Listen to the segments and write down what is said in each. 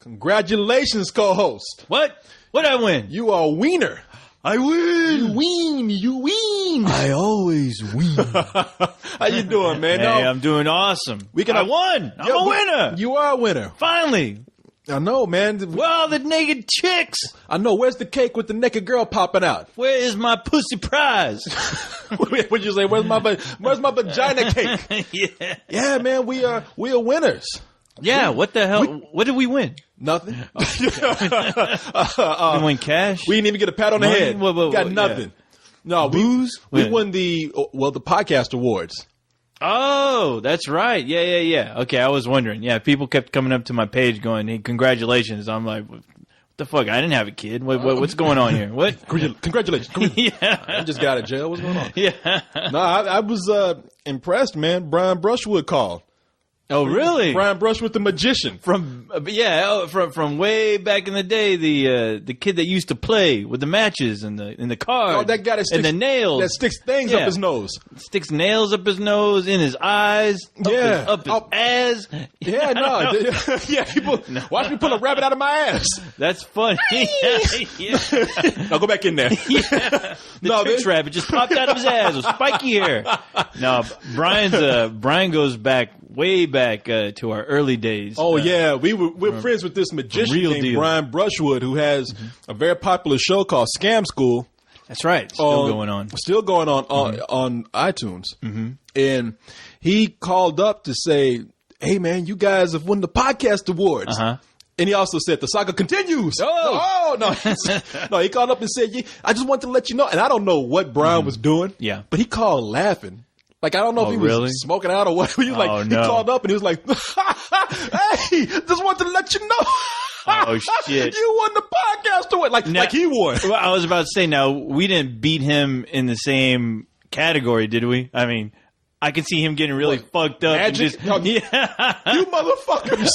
Congratulations, co-host. What? What'd I win? You are a wiener. I win. You win. I always win. How you doing, man? Hey, I'm doing awesome. I won. I'm a winner. You are a winner. Finally. I know, man. Well, the naked chicks. I know. Where's the cake with the naked girl popping out? Where is my pussy prize? What'd you say? Where's my vagina cake? Yeah, man. We are winners. Yeah. What the hell? What did we win? Nothing. We win cash. We didn't even get a pat on the head. Got nothing. Yeah. No, booze. We won the podcast awards. Oh, that's right. Yeah. Okay, I was wondering. Yeah, people kept coming up to my page going, "Hey, congratulations." I'm like, "What the fuck? I didn't have a kid. What's going on here? What? Congratulations." Yeah. I just got out of jail. What's going on? Yeah. No, I was impressed, man. Brian Brushwood called. Oh, really? Brian Brushwood, the magician. From way back in the day, the kid that used to play with the matches and the cards. Oh, that guy that sticks, and the nails. That sticks things up his nose. Sticks nails up his nose, in his eyes, up his ass. Yeah, no. Yeah, people watch me pull a rabbit out of my ass. That's funny. Yeah. Now go back in there. Yeah. The Trix rabbit just popped out of his ass with spiky hair. No, Brian goes way back to our early days. Oh yeah, we're friends with this magician named Brian Brushwood, who has a very popular show called Scam School. That's right, still going on on iTunes. Mm-hmm. And he called up to say, "Hey man, you guys have won the podcast awards." Uh-huh. And he also said, "The saga continues." No, he called up and said, "Yeah, I just want to let you know." And I don't know what Brian was doing. Yeah, but he called laughing. Like, I don't know if he was smoking out or what. He was he called up and he was like, "Hey, just want to let you know." Oh, shit. You won the podcast award. Like he won. Well, I was about to say, now, we didn't beat him in the same category, did we? I mean, I can see him getting really fucked up. Magic? And just, You motherfuckers.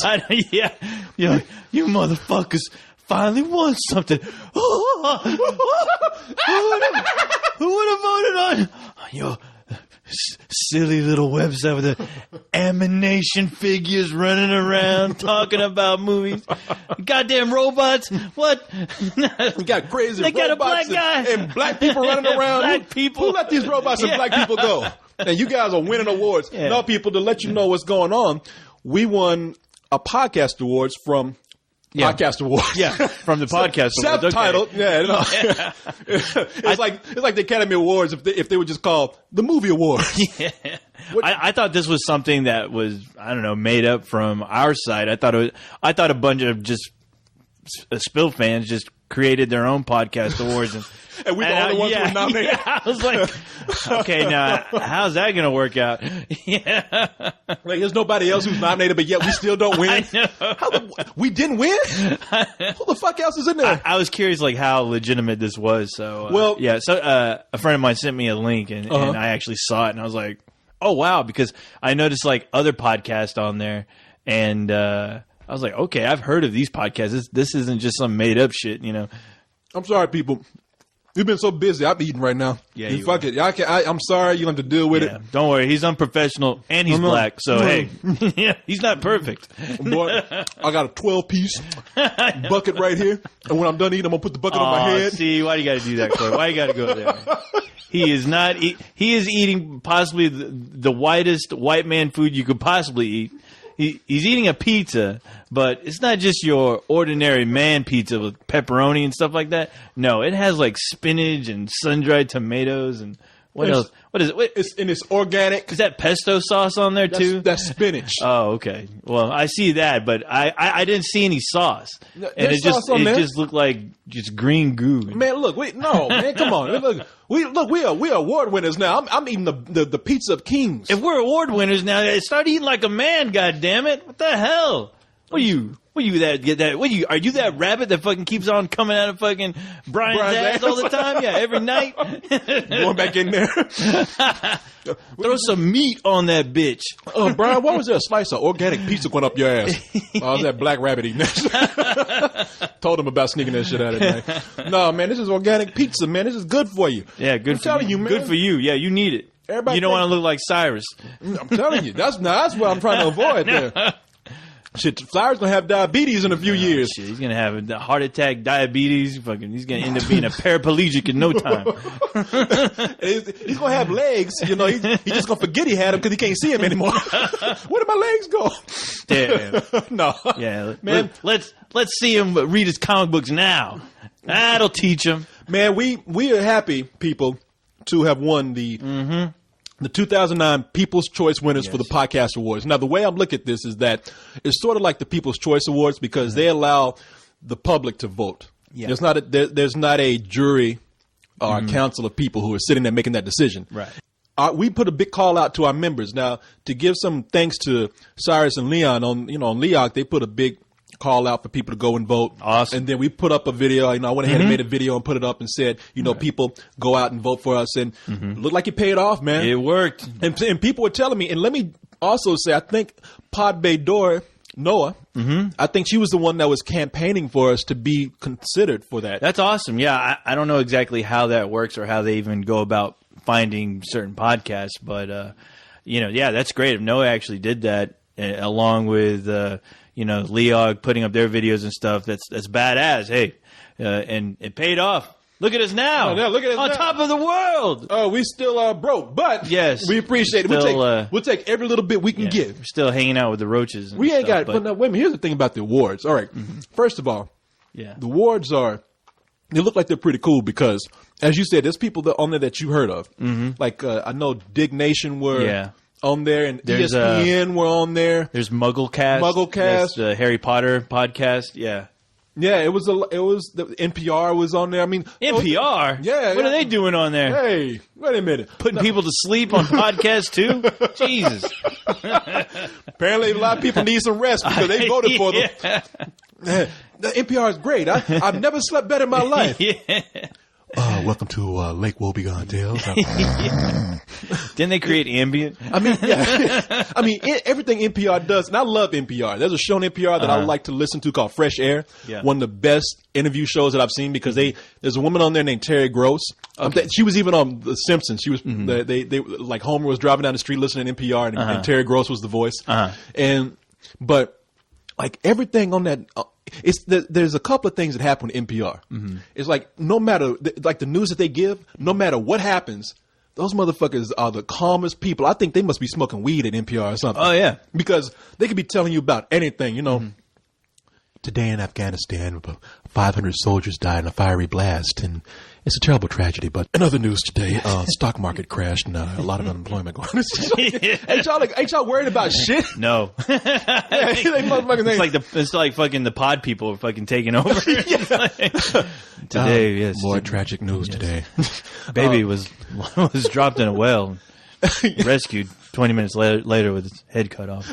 You motherfuckers finally won something. Who would have voted on your silly little website with the animation figures running around talking about movies? Goddamn robots. What? You got crazy they robots got a black guy. and black people running around. Black people. Who let these robots and black people go? And you guys are winning awards. Yeah. No, people, to let you know what's going on, we won a podcast awards from Podcast Awards. Yeah, from the podcast awards. Self-titled. Okay. Yeah. It's like the Academy Awards if they were just called the Movie Awards. Yeah. I thought this was something that was, I don't know, made up from our side. I thought a bunch of just Spill fans just created their own podcast awards and we're the only ones who were nominated. Yeah, I was like, okay, now how's that going to work out? Yeah, like there's nobody else who's nominated, but yet we still don't win. I know. We didn't win. Who the fuck else is in there? I was curious, like how legitimate this was. So So a friend of mine sent me a link, and I actually saw it, and I was like, oh wow, because I noticed like other podcasts on there, and I was like, okay, I've heard of these podcasts. This isn't just some made up shit, you know. I'm sorry, people. You've been so busy. I'm eating right now. Yeah, fuck it. I'm sorry. You have to deal with it. Don't worry. He's unprofessional and he's black. So hey, he's not perfect. Boy, I got a 12-piece bucket right here, and when I'm done eating, I'm gonna put the bucket on my head. See, why do you got to do that, Corey? Why you got to go there? He is not. He is eating possibly the whitest white man food you could possibly eat. He's eating a pizza, but it's not just your ordinary man pizza with pepperoni and stuff like that. No, it has like spinach and sun-dried tomatoes and what else? What is it? It's organic. Is that pesto sauce on there too? That's spinach. Oh, okay. Well, I see that, but I didn't see any sauce, and it just looked like just green goo. Man, look, man, come on. Look, we are award winners now. I'm eating the pizza of kings. If we're award winners now, start eating like a man. God damn it! What the hell? Are you that rabbit that fucking keeps on coming out of fucking Brian's ass all the time? Yeah, every night. Going back in there. Throw some meat on that bitch. Oh, Brian, why was there a slice of organic pizza going up your ass? Oh, was that black rabbit eating that? Told him about sneaking that shit out at night. No, man, this is organic pizza, man. This is good for you. Yeah, good for you, man. Good for you. Yeah, you need it. You don't want to look like Cyrus. I'm telling you. That's what I'm trying to avoid there. Shit, Flower's gonna have diabetes in a few years. Shit, he's gonna have a heart attack, diabetes. He's gonna end up being a paraplegic in no time. He's gonna have legs. You know, he's just gonna forget he had them because he can't see them anymore. Where did my legs go? Damn. No. Yeah, man. Let's see him read his comic books now. That'll teach him. Man, we are happy, people, to have won the 2009 People's Choice winners for the Podcast Awards. Now, the way I look at this is that it's sort of like the People's Choice Awards because they allow the public to vote. Yeah. There's not a jury or a council of people who are sitting there making that decision. Right. We put a big call out to our members. Now, to give some thanks to Cyrus and Leon on LEOC, they put a big call out for people to go and vote. Awesome. And then we put up a video. I went ahead and made a video and put it up and said, people go out and vote for us. And looked like it paid off, man. It worked. And people were telling me, and let me also say, I think Pod Bay Door, Noah, I think she was the one that was campaigning for us to be considered for that. That's awesome. Yeah, I don't know exactly how that works or how they even go about finding certain podcasts, but, that's great. If Noah actually did that along with, Leog putting up their videos and stuff, that's badass. Hey, and it paid off. Look at us now. Yeah, look at us on now. top of the world. Oh, we still broke, but yes, we appreciate it. We'll take every little bit we can get. We're still hanging out with the roaches. And we ain't stuff, got. But now, wait a minute. Here's the thing about the awards. All right, first of all, the awards they look like they're pretty cool because, as you said, there's people on there that you heard of. Like I know Dig Nation were on there, and there's, ESPN were on there. There's Mugglecast. That's the Harry Potter podcast. Yeah. Yeah, it was the NPR was on there. I mean, NPR. Yeah. What are they doing on there? Hey, wait a minute. Putting people to sleep on podcasts too? Jesus. Apparently, a lot of people need some rest because they voted for them. The NPR is great. I've never slept better in my life. Welcome to Lake Wobegon Tales. Didn't they create Ambient? I mean, everything NPR does, and I love NPR. There's a show on NPR that I like to listen to called Fresh Air. Yeah. One of the best interview shows that I've seen because there's a woman on there named Terry Gross. Okay. She was even on The Simpsons. She was they like Homer was driving down the street listening to NPR, and Terry Gross was the voice. But like everything on that. There's a couple of things that happen with NPR. It's like no matter like the news that they give, no matter what happens, those motherfuckers are the calmest people. I think they must be smoking weed at NPR or something. Oh yeah, because they could be telling you about anything. Today in Afghanistan, about 500 soldiers died in a fiery blast, and it's a terrible tragedy. But in other news today, stock market crashed and a lot of unemployment going on. Ain't y'all worried about shit? No. It's like fucking the pod people are fucking taking over. Today, yes. More tragic news today. Baby was dropped in a well, rescued 20 minutes later with his head cut off.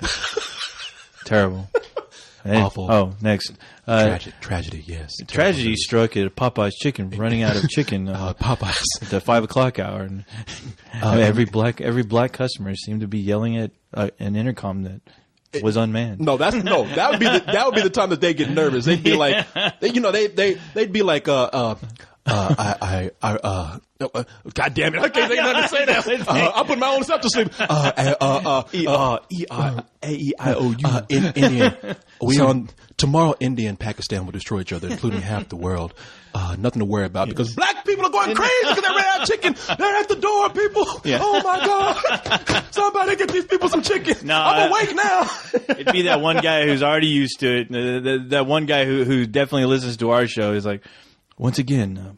Terrible. Awful. Oh, next. Tragedy, yes. Tragedy struck at Popeye's Chicken, running out of chicken. Popeyes. At the 5 o'clock hour. And every black customer seemed to be yelling at an intercom that was unmanned. No, that would be the time that they get nervous. They'd be like, they'd be like, God damn it! I can't think of nothing to say that. I'll put my own stuff to sleep. E-R-A-E-I-O-U. Indian. Tomorrow, India and Pakistan will destroy each other, including half the world. Nothing to worry about because black people are going crazy because they ran out of chicken. They're at the door, people. Yeah. Oh my God! Somebody get these people some chicken. No, I'm awake now. It'd be that one guy who's already used to it. That one guy who definitely listens to our show is like, once again,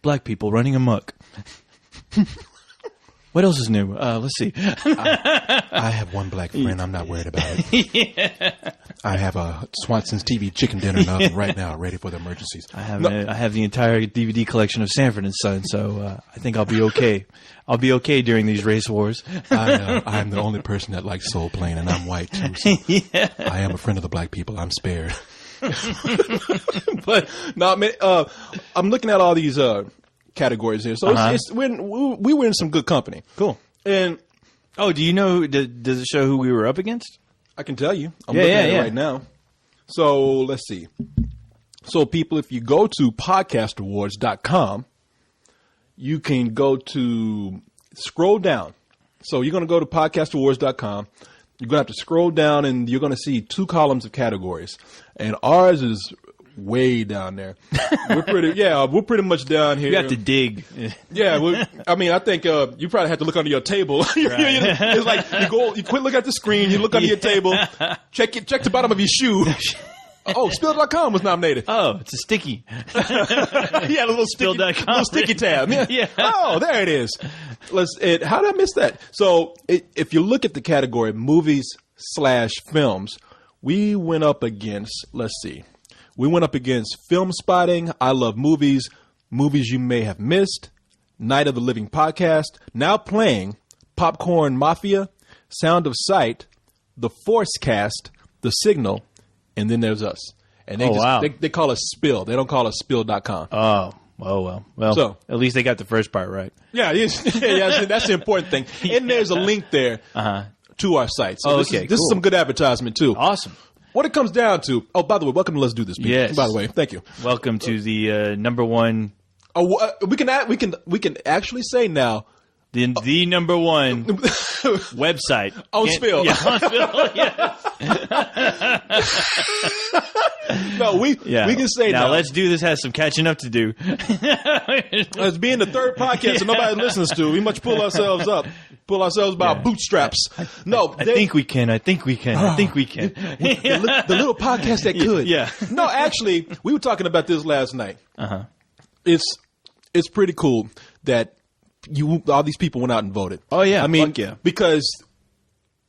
black people running amok. What else is new? Let's see. I have one black friend. I'm not worried about it. I have a Swanson's TV chicken dinner in the oven right now, ready for the emergencies. I have the entire DVD collection of Sanford and Son, so I think I'll be okay. I'll be okay during these race wars. I'm the only person that likes Soul Plane, and I'm white too. So I am a friend of the black people. I'm spared. But no, man, I'm looking at all these categories here. So we were in some good company. Cool. And do you know? Does it show who we were up against? I can tell you. I'm looking at it right now. So let's see. So people, if you go to podcastawards.com, you can scroll down. So you're going to go to podcastawards.com. you're going to have to scroll down, and you're going to see 2 columns of categories. And ours is way down there. We're pretty much down here. You have to dig. Yeah, I think you probably have to look under your table. It's like you quit looking at the screen, you look under your table, check the bottom of your shoe. Oh, Spill.com was nominated. Oh, it's a sticky. Yeah, a little sticky tab. Yeah. Oh, there it is. How did I miss that? So if you look at the category movies/films, we went up against, Film Spotting, I Love Movies, Movies You May Have Missed, Night of the Living Podcast, Now Playing, Popcorn Mafia, Sound of Sight, The Force Cast, The Signal, and then there's us. And they call us Spill. They don't call us Spill.com. Oh, well. So, at least they got the first part right. Yeah, that's the important thing. And there's a link there to our site. So this is some good advertisement, too. Awesome. What it comes down to, by the way, welcome to Let's Do This, Pete. Yes. By the way, thank you. Welcome to the number one. We can actually say now the number one website on Spill. Yeah, on Spill. Yes. No, we can say now. Let's Do This has some catching up to do. As being the third podcast that nobody listens to, we must pull ourselves up. Pull ourselves by our bootstraps. I think we can. The little podcast that could. Yeah. No, actually, we were talking about this last night. It's pretty cool that all these people went out and voted. Oh yeah. I mean, because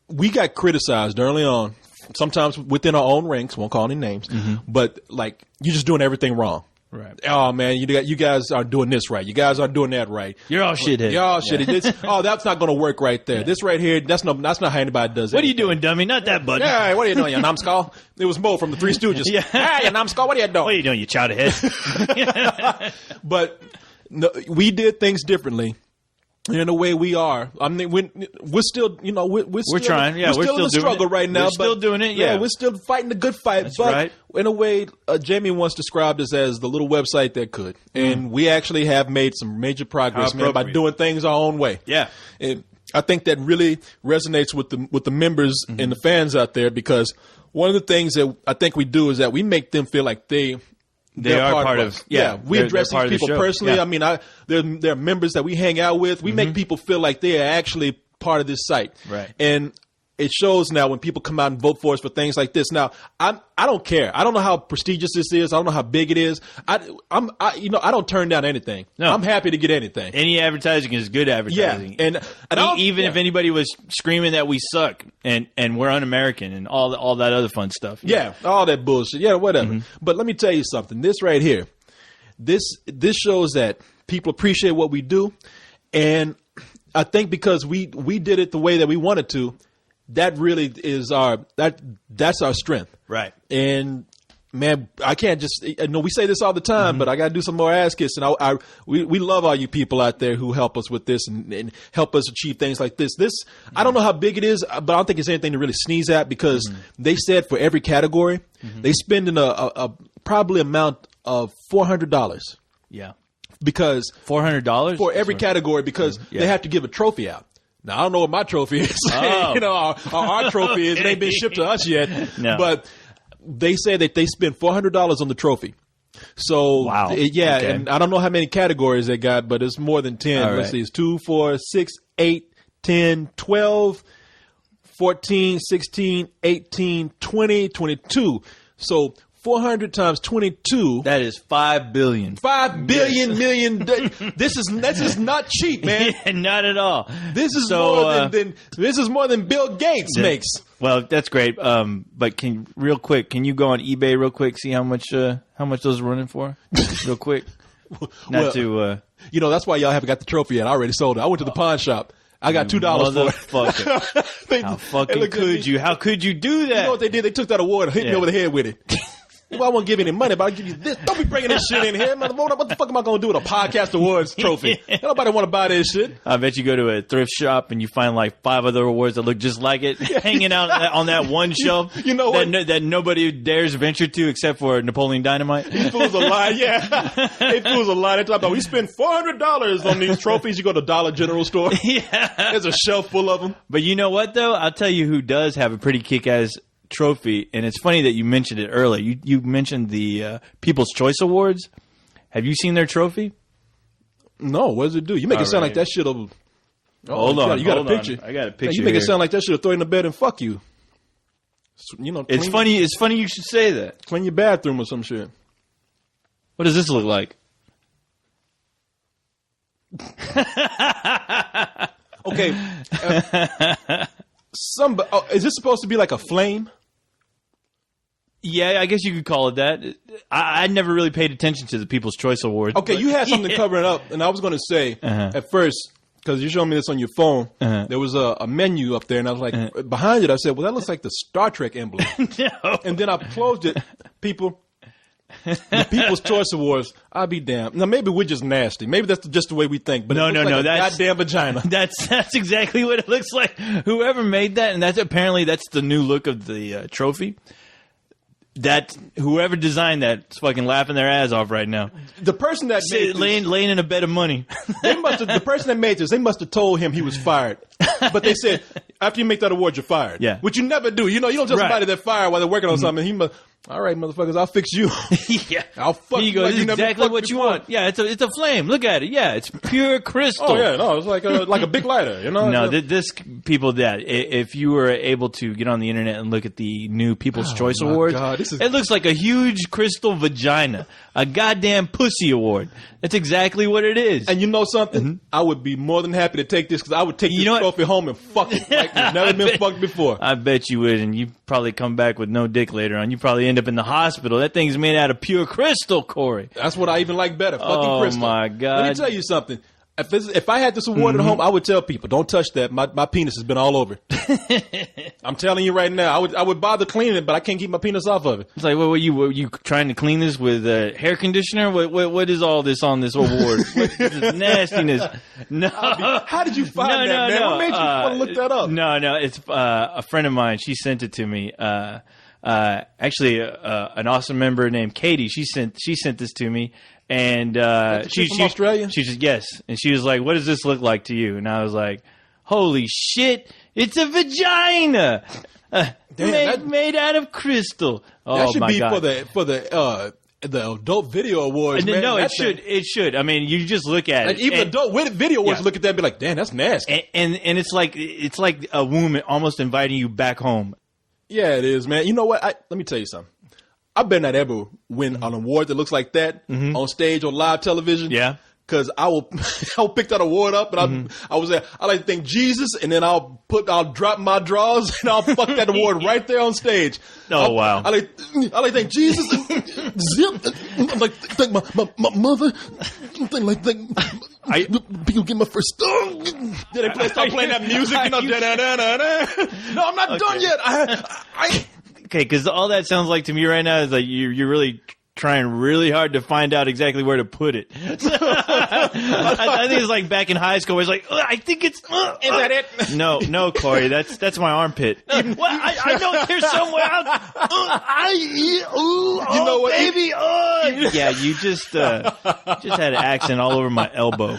we got criticized early on, sometimes within our own ranks, won't call any names, but like you're just doing everything wrong. Right. Oh man, you guys are doing this right. You guys are doing that right. You're all shithead. You're all shitty. That's not going to work right there. Yeah. This right here, that's not how anybody does it. What are you doing, dummy? Not that button. Yeah, what are you doing, you numbskull? It was Mo from the Three Stooges. Yeah. Hey, you numbskull, what are you doing? What are you doing, you chowderhead? But no, we did things differently. In a way, we are. I mean, we're still, we're trying. Yeah, we're still in the struggle right now. We're still doing it. Yeah, we're still fighting the good fight. That's but right. In a way, Jamie once described us as the little website that could, and we actually have made some major progress, man, by doing things our own way. Yeah, and I think that really resonates with the members and the fans out there, because one of the things that I think we do is that we make them feel like they are part of. We address these people personally. Yeah. I mean, there are members that we hang out with. We make people feel like they are actually part of this site. Right. And it shows now when people come out and vote for us for things like this. Now, I don't care. I don't know how prestigious this is. I don't know how big it is. I don't turn down anything. No. I'm happy to get anything. Any advertising is good advertising. Yeah. And even if anybody was screaming that we suck and we're un-American and all that other fun stuff. Yeah, all that bullshit. Yeah, whatever. But let me tell you something. This right here, this shows that people appreciate what we do, and I think because we did it the way that we wanted to, that really is that's our strength. Right. And man, I can't just, we say this all the time, but I got to do some more ass kissing. We love all you people out there who help us with this and help us achieve things like this. I don't know how big it is, but I don't think it's anything to really sneeze at, because they said for every category, they spend a probably amount of $400. Yeah. Because $400 for every category, because they have to give a trophy out. Now, I don't know what my trophy is. Oh. Our trophy is, it ain't been shipped to us yet. No. But they say that they spend $400 on the trophy. So, wow. Okay. And I don't know how many categories they got, but it's more than 10. All Let's see, it's 2, 4, 6, 8, 10, 12, 14, 16, 18, 20, 22. So 400 times 22. That is 5 billion. 5 billion million. This is not cheap, man. Yeah, not at all. This is more than Bill Gates makes. Well, that's great. But can you go on eBay real quick, see how much those are running for, real quick? That's why y'all haven't got the trophy yet. I already sold it. I went to the pawn shop. I got $2 for it. How fucking could you? How could you do that? You know what they did? They took that award and hit me over the head with it. Well, I won't give you any money, but I'll give you this. Don't be bringing this shit in here, man. What the fuck am I going to do with a podcast awards trophy? Nobody want to buy this shit. I bet you go to a thrift shop and you find like 5 other awards that look just like it hanging out on that one shelf. You know what? That nobody dares venture to except for Napoleon Dynamite. These fools are lying. Yeah, they fools are lying. They talk about we spend $400 on these trophies. You go to Dollar General store. Yeah, there's a shelf full of them. But you know what though? I'll tell you who does have a pretty kick-ass trophy, and it's funny that you mentioned it earlier. You mentioned the People's Choice Awards. Have you seen their trophy? No. What does it do? You make it sound like that shit will. Hold on. You got a picture. I got a picture. You make it sound like that shit will throw you in the bed and fuck you. You know, it's funny. It's funny you should say that. Clean your bathroom or some shit. What does this look like? Okay. Is this supposed to be like a flame? Yeah, I guess you could call it that. I never really paid attention to the People's Choice Awards. Okay, you had something covering up, and I was going to say at first, because you're showing me this on your phone, there was a menu up there, and I was like, behind it, I said, well, that looks like the Star Trek emblem. No. And then I closed it. The People's Choice Awards, I'll be damned. Now, maybe we're just nasty. Maybe that's just the way we think. But no, that's goddamn vagina. That's exactly what it looks like. Whoever made that, and that's the new look of the trophy. That whoever designed that is fucking laughing their ass off right now. The person that made laying in a bed of money. The person that made this, they must have told him he was fired. But they said, after you make that award, you're fired. Yeah. Which you never do. You know, you don't tell somebody they're fired while they're working on something. He must, all right, motherfuckers, I'll fix you. Yeah. I'll fuck you. This is never exactly what before. you want. Yeah, it's a flame. Look at it. Yeah, it's pure crystal. Oh, yeah, no, it's like a big lighter, you know? No, this people that if you were able to get on the internet and look at the new People's Choice Awards, God, it looks like a huge crystal vagina, a goddamn pussy award. That's exactly what it is. And you know something? I would be more than happy to take this because I would take this trophy home and fuck it like it's never been fucked before. I bet you would, and you probably come back with no dick later on. You probably end up in the hospital. That thing's made out of pure crystal, Corey. That's what I even like better. Fucking crystal. Oh my God! Let me tell you something. If I had this award at home, I would tell people, don't touch that. My penis has been all over. I'm telling you right now. I would bother cleaning it, but I can't keep my penis off of it. It's like, were you trying to clean this with hair conditioner? What is all this on this award? What is this nastiness? No. How did you find that, man? What made you want to look that up? No. It's a friend of mine. She sent it to me. Actually, an awesome member named Katie. She sent this to me. And she's from Australia? She said yes, and she was like, "What does this look like to you?" And I was like, "Holy shit, it's a vagina, made out of crystal." Oh, that should my be God. for the adult video awards. Man. No, it should. It should. I mean, you just look at it. Even adult video awards look at that and be like, "Damn, that's nasty." And it's like a woman almost inviting you back home. Yeah, it is, man. You know what? Let me tell you something. I better not ever win an award that looks like that on stage or live television. Yeah. Because I'll pick that award up and I like to thank Jesus, and then I'll drop my drawers and I'll fuck that award right there on stage. Oh, wow. I like to thank Jesus and zip. I like to thank my mother. People get my first star. Then they start playing that music, you know. No, I'm not done yet. Okay, because all that sounds like to me right now is like you're really trying really hard to find out exactly where to put it. I think it's like back in high school where it's like, I think it's... Is that it? No, Corey, that's my armpit. I know it's here somewhere. You know what? Baby, yeah, you just had an accent all over my elbow.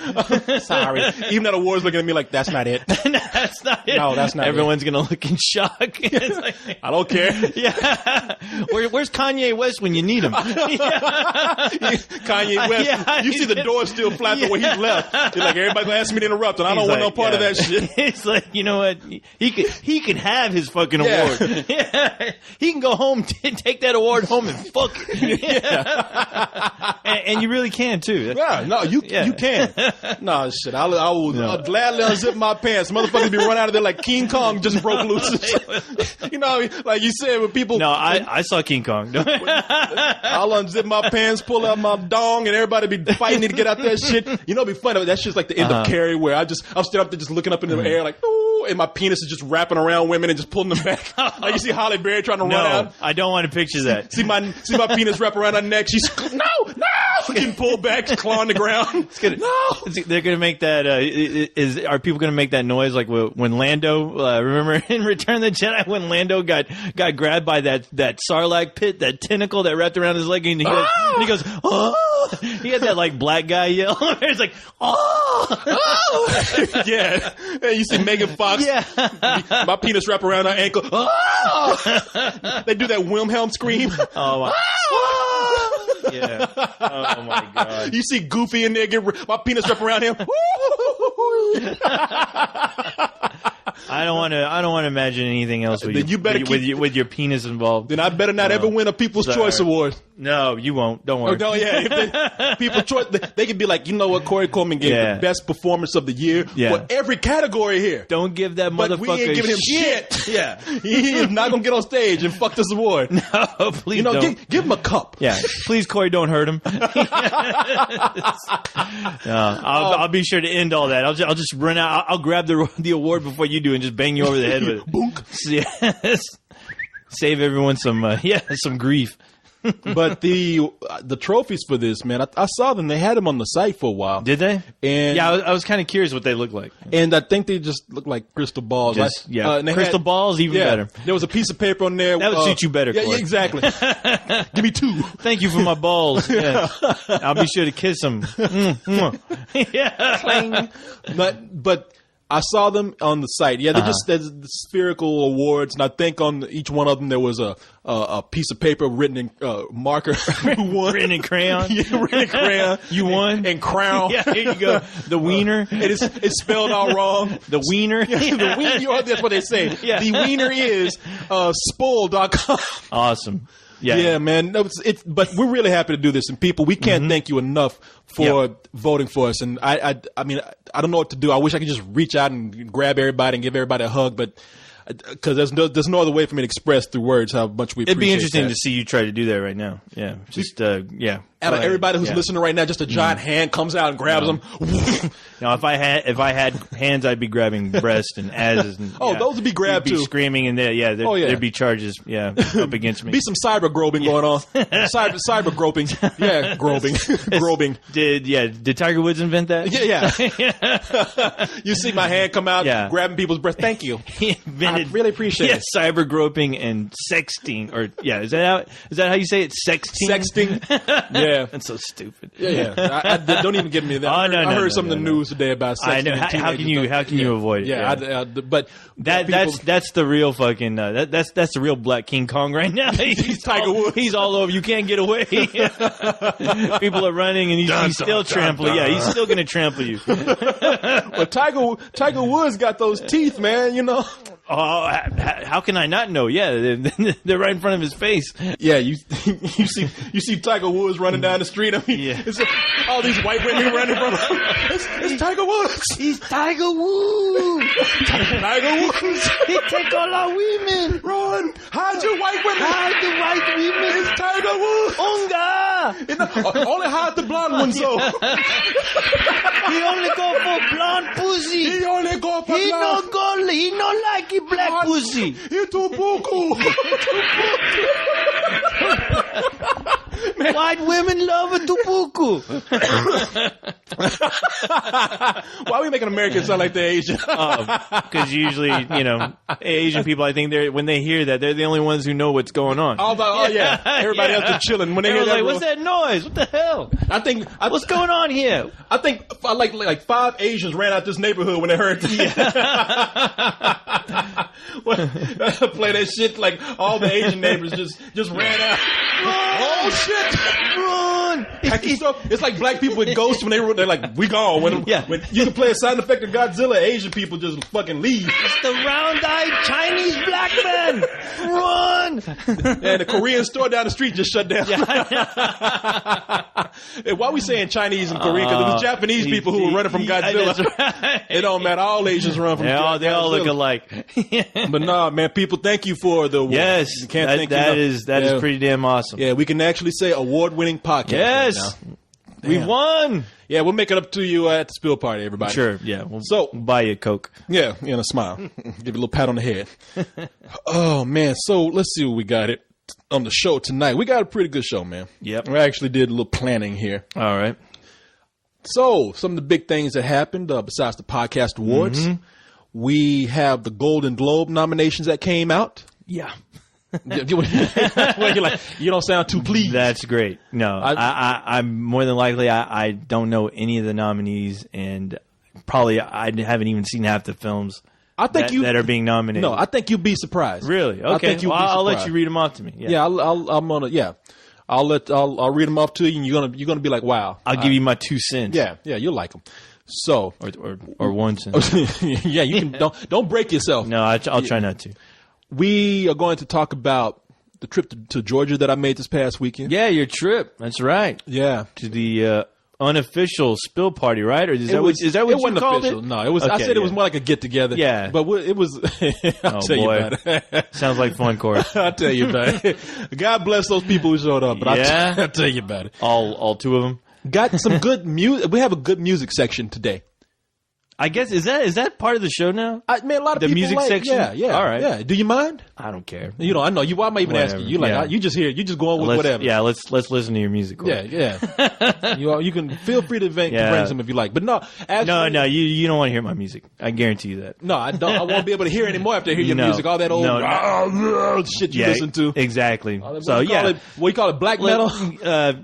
Sorry. Even that award's looking at me like, that's not it. That's not it. No, that's not Everyone's going to look in shock. Like, I don't care. Yeah. Where's Kanye West when you need him? Kanye West, you see the door still flapping where he's left. You're like, everybody's gonna ask me to interrupt, and I don't want no part of that shit. It's like, you know what? He could have his fucking award. Yeah. He can go home, take that award home, and fuck it. Yeah. And you really can too. Yeah, no, you can. No shit, I will gladly unzip my pants. Motherfuckers be running out of there like King Kong just broke loose. You know, like you said, when people. No, I saw King Kong. I'll unzip my pants, pull out my dong, and everybody be fighting to get out that shit. You know, it'd be funny. That shit's like the end of Carrie, where I'm standing up there just looking up in the air like, ooh. and my penis is just wrapping around women and just pulling them back. Like you see Holly Berry trying to run No, out. I don't want to picture that. See my penis wrap around her neck. She's no, getting pulled back, clawing the ground. They're gonna make that. Are people gonna make that noise like when Lando? Remember in Return of the Jedi when Lando got grabbed by that Sarlacc pit, that tentacle that wrapped around his leg, and he goes, oh! He had that like black guy yell. It's like, oh, yeah. You see Megan Fox. Yeah. My penis wrap around her ankle. Oh! They do that Wilhelm scream. Oh my. Yeah. Oh my God. You see Goofy in there get my penis wrap around him. I don't want to imagine anything else with Then you better with your penis involved. Then I better not ever win a People's Choice Award. No, you won't. Don't worry. Oh, no, yeah. People's Choice, they could be like, you know what, Corey Coleman gave the best performance of the year for every category here. Don't give that motherfucker we ain't giving him shit. Yeah. He is not going to get on stage and fuck this award. No, please don't. Give him a cup. Yeah. Please, Corey, don't hurt him. I'll be sure to end all that. I'll just run out. I'll grab the award before you do and just bang you over the head with it. Boonk. Yes. Save everyone some grief. But the trophies for this, man, I saw them. They had them on the site for a while. Did they? And yeah, I was kind of curious what they look like. And I think they just look like crystal balls. Crystal balls, even better. There was a piece of paper on there. That would suit you better, Corey. Yeah, exactly. Give me 2. Thank you for my balls. Yeah. I'll be sure to kiss them. Yeah. But I saw them on the site. Yeah, there's the spherical awards, and I think on each one of them there was a piece of paper written in marker. Who won? Written in crayon. Yeah, written in crayon. You won. And crown. Yeah, here you go. The wiener. It's spelled all wrong. The wiener. The wiener. That's what they say. Yeah. The wiener is Spool.com. Awesome. Yeah, man. No, but we're really happy to do this, and people, we can't thank you enough for voting for us. And I mean, I don't know what to do. I wish I could just reach out and grab everybody and give everybody a hug, but because there's no other way for me to express through words how much we appreciate It'd be interesting that. to see you try to do that right now. Yeah, just Out of everybody who's listening right now, just a giant hand comes out and grabs them. Now, if I had hands, I'd be grabbing breast and asses. And, those would be grabbed You'd be too. screaming and there'd be charges. Yeah, up against me. Be some cyber groping going on. cyber groping. Yeah, groping. Did Tiger Woods invent that? Yeah. You see my hand come out, grabbing people's breast. Thank you. I really appreciate it. Cyber groping and sexting, is that how you say it? Sexting. Yeah, that's so stupid. Yeah. I don't even get me that. I heard some of the news today about sexting. I know. How can you avoid it? Yeah, but that's the real fucking that's the real Black King Kong right now. He's Tiger Woods. He's all over. You can't get away. People are running and he's still trampling. Yeah, he's still gonna trample you. Well, Tiger Woods got those teeth, man. You know. Oh, how can I not know? Yeah, they're right in front of his face. Yeah, you see Tiger Woods running down the street. I mean, it's all these white women running from him. It's Tiger Woods. He's Tiger Woods. Tiger Woods. He take all our women. Run! Hide your white women. Hide the white women. It's Tiger Woods. Unga. Only hide the blonde ones though. He only go for blonde pussy. He only go for blonde. He no like it black pussy. He too buku. White women love a tupuku. Why are we making Americans sound like the Asian? Because usually, Asian people, I think when they hear that, they're the only ones who know what's going on. Everybody else is chilling when they hear that. Like, what's that noise? What the hell? What's going on here? I think like 5 Asians ran out this neighborhood when they heard this. Play that shit like all the Asian neighbors just ran out. Oh shit! Run! It's like black people with ghosts when they're like, we gone. When you can play a sound effect of Godzilla, Asian people just fucking leave. It's the round-eyed Chinese black man. Run! And the Korean store down the street just shut down. And why are we saying Chinese and Korean? Because it was Japanese people who were running from Godzilla. Right. It don't matter. All Asians run from Godzilla. They all look alike. But nah, man, people, thank you for the award. Yes, that is pretty damn awesome. Yeah, we can actually say award-winning podcast. Yes. Right now. We won. Yeah, we'll make it up to you at the spill party, everybody. Sure. Yeah. We'll So- buy you a Coke. Yeah, and a smile. Give you a little pat on the head. Oh, man. So let's see what we got it on the show tonight. We got a pretty good show, man. Yep. We actually did a little planning here. All right. So some of the big things that happened besides the podcast awards, we have the Golden Globe nominations that came out. Yeah. You're like, you don't sound too pleased. That's great. No, I'm more than likely I don't know any of the nominees, and probably I haven't even seen half the films that are being nominated. No, I think you'd be surprised. Really? Okay. I think you'll be I'll let surprised. you read them off to me. Yeah. Yeah, I'll read them off to you, and you're gonna be like, wow. I'll give you my 2 cents. Yeah, you'll like them. So, or 1 cent. yeah, you can don't break yourself. No, I'll try not to. We are going to talk about the trip to Georgia that I made this past weekend. Yeah, your trip. That's right. Yeah. To the unofficial spill party, right? Or is that what you called official. it? No, it was. Okay, I said it was more like a get together. Yeah, but it was. I'll tell you about it. Sounds like fun, Corey. I'll tell you about it. God bless those people who showed up. But I'll tell you about it. All 2 of them. Got some good music. We have a good music section today. I guess is that part of the show now? A lot of the people music section. Yeah. All right. Yeah. Do you mind? I don't care. You know, I know you. Why am I even asking you? You just here. You just going with whatever. Yeah. Let's listen to your music, Corey. Yeah. you can feel free to bring some if you like, but no. Actually, no. You don't want to hear my music. I guarantee you that. No, I don't. I won't be able to hear anymore after I hear your music. All that old shit you listen to. Exactly. We call it black metal.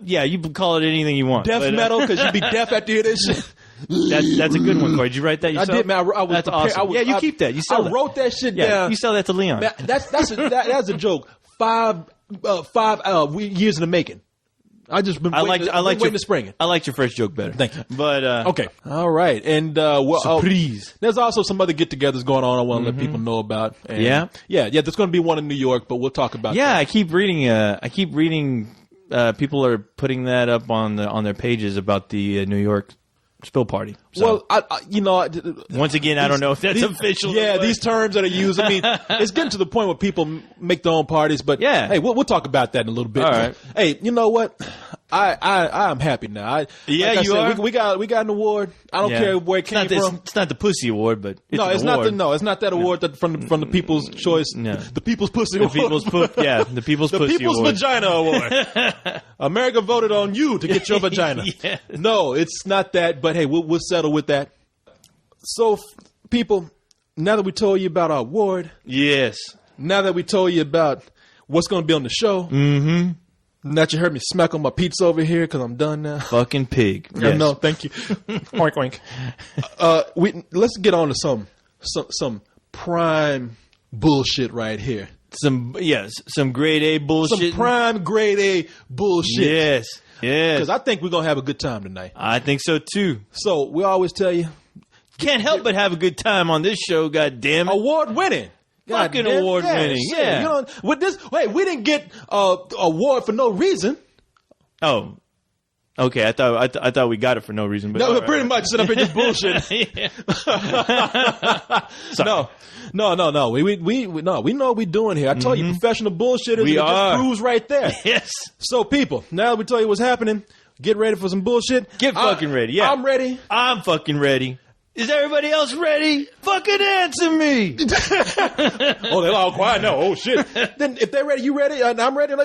You can call it anything you want. Deaf metal, because you'd be deaf after you hear this shit. That's a good one, Corey. Did you write that yourself? I did, man. That's awesome. You keep that. You sell that. I wrote that shit down. You sell that to Leon. Man, that's a joke. 5 years in the making. I just been waiting to spring it. I liked your first joke better. Thank you. But okay, all right, and surprise. There's also some other get-togethers going on. I want to let people know about. And yeah. There's going to be one in New York, but we'll talk about. Yeah, that. I keep reading. People are putting that up on their pages about the New York spill party. So, well, once again, I don't know if that's official. Yeah, these terms that are used. I mean, it's getting to the point where people make their own parties. But hey, we'll talk about that in a little bit. All right. Hey, you know what? I'm happy now. You are. We got an award. I don't care where it came from. It's not the Pussy Award, but it's it's not that award that from the People's Choice. No. The People's Pussy Award. The People's Pussy People's Award. Vagina Award. America voted on you to get your vagina. Yes. No, it's not that. But hey, we'll settle with that. So, people, now that we told you about our award, yes. Now that we told you about what's going to be on the show, now that you heard me smack on my pizza over here because I'm done now. Fucking pig. Yes. No, thank you. Oink, oink. Let's get on to some prime bullshit right here. Some grade A bullshit. Some prime grade A bullshit. Yes. Because I think we're going to have a good time tonight. I think so too. So we always tell you. Can't help but have a good time on this show, goddammit. Award winning. Fucking award winning. Yeah. You know, with this, wait, we didn't get award for no reason. Oh. Okay, I thought we got it for no reason. But no, pretty much sit up and just bullshit. No. We know what we're doing here. I told you, professional bullshitters. It just proves right there. Yes. So, people, now that we tell you what's happening, get ready for some bullshit. Get fucking ready. Yeah, I'm ready. I'm fucking ready. Is everybody else ready? Fucking answer me. Oh, they're all quiet now. Oh, shit. Then if they're ready, you ready? I'm ready. Oh,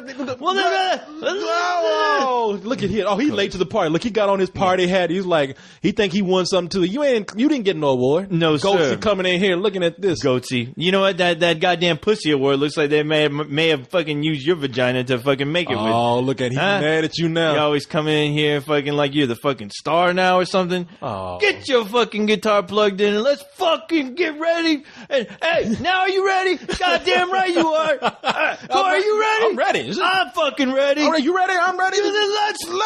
look at him. Oh, he's late to the party. Look, he got on his party hat. He's like, he think he won something too. You didn't get no award. No, sir. Goatsy coming in here looking at this. Goatsy. You know what? That goddamn pussy award looks like they may have fucking used your vagina to fucking make it with. Oh, look at him. He's mad at you now. You always come in here fucking like you're the fucking star now or something. Oh. Get your fucking guitar plugged in and let's fucking get ready. And hey, now are you ready? Goddamn right you are. Are you ready? I'm ready. I'm fucking ready. All right, you ready? I'm ready. Let's do this.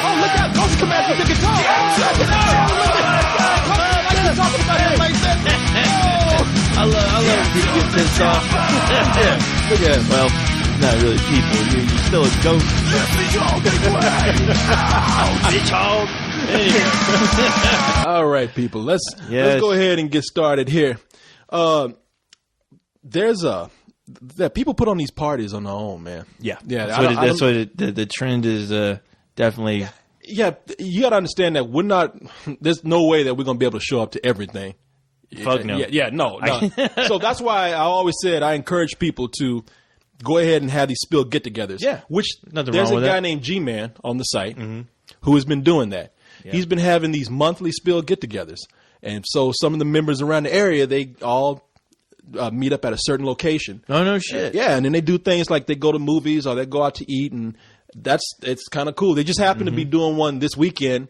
Oh, look out. Coach come out with the guitar. I love when people get pissed off. Look at it. Well, not really people. You're still a ghost. Bitch hog. Anyway. All right, people. Let's go ahead and get started here. There's a that people put on these parties on their own, man. Yeah. That's what the trend is definitely. Yeah, you got to understand that there's no way that we're going to be able to show up to everything. Fuck no. No. So that's why I always said I encourage people to go ahead and have these Spill get-togethers. Yeah. Which Nothing there's wrong with a guy that. named G-Man on the site who has been doing that. Yeah. He's been having these monthly Spill get-togethers. And so some of the members around the area, they all meet up at a certain location. Oh, no shit. Yeah, and then they do things like they go to movies or they go out to eat, and it's kind of cool. They just happen to be doing one this weekend,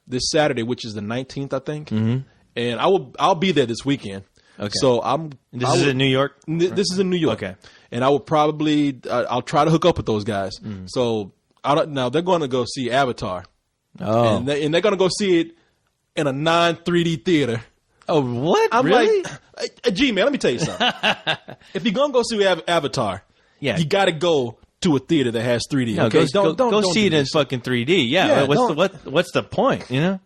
this Saturday, which is the 19th, I think. And I'll be there this weekend. Okay. So This is in New York? This is in New York. Okay. And I will probably I'll try to hook up with those guys. So now they're going to go see Avatar. Oh. And they're going to go see it in a non-3D theater. Oh, what? I'm really? like, G-Man, let me tell you something. If you're going to go see Avatar, you got to go to a theater that has 3D. No, okay? Don't see it in fucking 3D. Yeah. What's the point, you know?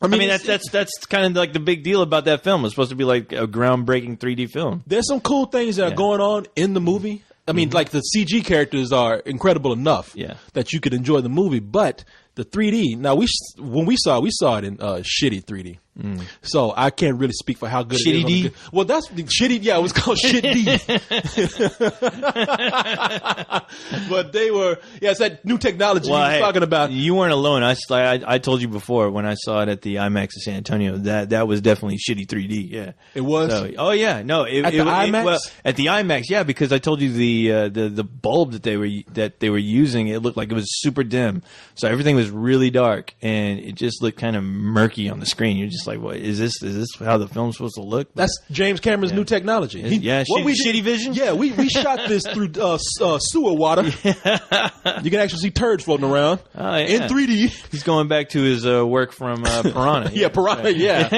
I mean that's kind of like the big deal about that film. It's supposed to be like a groundbreaking 3D film. There's some cool things that are going on in the movie. I mean, like the CG characters are incredible enough that you could enjoy the movie, but the 3D. Now when we saw it in shitty 3D. So I can't really speak for how good Shitty it is. D? Well, that's shitty. Yeah, it was called Shit D. But they were. Yeah, it's that new technology you were talking about. You weren't alone. I told you before when I saw it at the IMAX in San Antonio that was definitely shitty 3D. Yeah, it was. So, oh yeah, no. At the IMAX. At the IMAX, yeah, because I told you the bulb that they were using, it looked like it was super dim, so everything was really dark and it just looked kind of murky on the screen. You're just like, what is this? Is this how the film's supposed to look? But, that's James Cameron's new technology. Shitty vision. Yeah, we shot this through sewer water. You can actually see turds floating around in 3D. He's going back to his work from Piranha. Piranha. Yeah.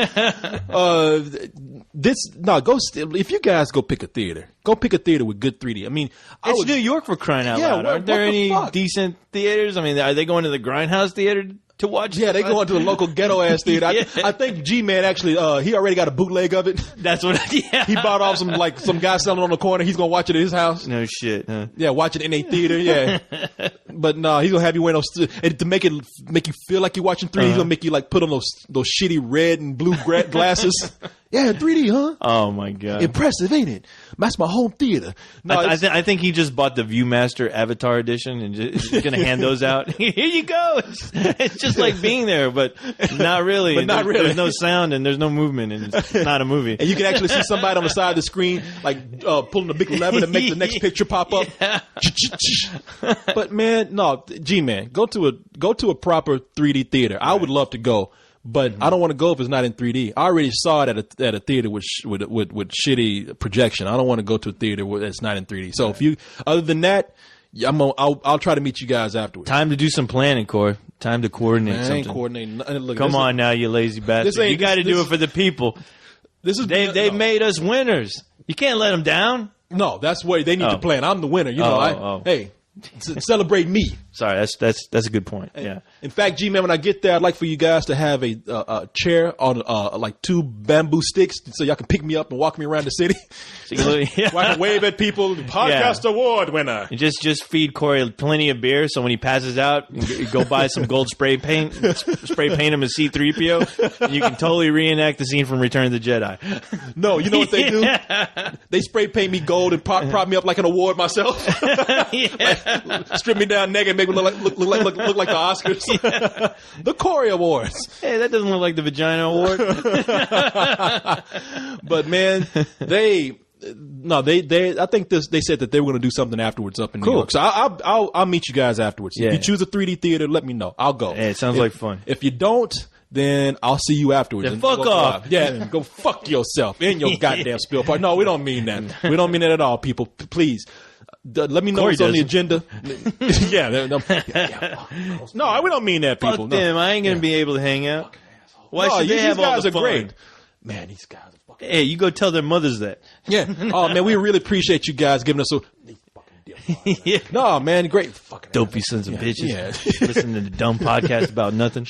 If you guys go pick a theater, with good 3D. I mean, it's New York for crying out loud. Aren't there any decent theaters? I mean, are they going to the Grindhouse Theater to watch? Yeah, they go into the local ghetto ass theater. I think G-Man actually he already got a bootleg of it. That's what. Yeah. He bought off some guy selling on the corner. He's gonna watch it at his house. No shit. Huh? Yeah, watch it in a theater. Yeah, but no, he's gonna have you wearing those and to make you feel like you're watching 3D. He's gonna make you like put on those shitty red and blue glasses. Yeah, 3D, huh? Oh my god, impressive, ain't it? That's my home theater. No, I think he just bought the ViewMaster Avatar edition and is going to hand those out. Here you go. It's just like being there, but not really. But not really. There's no sound and there's no movement, and it's not a movie. And you can actually see somebody on the side of the screen, like pulling a big lever to make the next picture pop up. Yeah. But man, no, G-Man, go to a proper 3D theater. Right. I would love to go. But I don't want to go if it's not in 3D. I already saw it at a theater with shitty projection. I don't want to go to a theater where it's not in 3D. So other than that, I'll try to meet you guys afterwards. Time to do some planning, Corey. Time to coordinate something. I ain't coordinating nothing. Look, come on now, you lazy bastard. You got to do it for the people. They made us winners. You can't let them down. No, that's what they need to plan. I'm the winner. You know, hey. Celebrate me. Sorry, that's a good point. Yeah. In fact, G-Man, when I get there, I'd like for you guys to have a chair on like two bamboo sticks, so y'all can pick me up and walk me around the city. So I can wave at people. Podcast award winner. And just feed Corey plenty of beer, so when he passes out, you go buy some gold spray paint, spray paint him as C-3PO, and you can totally reenact the scene from Return of the Jedi. No, you know what they do? They spray paint me gold and prop me up like an award myself. Strip me down naked, make me look like the Oscars. The Corey Awards. Hey, that doesn't look like the Vagina Award. But man, I think they said that they were going to do something afterwards up in New York. So I'll meet you guys afterwards. Yeah. If you choose a 3D theater, let me know. I'll go. Hey, it sounds like fun. If you don't, then I'll see you afterwards. Then fuck off. Yeah, go fuck yourself in your goddamn spill party. No, we don't mean that. We don't mean that at all, people. Please. Let me know what's on the agenda. No, we don't mean that, people. Fuck them. I ain't going to be able to hang out. Why should they have all the fun? Great. Man, these guys are fucking. Hey, you go tell their mothers that. Yeah. Oh, man, we really appreciate you guys giving us yeah. No, man, great fucking dopey sons of bitches. Yeah. Listening to the dumb podcast about nothing.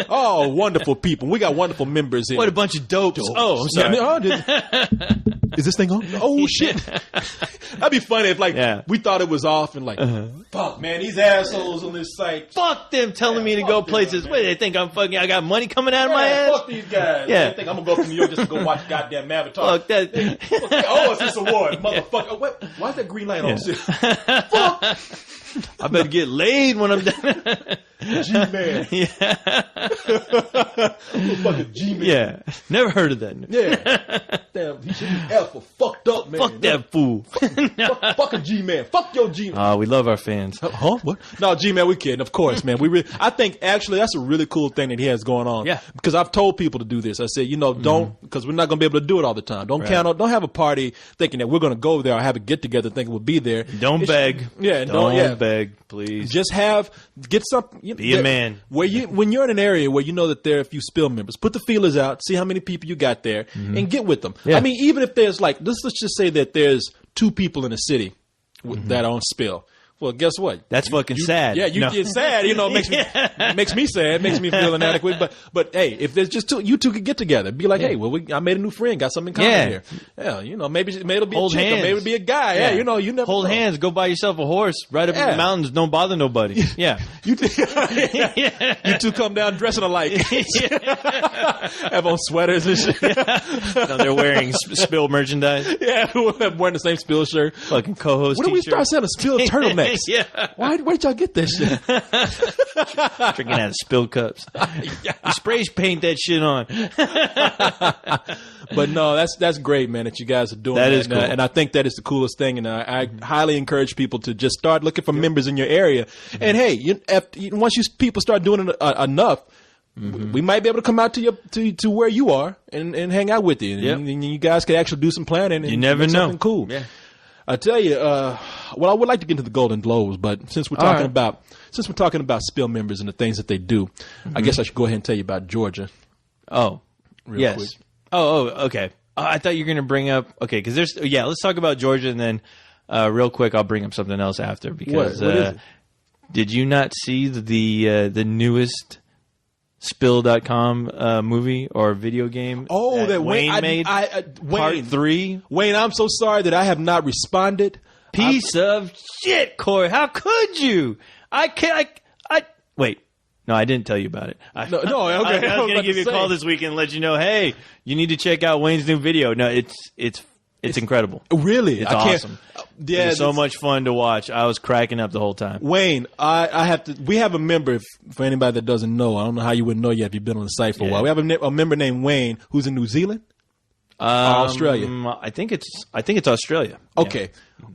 Oh, wonderful people. We got wonderful members here. What a bunch of dopes. Oh, I'm sorry. Is this thing on? Oh shit! That'd be funny if we thought it was off and fuck man, these assholes on this site. Fuck them telling me to go places. Wait, they think I'm fucking. I got money coming out of my ass. Fuck these guys. Yeah, they think I'm gonna go from New York just to go watch goddamn Avatar. Fuck that. Oh, it's this award, motherfucker. Oh, wait, why is that green light on? Fuck. I better get laid when I'm done. G-Man. Yeah. Fucking G-Man. Yeah. Never heard of that. Yeah. Damn, he should be F for fucked up, man. Fuck that fool. Fuck a G-Man. Fuck your G-Man. We love our fans. Huh? What? No, G-Man, we kidding. Of course, man. I think actually that's a really cool thing that he has going on. Yeah. Because I've told people to do this. I said, don't, because we're not going to be able to do it all the time. Don't don't have a party thinking that we're going to go there or have a get together thinking we'll be there. Don't beg. Don't beg, please. Just get something. Be a man. When you're in an area where you know that there are a few Spill members, put the feelers out, see how many people you got there, and get with them. Yeah. I mean, even if there's let's just say that there's 2 people in a city that own Spill. Well, guess what? That's fucking sad. Yeah, it's sad. It makes me sad. It makes me feel inadequate. But hey, if there's just you two could get together, be like, hey, well, I made a new friend, got something in common here. Yeah, maybe it'll be hold a chick, hands. or maybe it'll be a guy. Yeah, you never hold hands. Go buy yourself a horse. Ride up in the mountains. Don't bother nobody. Yeah, you two come down dressing alike. Have on sweaters and shit. No, they're wearing Spill merchandise. Yeah, wearing the same Spill shirt. Fucking co-host. When do we start selling Spill turtlenecks? Yeah. Where'd y'all get this shit? Drinking out of Spill cups. You spray paint that shit on. But no, that's great, man, that you guys are doing that. Is cool. And I think that is the coolest thing. And I highly encourage people to just start looking for members in your area. And hey, once people start doing it enough, we might be able to come out to where you are and hang out with you. Yep. And you guys could actually do some planning. And you never know. Something cool. Yeah. I tell you, I would like to get into the Golden Globes, but since we're talking about Spill members and the things that they do, I guess I should go ahead and tell you about Georgia. Oh, real quick. Oh, okay. I thought you were going to bring up because let's talk about Georgia, and then real quick I'll bring up something else after because what is it? Did you not see the newest Spill.com movie or video game? Oh, that Wayne made. Wayne, Part 3. Wayne, I'm so sorry that I have not responded. Piece of shit, Corey. How could you? I can't. Wait. No, I didn't tell you about it. No, okay. I was going to give you a call this weekend and let you know, hey, you need to check out Wayne's new video. No, it's incredible. Really? It's awesome. Yeah, it's so much fun to watch. I was cracking up the whole time. Wayne, I have to. We have a member. For anybody that doesn't know, I don't know how you wouldn't know yet if you've been on the site for a while. We have a member named Wayne who's in New Zealand, Australia. I think it's Australia. Okay.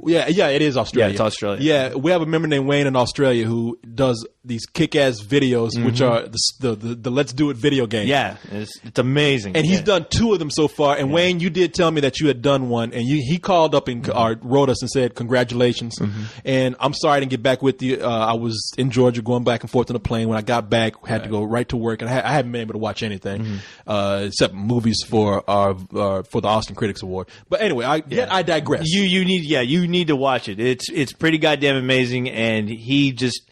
Yeah, it is Australia. Yeah, it's Australia. Yeah, we have a member named Wayne in Australia who does these kick-ass videos, which are the Let's Do It video game. Yeah, it's amazing. And he's done 2 of them so far. And Wayne, you did tell me that you had done one, and he called up and wrote us and said congratulations. And I'm sorry I didn't get back with you. I was in Georgia going back and forth on the plane. When I got back, had to go right to work, and I haven't been able to watch anything except movies for the Austin Critics Award. But anyway, I digress. You need to watch it. It's pretty goddamn amazing, and he just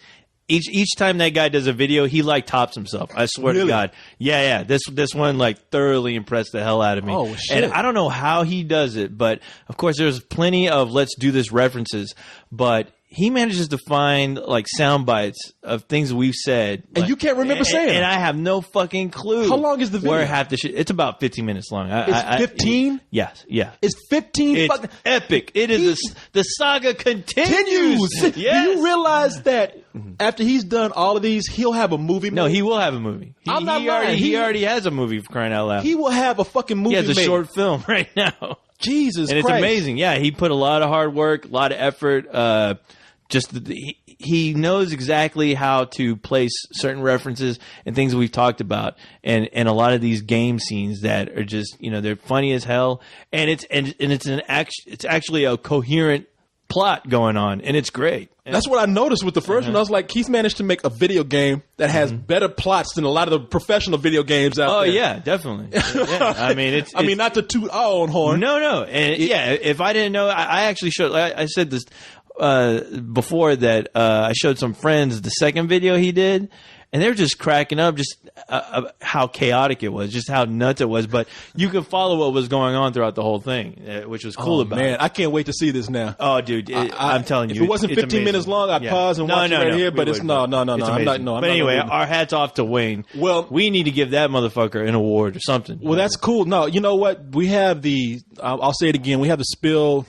each time that guy does a video, he tops himself. I swear to God. Yeah. This one thoroughly impressed the hell out of me. Oh shit! And I don't know how he does it, but of course there's plenty of Let's Do This references, but he manages to find sound bites of things we've said, and you can't remember saying. And I have no fucking clue. How long is the video? Where half the shit? It's about 15 minutes long. It's 15. Yes, yeah. It's 15. It's epic. It is the saga continues. Yes. Do you realize that after he's done all of these, he'll have a movie? No, he will have a movie. I'm not lying. He already has a movie, for crying out loud. He will have a fucking movie. He has a short film right now. Jesus Christ. And it's amazing. Yeah, he put a lot of hard work, a lot of effort. He knows exactly how to place certain references and things that we've talked about, and a lot of these game scenes that are just they're funny as hell, and it's actually a coherent plot going on, and it's great. That's what I noticed with the first one. I was like, he's managed to make a video game that has better plots than a lot of the professional video games out there. Oh yeah, definitely. Yeah. I mean, not to toot our own horn. No, and if I didn't know, I actually showed. I said this before that I showed some friends the second video he did, and they're just cracking up, just how chaotic it was, just how nuts it was. But you could follow what was going on throughout the whole thing, which was cool about it. I can't wait to see this now. Oh, dude, I'm telling you, if it wasn't 15 minutes long, I'd pause and watch it right here. But it's no. But anyway, our hats off to Wayne. Well, we need to give that motherfucker an award or something. Well, that's cool. No, you know what? We have I'll say it again. We have the Spill.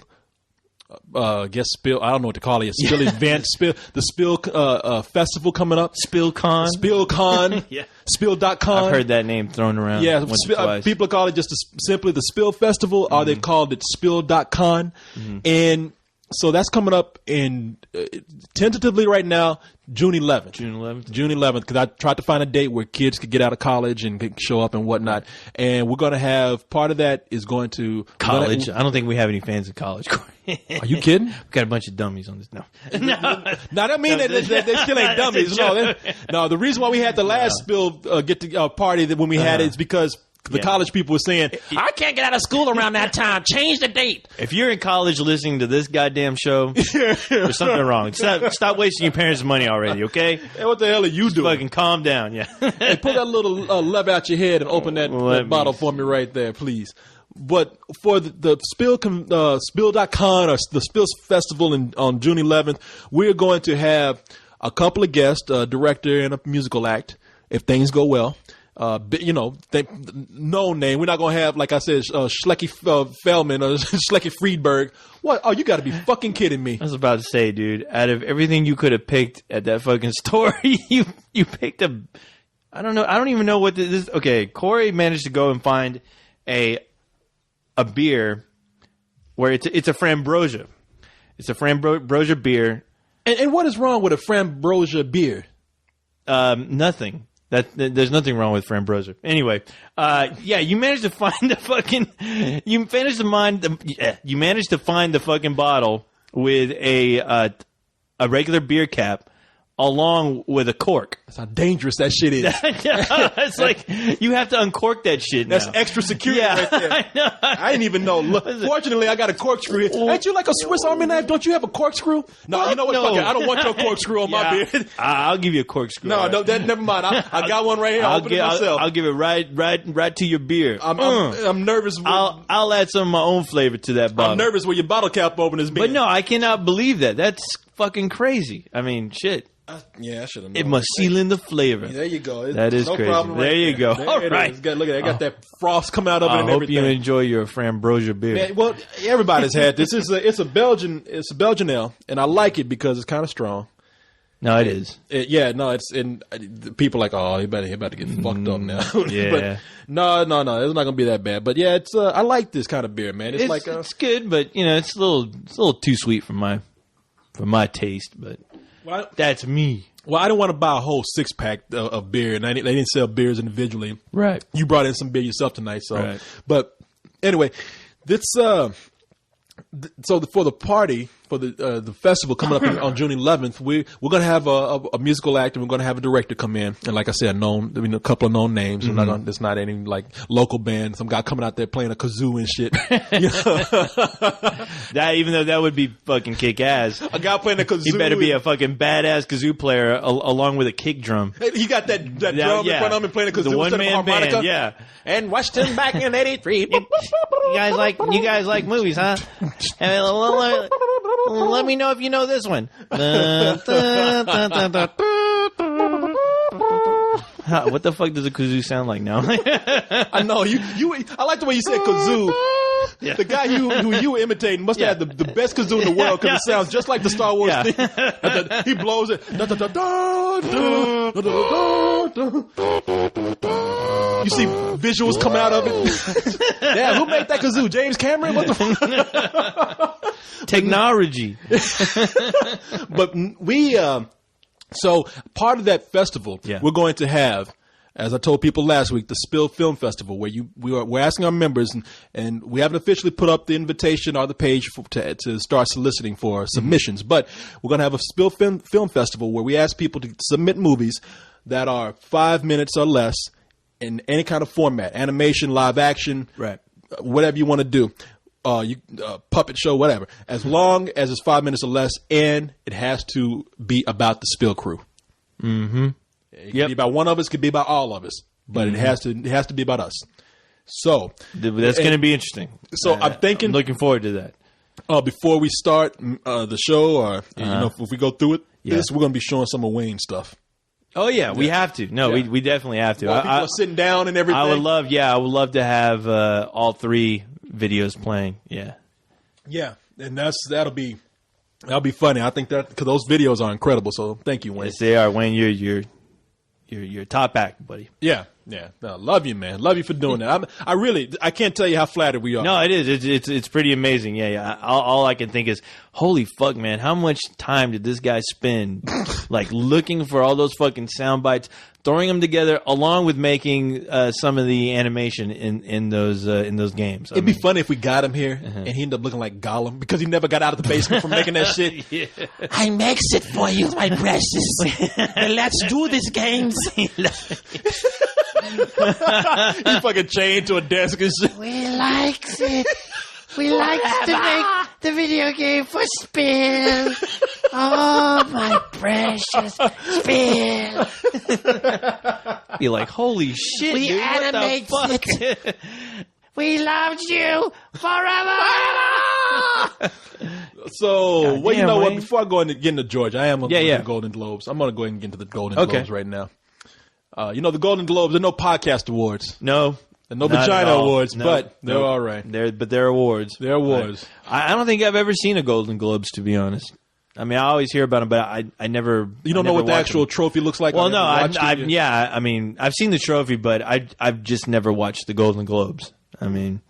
Spill. I don't know what to call it. Spill event. The Spill festival coming up. Spillcom. Yeah. Spill.com. I've heard that name thrown around. Yeah, people call it just simply the Spill Festival, or they've called it Spill.com, and so that's coming up in tentatively right now, June 11th. June 11th, because I tried to find a date where kids could get out of college and show up and whatnot. And we're going to have part of that is going to college. I don't think we have any fans of college. Are you kidding? We've got a bunch of dummies on this. No, that mean that they still ain't dummies. No, the reason why we had the last Spill party that when we had it is because the college people were saying, I can't get out of school around that time. Change the date. If you're in college listening to this goddamn show, there's something wrong. Stop wasting your parents' money already, okay? Hey, what the hell are you doing? Fucking calm down, yeah. Hey, pull that little lever out your head and open that bottle for me right there, please. But for the Spill.com or the Spill Festival on June 11th, we're going to have a couple of guests, a director and a musical act, if things go well. No name. We're not going to have, like I said, Schlecky Feldman or Schlecky Friedberg. What? Oh, you got to be fucking kidding me. I was about to say, dude, out of everything you could have picked at that fucking store, you picked I don't know. I don't even know what this is. Okay, Corey managed to go and find a beer where it's a Frambrosia. It's a Frambrosia beer. And what is wrong with a Frambrosia beer? Nothing. There's nothing wrong with Frambrosia. Anyway, you managed to find you managed to find the fucking bottle with a regular beer cap along with a cork. That's how dangerous that shit is. It's like you have to uncork that shit now. That's extra security right there. I know. I didn't even know. Look, fortunately, I got a corkscrew here. Ain't you like a Swiss Army knife? Don't you have a corkscrew? No, you know what? Fuck it. I don't want your corkscrew on my beard. I'll give you a corkscrew. No, never mind. I got one right here. I'll open it myself. I'll give it right to your beer. I'm nervous. I'll add some of my own flavor to that bottle. I'm nervous where your bottle cap open is being. But no, I cannot believe that. That's fucking crazy. I mean, shit. I should have known. It must seal in the flavor. There you go. That is crazy. There you go. All right. Look at it. I got that frost coming out of it and everything. I hope you enjoy your Frambrosia beer. Man, well, everybody's had this. It's a Belgian ale, and I like it because it's kind of strong. No, it is. People are like, oh, he better get fucked up now. Yeah. But no, it's not gonna be that bad. But yeah, it's I like this kind of beer, man. It's good, but it's a little too sweet for my taste. But that's me. Well, I didn't want to buy a whole 6-pack of beer, and they didn't sell beers individually. Right. You brought in some beer yourself tonight, so. Right. But anyway, this so for the party for the festival coming up on June 11th, we're going to have a musical act, and we're going to have a director come in, and like I said, a couple of known names. Mm-hmm. It's not any like local band, some guy coming out there playing a kazoo and shit. That even though that would be fucking kick ass. A guy playing a kazoo. He better be a fucking badass kazoo player along with a kick drum. He got that drum in front of him and playing a kazoo. The one-man band, yeah. And Washington back in '83. You guys like movies, huh? Let me know if you know this one. What the fuck does a kazoo sound like now? I know you. I like the way you said kazoo. Yeah. The guy who you were imitating must have had the best kazoo in the world because it sounds just like the Star Wars theme. He blows it. You see visuals come out of it. Yeah, who made that kazoo? James Cameron? What the fuck? Technology. But we, so part of that festival, we're going to have, as I told people last week, the Spill Film Festival, where we're asking our members, and we haven't officially put up the invitation or the page to start soliciting for submissions, but we're going to have a Spill Film Festival where we ask people to submit movies that are 5 minutes or less in any kind of format, animation, live action, right, whatever you want to do. Puppet show, whatever, as long as it's 5 minutes or less, and it has to be about the Spill crew. Mm-hmm. It could be about one of us, could be about all of us, but it has to be about us. So that's going to be interesting. So I'm thinking, I'm looking forward to that. Before we start the show, or if we go through it, we're going to be showing some of Wayne's stuff. Oh yeah, we have to. No, we definitely have to. While people are sitting down and everything. I would love to have all 3 videos playing. Yeah. Yeah, and that'll be funny. I think that because those videos are incredible. So thank you, Wayne. Yes, they are. Wayne, you're top act, buddy. Yeah. No, love you, man. Love you for doing that. I can't tell you how flattered we are. No, it is. It's pretty amazing. Yeah. All I can think is, holy fuck, man! How much time did this guy spend, like looking for all those fucking sound bites, throwing them together, along with making some of the animation in those games? It'd be funny if we got him here and he ended up looking like Gollum because he never got out of the basement from making that shit. Yeah. I makes it for you, my precious. Let's do this, games. He fucking chained to a desk and shit. We likes it. We likes to make the video game for Spill. Oh, my precious Spill. You're like, holy shit, We dude, animate what the fuck? it. We loved you forever. So, God well, you damn, know what? Wayne. Before I go into get into Georgia, I am going to go Yeah. into the Golden Globes. I'm going to go ahead and get into the Golden Okay. Globes right now. The Golden Globes, there are no podcast awards. No. And no Not vagina at all. awards, No, but they're no. all right. They're awards. They're awards. I don't think I've ever seen a Golden Globes, to be honest. I mean, I always hear about them, but I never. You don't know what the actual trophy looks like? Well, no, I've I mean, I've seen the trophy, but I've just never watched the Golden Globes. I mean,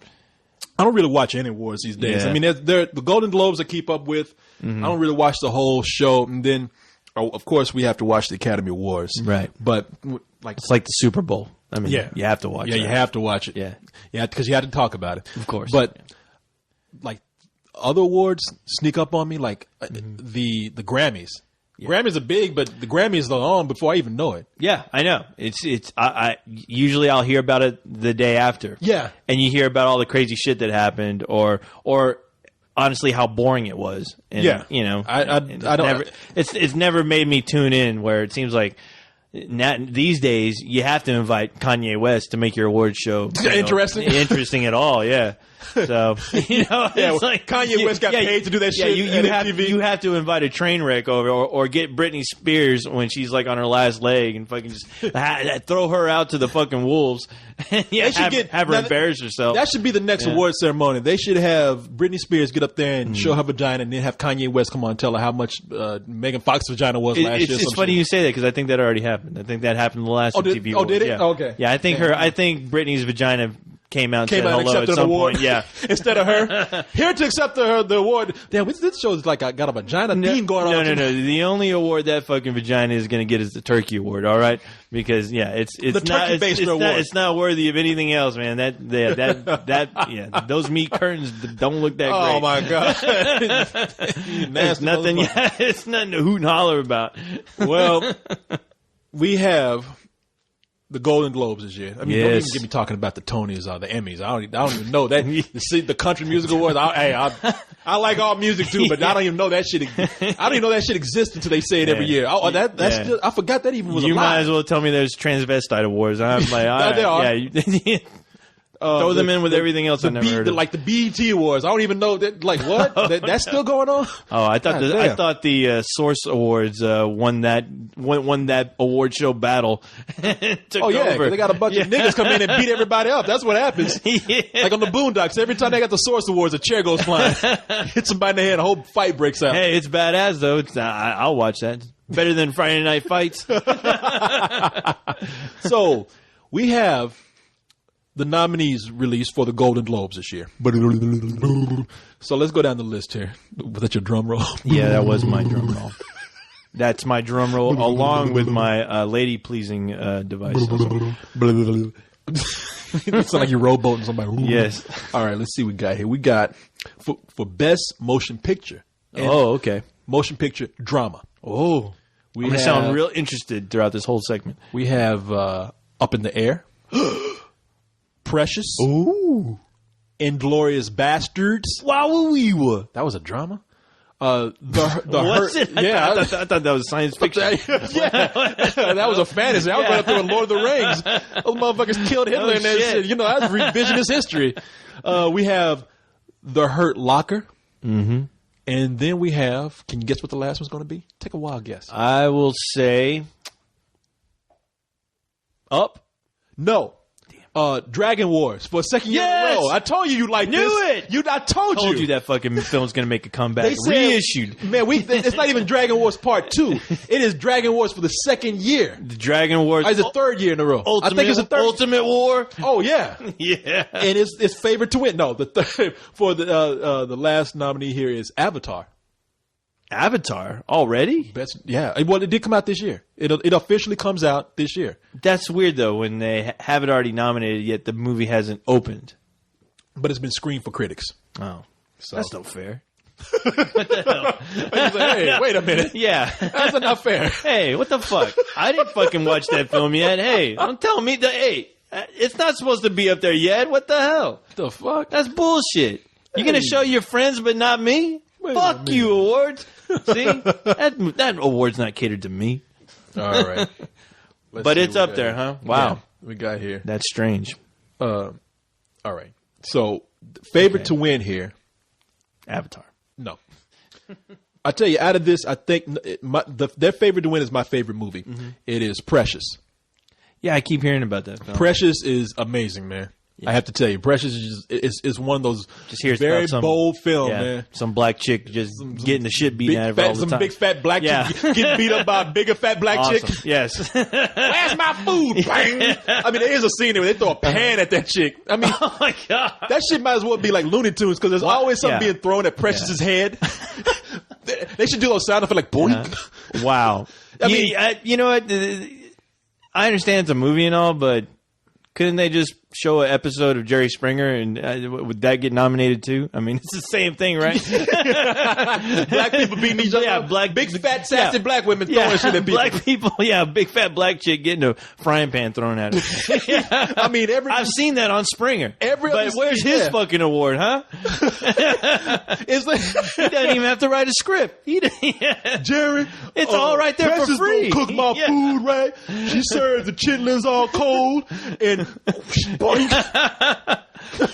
I don't really watch any awards these days. Yeah. I mean, they're the Golden Globes I keep up with. I don't really watch the whole show, and then, of course, we have to watch the Academy Awards. Right. But it's like the Super Bowl. I mean, you have to watch it. Yeah, you have to watch it. Yeah. Because you had to talk about it. Of course. But like other awards sneak up on me, like the Grammys. Yeah. Grammys are big, but the Grammys are on before I even know it. Yeah, I know. I usually I'll hear about it the day after. Yeah. And you hear about all the crazy shit that happened, or honestly how boring it was. And, you know, I don't. It's never made me tune in. Where it seems like these days you have to invite Kanye West to make your award show interesting at all. Yeah. So it's like Kanye West got paid to do that shit. You have to invite a train wreck over, or get Britney Spears when she's like on her last leg, and fucking just throw her out to the fucking wolves. Have her embarrass herself. That should be the next award ceremony. They should have Britney Spears get up there and show her vagina, and then have Kanye West come on and tell her how much Megan Fox's vagina was last year. It's funny you say that because I think that already happened. I think that happened in the last TV. Oh, did it? Yeah. Oh, okay. Yeah, I think Britney's vagina came out and said hello accepted at some an award. point. Yeah. Instead of her here to accept the award. Damn, this show is like I got a vagina theme going on. No. The only award that fucking vagina is going to get is the Turkey Award. All right, because it's the turkey-based award. It's not worthy of anything else, man. Those meat curtains don't look that great. Oh my god, It's nothing. It's nothing to hoot and holler about. Well, we have the Golden Globes this year. I mean, don't even get me talking about the Tonys or the Emmys. I don't even know that. The Country Music Awards. I like all music too, but I don't even know that shit. I don't even know that shit exists until they say it every year. I forgot that even was. You a might as well tell me there's transvestite awards. I'm like, all right, there are. Yeah. Throw them in with everything else I've never heard of. Like the BET Awards. I don't even know that. Like what? That's still going on? Oh, I thought the Source Awards won that award show battle. Took over. They got a bunch of niggas come in and beat everybody up. That's what happens. Like on the Boondocks, every time they got the Source Awards, a chair goes flying, hit somebody in the head, a whole fight breaks out. Hey, it's badass though. I'll watch that. Better than Friday Night Fights. So we have the nominees released for the Golden Globes this year. So let's go down the list here. Was that your drum roll? Yeah, that was my drum roll. That's my drum roll along with my lady-pleasing device. It's like you're rowboating somebody. Ooh. Yes. All right, let's see what we got here. We got for Best Motion Picture. Okay. Motion Picture Drama. Oh. I'm going to sound real interested throughout this whole segment. We have Up in the Air. Precious. Ooh. Inglourious Bastards. Wow. That was a drama. The What's Hurt. it? Yeah, I thought that was science fiction. yeah, that was a fantasy. I was going up there with Lord of the Rings. Those motherfuckers killed Hitler in that shit. You know, that's revisionist history. We have The Hurt Locker. Mm-hmm. And then we have, can you guess what the last one's going to be? Take a wild guess. I will say Up. No. Dragon Wars for a second year in a row. I told you like this. Knew it. I told you that fucking film's going to make a comeback. They said, reissued. Man, it's not even Dragon Wars Part 2. It is Dragon Wars for the second year. The Dragon Wars. Or is it third year in a row? I think it's the third. Ultimate War. Oh yeah, Yeah. And it's favored to win. No, the third for the last nominee here is Avatar. Avatar already? Best, yeah. Well, it did come out this year. It officially comes out this year. That's weird though when they have it already nominated yet the movie hasn't opened. But it's been screened for critics. Oh, So that's no fair. He's like, hey, wait a minute. Yeah, That's not fair. Hey, what the fuck? I didn't fucking watch that film yet. Hey, don't tell me that. Hey, it's not supposed to be up there yet. What the hell? The fuck? That's bullshit. You're gonna show your friends, but not me. Wait a Fuck minute. you, awards. See, that award's not catered to me. All right. But it's up there, huh? Wow, we got here. that's strange. All right. So, favorite to win here. Avatar. No. I tell you, out of this, I think their favorite to win is my favorite movie. Mm-hmm. It is Precious. Yeah, I keep hearing about that film. Precious is amazing, man. I have to tell you, Precious is one of those Just hear very about some- bold film, Yeah, man. some black chick just getting the shit beaten out of her all the Some time. big fat black Yeah. chick getting beat up by a bigger fat black Awesome. chick. Yes. Where's my food? Bang! I mean, there is a scene where they throw a pan at that chick. I mean, Oh my god. that shit might as well be like Looney Tunes because there's always something Yeah. being thrown at Precious's head. They should do those sound effects like boing. Wow. I mean- you know what? I understand it's a movie and all, but couldn't they just show an episode of Jerry Springer and would that get nominated too? I mean, it's the same thing, right? Black people beating each other. Yeah, up. Big fat sassy black women throwing shit at people. black people. Yeah, big fat black chick getting a frying pan thrown at her. I mean, I've seen that on Springer. Every but other where's scene, his yeah. fucking award, huh? It's like He doesn't even have to write a script. Jerry. It's all right there for Precious free. Cook my Yeah. food right. She serves the chitlins all cold and boink.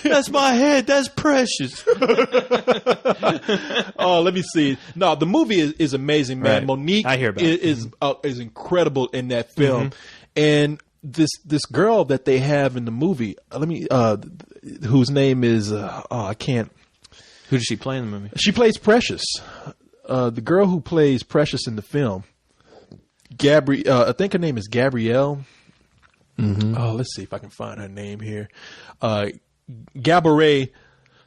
That's my head. That's precious. Oh, let me see. No, the movie is amazing, man. Right. Monique I hear about is incredible in that film, and this girl that they have in the movie. Whose name is I can't. Who does she play in the movie? She plays Precious. The girl who plays Precious in the film, I think her name is Gabrielle. Mm-hmm. Oh, let's see if I can find her name here. Gabourey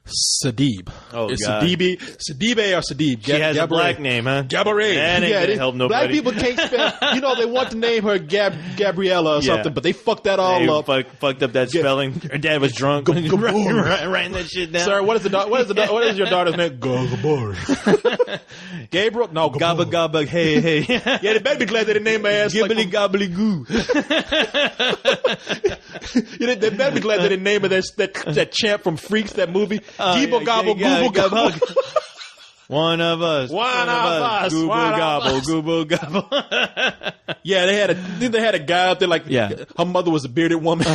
Sidibe. Oh, It's God. Sidibe or Sidibe. She has a black name, huh? Gabourey. That ain't gonna help nobody. Black people can't spell. You know, they want to name her Gabriella or Yeah. something, but they fucked that all They up. fucked up that spelling. Her dad was drunk. Gabourey. Writing that shit down. Sir, what is your daughter's name? Gabourey. Gabriel? No, Gabba Gabourey. gabba hey hey. Yeah, they better be glad they didn't name her ass like Gibbly gobbly goo. they better be glad they didn't name her that champ from Freaks, that movie. Gibble gobble, google gobble. One of us. One of us. Google One of gobble. us. Google gobble. Yeah, they had a guy out there like her mother was a bearded woman.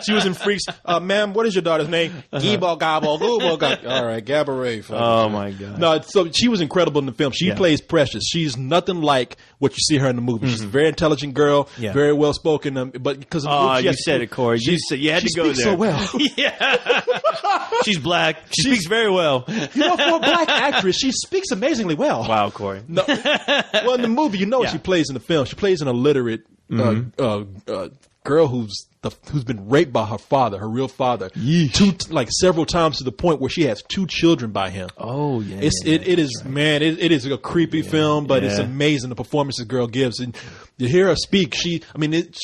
She was in Freaks. Ma'am, what is your daughter's name? Gibble gobble, google gobble. All right, Gabourey. Oh my god. No, so she was incredible in the film. She plays Precious. She's nothing like what you see her in the movie. She's a very intelligent girl, very well spoken. But because of the movie, you said it, Corey. You had to go speaks there. so well. Yeah. She's black. She speaks very well. You know, for a black actress, she speaks amazingly well. Wow, Corey. No, well, in the movie, you know what she plays in the film. She plays an illiterate girl who's been raped by her father, her real father, several times to the point where she has 2 children by him. Oh yeah. It is right. Man. It is a creepy film, but it's amazing the performance the girl gives, and you hear her speak. She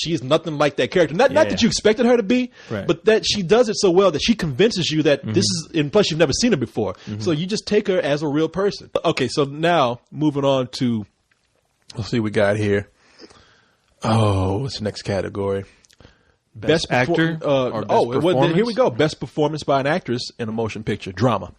is nothing like that character. Not that you expected her to be, but that she does it so well that she convinces you that this is. And plus, you've never seen her before, so you just take her as a real person. Okay, so now moving on to, let's see what we got here. Oh, what's the next category? Best actor? Or best performance? Here we go. Best performance by an actress in a motion picture drama.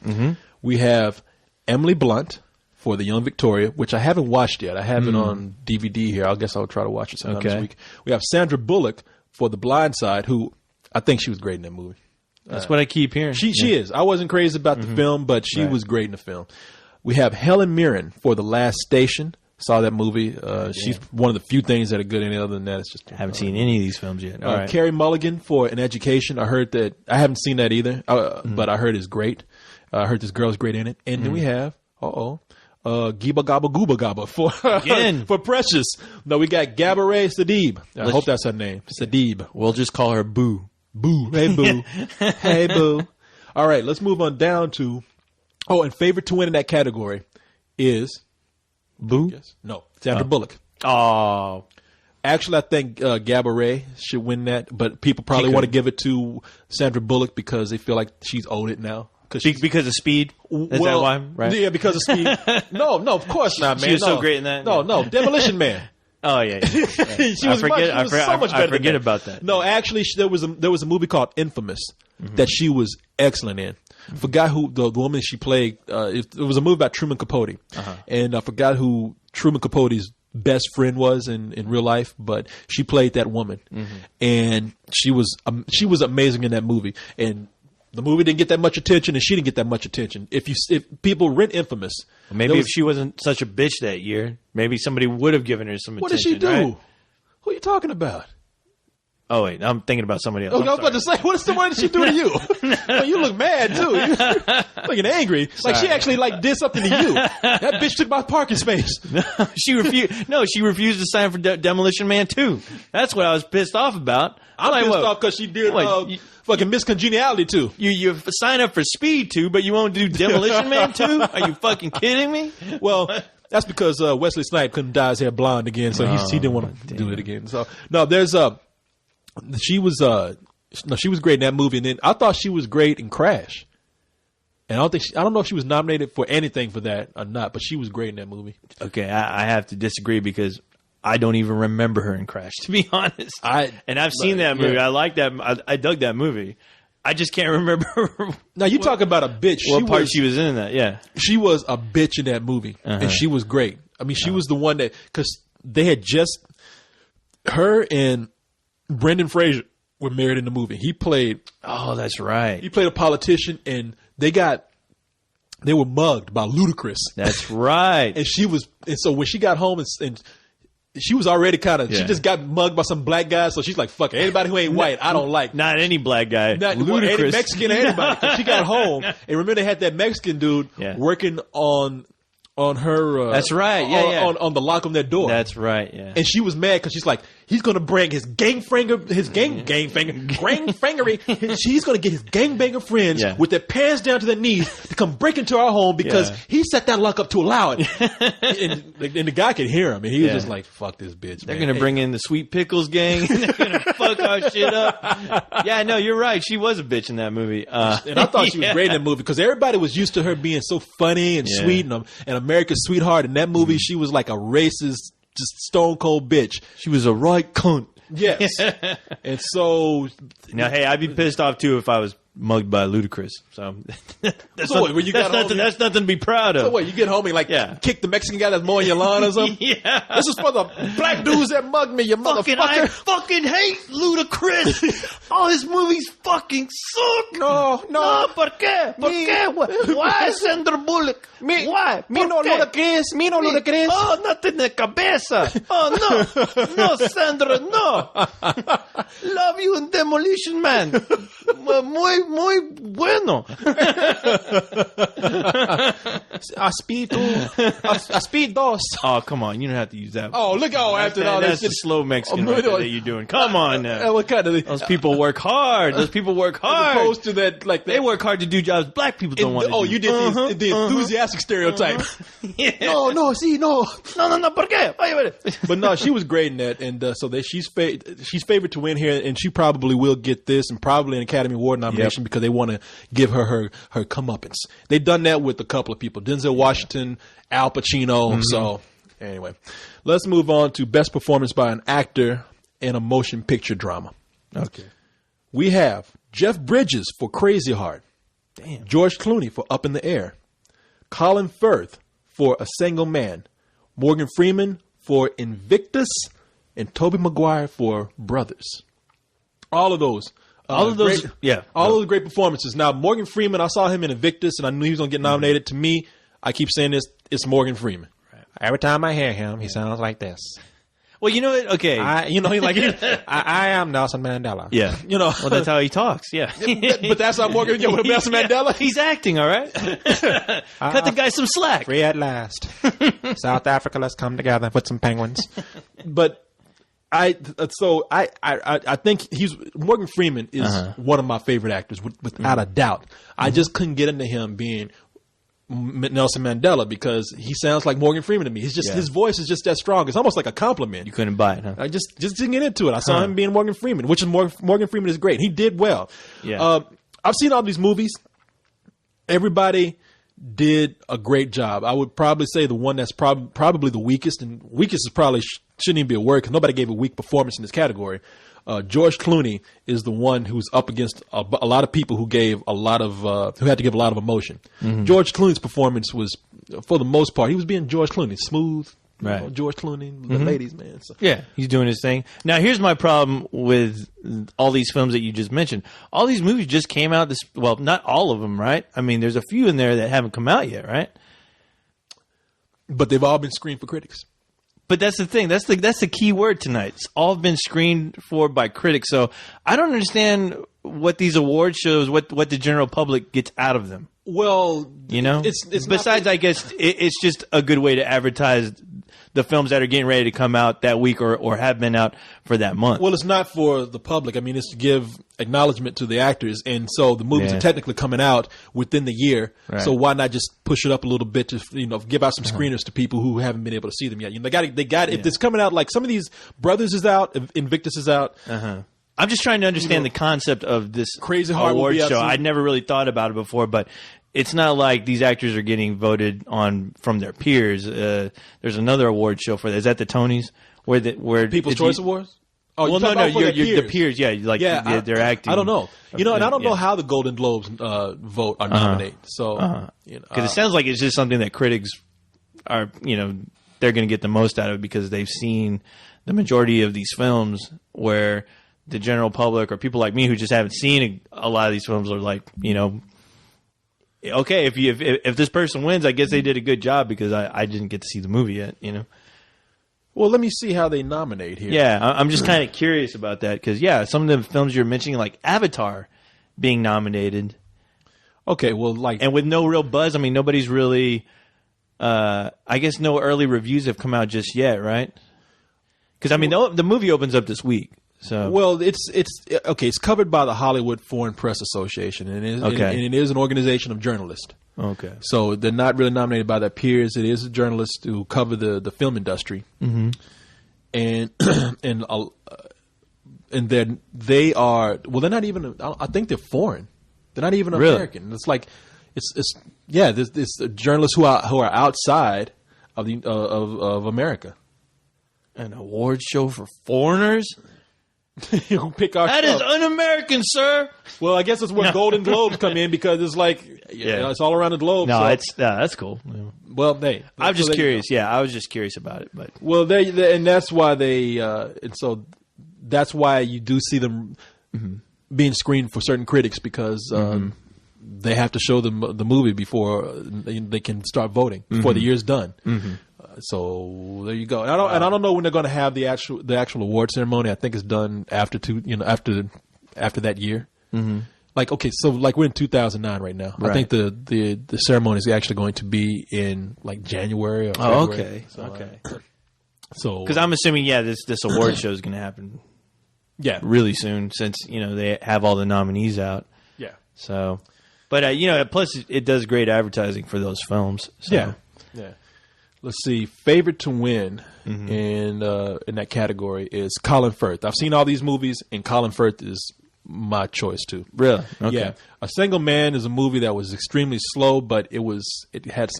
We have Emily Blunt for The Young Victoria, which I haven't watched yet. I have it on DVD here. I guess I'll try to watch it sometime this week. We have Sandra Bullock for The Blind Side, who I think she was great in that movie. That's what I keep hearing. She is. I wasn't crazy about the film, but she was great in the film. We have Helen Mirren for The Last Station. Saw that movie. She's one of the few things that are good in it. Other than that, it's just haven't seen any of these films yet. All right. Carey Mulligan for An Education. I heard that. I haven't seen that either, but I heard it's great. I heard this girl's great in it. And then we have Giba Gabba Gooba Gabba for for Precious. No, we got Gabourey Sidibe. I hope that's her name. Sidibe. We'll just call her Boo. Boo. Hey Boo. Hey Boo. All right, let's move on down to. Oh, and favorite to win in that category is Boo? No, Sandra Bullock. Oh. Actually, I think Gabourey should win that, but people probably want to give it to Sandra Bullock because they feel like she's owed it now. Because of Speed? Is that why? Right? Yeah, because of Speed. No, of course not, man. She was so great in that. No, Demolition Man. Oh yeah. She was so much better. I forget about that. No, actually, there was a movie called Infamous that she was excellent in. I forgot who the woman she played. It was a movie about Truman Capote, and I forgot who Truman Capote's best friend was in real life, but she played that woman, and she was amazing in that movie. And the movie didn't get that much attention, and she didn't get that much attention. If people rent Infamous, maybe if she wasn't such a bitch that year, maybe somebody would have given her some attention. What did she do? Right? Who are you talking about? Oh wait, I'm thinking about somebody else. Oh, I was about to say, what did she do to you? Well, you look mad too. You're looking angry. Like she actually did something to you. That bitch took my parking space. She refused. No, she refused to sign for Demolition Man 2. That's what I was pissed off about. I'm pissed off because she did fucking Miss Congeniality 2. You sign up for Speed 2, but you won't do Demolition Man 2? Are you fucking kidding me? Well, that's because Wesley Snipes couldn't dye his hair blonde again, so he didn't want to do it again. So no, there's she was great in that movie, and then I thought she was great in Crash. And I don't know if she was nominated for anything for that or not, but she was great in that movie. Okay, I have to disagree because I don't even remember her in Crash, to be honest. I've seen that movie. I like that. I dug that movie. I just can't remember. Now you talk about a bitch. What part she was in that? Yeah, she was a bitch in that movie, and she was great. I mean, she was the one that because they had just her and Brendan Fraser were married in the movie. He played. Oh, that's right. He played a politician, and they were mugged by Ludacris. That's right. And so when she got home and she was already she just got mugged by some black guy. So she's like, fuck it. Anybody who ain't white, I don't like. Not any black guy. Not any Mexican or anybody. She got home and remember they had that Mexican dude working on her. That's right. On the lock on their door. That's right. Yeah. And she was mad because she's like, he's going to bring his he's going to get his gangbanger friends with their pants down to their knees to come break into our home because he set that lock up to allow it. and the guy could hear him, and he was just like, fuck this bitch, They're going to bring in the Sweet Pickles gang. They're going to fuck our shit up. Yeah, no, you're right. She was a bitch in that movie. And I thought she was great in that movie because everybody was used to her being so funny and sweet and America's sweetheart. In that movie, she was like a racist, just stone cold bitch. She was a right cunt. Yes. And so now, hey, I'd be pissed off too if I was mugged by Ludacris. So that's nothing to be proud of. So what, you get home and kick the Mexican guy that's mowing your lawn or something? Yeah. This is for the black dudes that mugged me, you motherfucker. I fucking hate Ludacris. All his movies fucking suck. No, ¿por qué? ¿Por qué? Why Sandra Bullock? Why? Me no Ludacris. Oh, not in the cabeza. Oh, no, Sandra, no. Love you in Demolition Man. Muy bueno. A speed 2. Oh, come on. You don't have to use that. Oh, look after all that's the slow Mexican right there that you're doing. Come on now. What kind of those people work hard. As opposed to that, they work hard to do jobs black people don't want to do. Oh, you did the enthusiastic stereotype. No, ¿por qué? But no, she was great in that, and so she's favored to win here, and she probably will get this, and probably an Academy Award nomination because they want to give her comeuppance. They've done that with a couple of people, Denzel Washington, Al Pacino. So anyway, let's move on to best performance by an actor in a motion picture drama. Okay, we have Jeff Bridges for Crazy Heart. Damn. George Clooney for Up in the Air. Colin Firth for A Single Man, Morgan Freeman for Invictus, and Tobey Maguire for Brothers. All of those. All of those, All of the great performances. Now, Morgan Freeman, I saw him in Invictus, and I knew he was going to get nominated. To me, I keep saying this, it's Morgan Freeman. Right. Every time I hear him, he sounds like this. Well, you know what? Okay. He's like, I am Nelson Mandela. Yeah. Well, that's how he talks. Yeah. but that's how Morgan, with Nelson Mandela. He's acting, all right? Cut the guy some slack. Free at last. South Africa, let's come together with some penguins. But I think Morgan Freeman is one of my favorite actors without a doubt. I just couldn't get into him being Nelson Mandela because he sounds like Morgan Freeman to me. His voice is just that strong. It's almost like a compliment. You couldn't buy it, huh? I just didn't get into it. I saw him being Morgan Freeman, which is Morgan Freeman is great. He did well. Yeah. I've seen all these movies. Everybody did a great job. I would probably say the one that's probably the weakest, and weakest is probably shouldn't even be a word because nobody gave a weak performance in this category. George Clooney is the one who's up against a lot of people who gave a lot of who had to give a lot of emotion. Mm-hmm. George Clooney's performance was, for the most part, he was being George Clooney, smooth. Right. George Clooney, the ladies, man. So. Yeah, he's doing his thing. Now, here's my problem with all these films that you just mentioned. All these movies just came out well, not all of them, right? I mean, there's a few in there that haven't come out yet, right? But they've all been screened for critics. But that's the thing. That's the key word tonight. It's all been screened for by critics. So I don't understand what these award shows, what the general public gets out of them. Well, it's besides, I guess, it's just a good way to advertise the films that are getting ready to come out that week or have been out for that month. Well, it's not for the public. I mean, it's to give acknowledgement to the actors. And so the movies are technically coming out within the year. Right. So why not just push it up a little bit to, give out some screeners to people who haven't been able to see them yet? They got if it's coming out, like some of these Brothers is out, Invictus is out. I'm just trying to understand the concept of this Crazy Heart award show. I'd never really thought about it before, but it's not like these actors are getting voted on from their peers. There's another award show for that. Is that the Tonys? Where People's Choice Awards? Oh, well, no, you're the peers. Yeah, they're acting. I don't know. And I don't know how the Golden Globes vote or nominate. So, because it sounds like it's just something that critics are, they're going to get the most out of because they've seen the majority of these films where the general public or people like me who just haven't seen a lot of these films are like, okay, if this person wins, I guess they did a good job because I didn't get to see the movie yet, Well, let me see how they nominate here. Yeah, I'm just kind of curious about that because, some of the films you're mentioning, like Avatar being nominated. Okay, well, and with no real buzz, I mean, nobody's really, I guess no early reviews have come out just yet, right? Because, I mean, the movie opens up this week. So. Well, it's covered by the Hollywood Foreign Press Association, and it is an organization of journalists. Okay. So they're not really nominated by their peers. It is a journalist who cover the film industry, and they are they're not even. I think they're foreign. They're not even American. It's like it's journalists who are outside of the of America. An award show for foreigners. You pick our that stuff. Is un-American, sir. Well, I guess that's where Golden Globes come in because it's like it's all around the globe. No, that's cool. Yeah. Well, I'm just curious. Yeah, I was just curious about it, but and that's why that's why you do see them being screened for certain critics because they have to show them the movie before they can start voting before the year's done. So there you go. And I don't know when they're going to have the actual award ceremony. I think it's done after that year. Like we're in 2009 right now. Right. I think the ceremony is actually going to be in like January or February. Okay. So because I'm assuming this award show is going to happen. Yeah. Really soon since they have all the nominees out. Yeah. So, but plus it does great advertising for those films. So. Yeah. Yeah. Let's see. Favorite to win in that category is Colin Firth. I've seen all these movies, and Colin Firth is my choice too. Really? Okay. Yeah. A Single Man is a movie that was extremely slow, but it has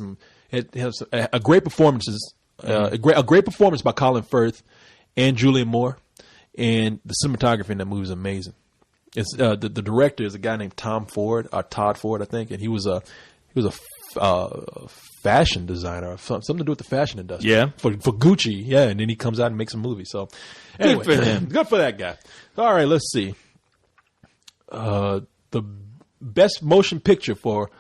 a great performances. A great performance by Colin Firth and Julianne Moore, and the cinematography in that movie is amazing. It's the director is a guy named Todd Ford, I think, and he was he was a fashion designer, or something to do with the fashion industry. Yeah. For Gucci, yeah. And then he comes out and makes a movie. So, anyway, Good for him. Good for that guy. All right, let's see. The best motion picture for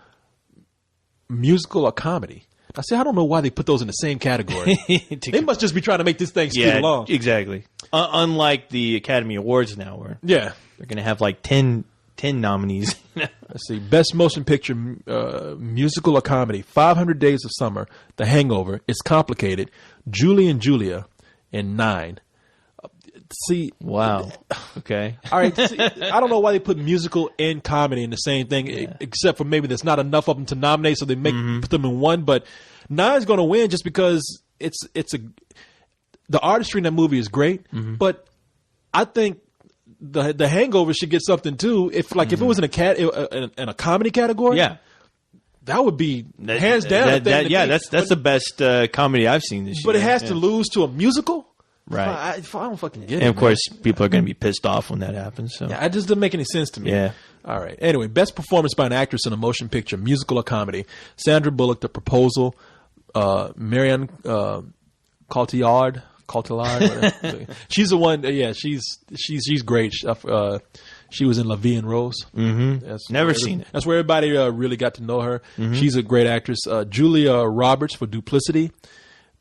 musical or comedy. I say I don't know why they put those in the same category. They must just be trying to make this thing speed along. Exactly. Unlike the Academy Awards now, where Yeah. they're going to have like 10 nominees. Let's see. Best motion picture, musical or comedy. 500 Days of Summer, The Hangover, It's Complicated, Julie and Julia, and 9. See, Wow. Okay. all right. See, I don't know why they put musical and comedy in the same thing, except for maybe there's not enough of them to nominate, so they put them in one. But 9's going to win just because the artistry in that movie is great. But I think the Hangover should get something too. If it was in a comedy category, Yeah. that would be hands down. That's the best comedy I've seen this year. But it has to lose to a musical. Right. I don't fucking get it. And of course, man. people are going to be pissed off when that happens. So. Yeah, it just doesn't make any sense to me. Yeah. All right. Anyway, best performance by an actress in a motion picture, musical or comedy. Sandra Bullock, The Proposal. Marianne Cotillard. Whatever. She's the one. Yeah, she's great. She was in La Vie en Rose. Never seen it. That's where everybody really got to know her. She's a great actress. Julia Roberts for Duplicity.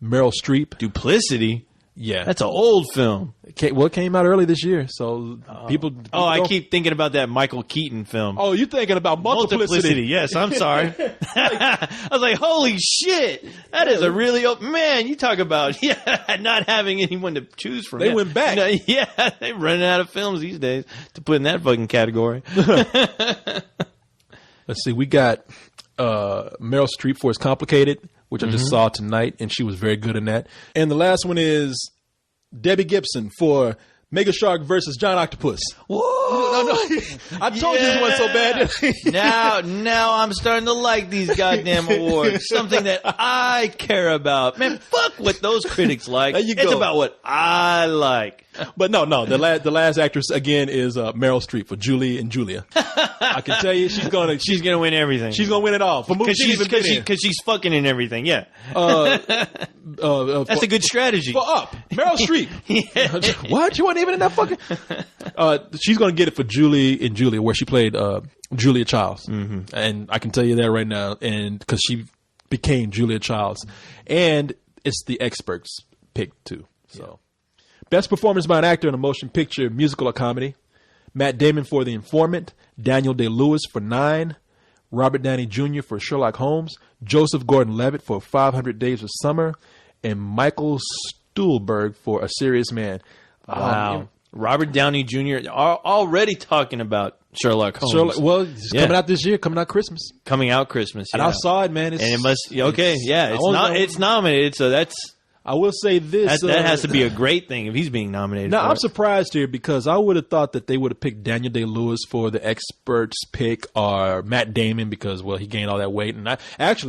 Meryl Streep. Duplicity? Yeah, That's an old film. It came out early this year, so people. I keep thinking about that Michael Keaton film. Oh, you're thinking about Multiplicity. Yes, I'm sorry. I was like, holy shit. That is a really old... Man, you talk about not having anyone to choose from. They went back. Yeah, they're running out of films these days to put in that fucking category. Let's see. We got Meryl Streep for It's Complicated, which I just saw tonight, and she was very good in that. And the last one is Debbie Gibson for Mega Shark versus John Octopus. Whoa! No. I told you this one so bad. Now I'm starting to like these goddamn awards. Something that I care about. Man, fuck what those critics like. There you It's go. about what I like. But no. The last actress again is Meryl Streep for Julie and Julia. I can tell you she's gonna win everything. She's gonna win it all for movies Because she's fucking in everything. Yeah, that's a good strategy. for Up. Meryl Streep. What? You weren't even in that fucking. She's gonna get it for Julie and Julia, where she played Julia Childs, and I can tell you that right now, and because she became Julia Childs, and it's the experts' pick too. So, best performance by an actor in a motion picture, musical or comedy. Matt Damon for The Informant, Daniel Day-Lewis for 9, Robert Downey Jr. for Sherlock Holmes, Joseph Gordon-Levitt for 500 Days of Summer, and Michael Stuhlbarg for A Serious Man. Wow. Robert Downey Jr. are already talking about Sherlock Holmes. It's coming out this year, coming out Christmas. Coming out Christmas. And yeah. I saw it, man. And it must, it's nominated, so I will say this. that has to be a great thing if he's being nominated. Now, for I'm it. surprised here because I would have thought that they would have picked Daniel Day-Lewis for the experts pick or Matt Damon because, well, he gained all that weight. And I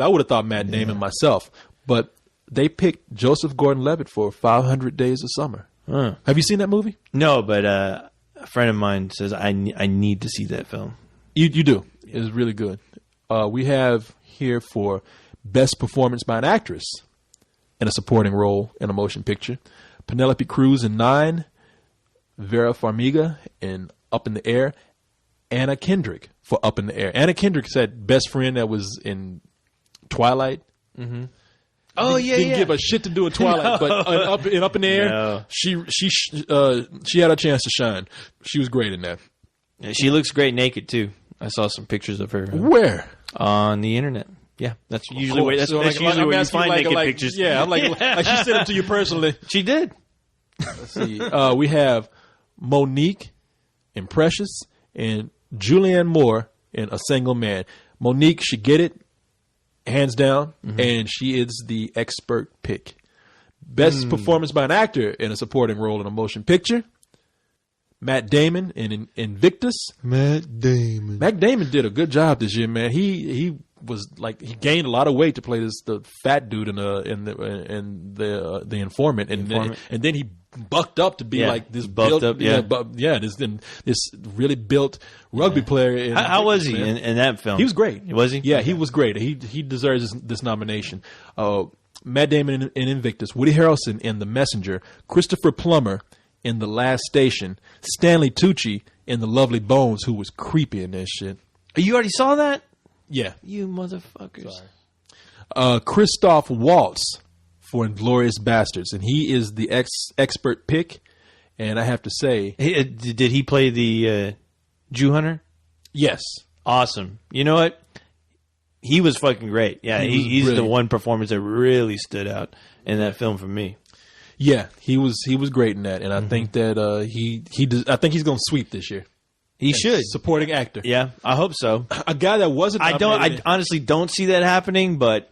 would have thought Matt Damon myself. But they picked Joseph Gordon-Levitt for 500 Days of Summer. Huh. Have you seen that movie? No, but a friend of mine says I need to see that film. You do. It's really good. We have here for best performance by an actress in a supporting role in a motion picture. Penelope Cruz in 9, Vera Farmiga in Up in the Air, Anna Kendrick for Up in the Air. Anna Kendrick's that best friend that was in Twilight. Mm-hmm. Oh Didn't give a shit to do in Twilight, but Up in the Air, No. she had a chance to shine. She was great in that. She looks great naked too. I saw some pictures of her Where? on the internet. Yeah, that's usually where that's usually where you find naked pictures. Yeah, I'm like she sent them to you personally. She did. Let's see. We have Monique in Precious and Julianne Moore in A Single Man. Monique should get it, hands down, and she is the expert pick. Best performance by an actor in a supporting role in a motion picture. Matt Damon in Invictus. Matt Damon did a good job this year, man. He was like he gained a lot of weight to play the fat dude in the Informant, and then he bucked up to be like this buffed built, up, this really built rugby player. How was he in that film? He was great. Was he? Yeah, he was great. He deserves this nomination. Matt Damon in Invictus, Woody Harrelson in The Messenger, Christopher Plummer in The Last Station, Stanley Tucci in The Lovely Bones, who was creepy in this shit. You already saw that? Yeah. You motherfuckers. Christoph Waltz for Inglourious Bastards, and he is the expert pick. And I have to say, did he play the Jew hunter? Yes. Awesome. You know what? He was fucking great. Yeah, he's the one performance that really stood out in that film for me. Yeah, he was great in that, and I think that I think he's going to sweep this year. He should. Supporting actor. Yeah, I hope so. A guy that wasn't. I honestly don't see that happening, but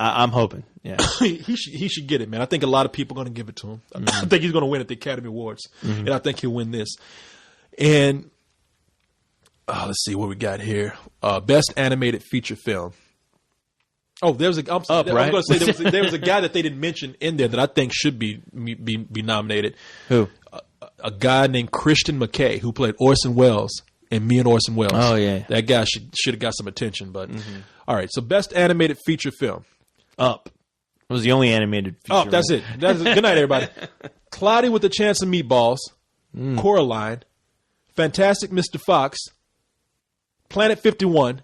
I'm hoping. Yeah, he should get it, man. I think a lot of people are going to give it to him. I think he's going to win at the Academy Awards, and I think he'll win this. And let's see what we got here. Best animated feature film. Oh, there was a. I'm sorry, right? I was going to say there was a guy that they didn't mention in there that I think should be nominated. Who? A guy named Christian McKay who played Orson Welles in Me and Orson Welles. Oh yeah, that guy should have got some attention. But all right, so best animated feature film. Up. It was the only animated feature. Oh, that's it. Good night, everybody. Cloudy with a Chance of Meatballs, Coraline, Fantastic Mr. Fox, Planet 51,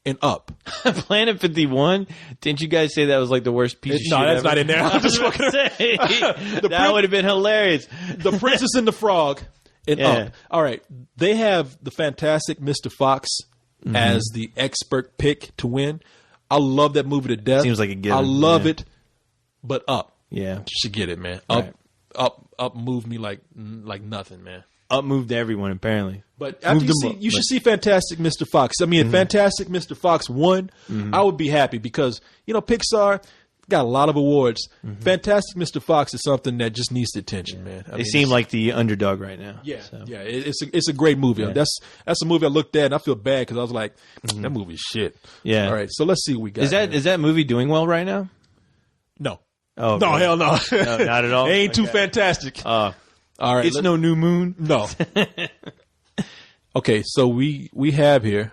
and Up. Planet 51? Didn't you guys say that was like the worst piece of shit? No, that's ever? not in there. I'm just fucking that would have been hilarious. The Princess and the Frog and Up. All right. They have the Fantastic Mr. Fox as the expert pick to win. I love that movie to death. Seems like a given. I love it, but Up. Yeah. You should get it, man. Right. Up moved me like nothing, man. Up moved everyone, apparently. But after you should see Fantastic Mr. Fox. I mean, if Fantastic Mr. Fox won, I would be happy because, Pixar got a lot of awards. Fantastic Mr. Fox is something that just needs the attention, man. They seem like the underdog right now. Yeah, so. yeah. It's a great movie. Yeah. That's a movie I looked at and I feel bad because I was like, that movie's shit. Yeah. All right, so let's see what we got. Is that movie doing well right now? No. Oh no, hell no. No, not at all. It ain't too fantastic. All right, it's no new moon. No. Okay, so we have here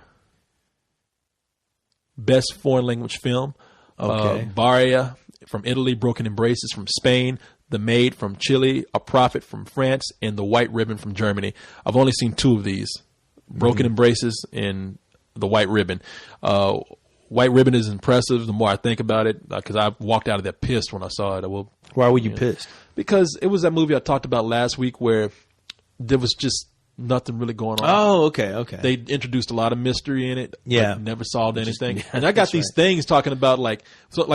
best foreign language film. Okay. Varia from Italy, Broken Embraces from Spain, The Maid from Chile, A Prophet from France, and The White Ribbon from Germany. I've only seen two of these, Broken Embraces and The White Ribbon. White Ribbon is impressive the more I think about it because I walked out of there pissed when I saw it. Why were you pissed? Because it was that movie I talked about last week where there was just nothing really going on. Oh, okay. They introduced a lot of mystery in it. Yeah. But never solved anything. And I got these things talking about like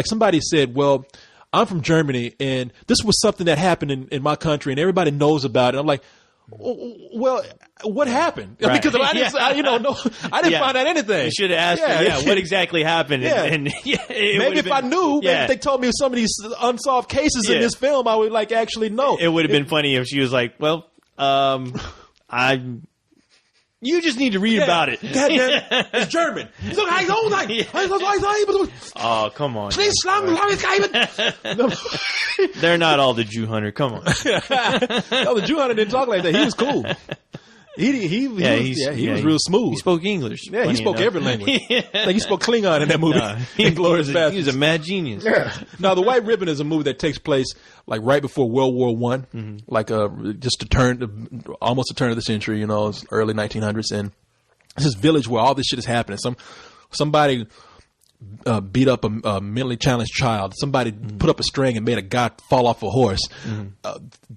somebody said, well, I'm from Germany and this was something that happened in my country and everybody knows about it. I'm like, well, what happened? Right. Because I didn't, I didn't find out anything. You should have asked what exactly happened. Yeah. Maybe if I knew, maybe if they told me some of these unsolved cases in this film, I would like actually know. It would have been funny if she was like, well, you just need to read about it. It's German. Oh, come on. They're not all the Jew hunter. Come on. No, the Jew hunter didn't talk like that. He was cool. He was real smooth. He spoke English. Yeah, he spoke every language. Like he spoke Klingon in that movie. Inglourious Basterds. He was a mad genius. Yeah. Now, The White Ribbon is a movie that takes place like right before World War I, like just almost the turn of the century. It's early 1900s, and it's this village where all this shit is happening. Somebody beat up a mentally challenged child. Somebody put up a string and made a guy fall off a horse.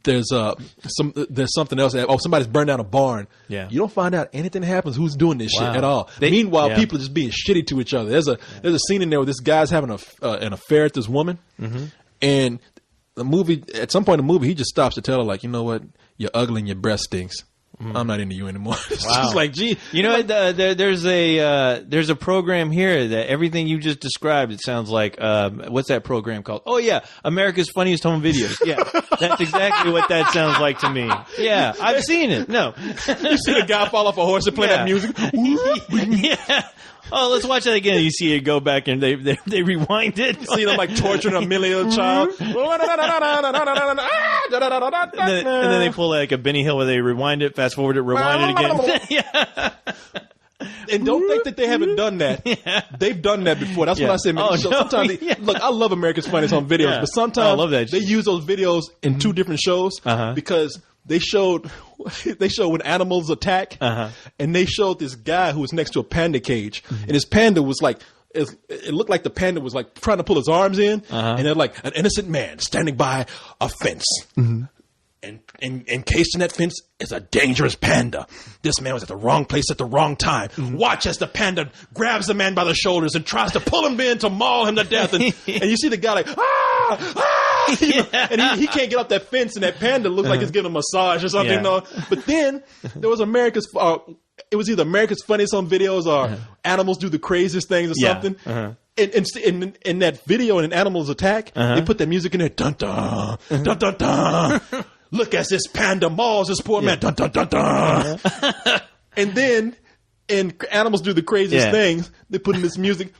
There's something else. Somebody's burned down a barn. Yeah. You don't find out anything happens. Who's doing this shit at all? Meanwhile, people are just being shitty to each other. There's a scene in there where this guy's having an affair with this woman, and the movie at some point in the movie he just stops to tell her like, you know what, you're ugly and your breath stinks. I'm not into you anymore. It's just like, gee. You know what? There's a program here that everything you just described, it sounds like, what's that program called? Oh, yeah. America's Funniest Home Videos. Yeah. That's exactly what that sounds like to me. Yeah. I've seen it. No. You see the guy fall off a horse and play that music? Yeah. Oh, let's watch that again. You see it go back and they rewind it. See them like torturing a mentally ill child. And then they pull like a Benny Hill where they rewind it, fast forward it, rewind it again. Yeah. And don't think that they haven't done that. Yeah. They've done that before. That's what I said. Man. Sometimes look, I love America's Funniest Home Videos, but sometimes I love that they use those videos in two different shows because they showed when animals attack, and they showed this guy who was next to a panda cage, and his panda was like, it looked like the panda was like trying to pull his arms in, and they're like, an innocent man standing by a fence. And encased in that fence is a dangerous panda. This man was at the wrong place at the wrong time. Watch as the panda grabs the man by the shoulders and tries to pull him in to maul him to death. And you see the guy like, and he can't get up that fence, and that panda looks like he's getting a massage or something. You know? But then there was it was either America's Funniest Home Videos or Animals Do the Craziest Things or something. In that video, in Animals Attack, they put that music in there. Dun dun dun dun dun. Look as this panda mauls this poor man. Dun dun dun dun. And then in Animals Do the Craziest Things, they put in this music.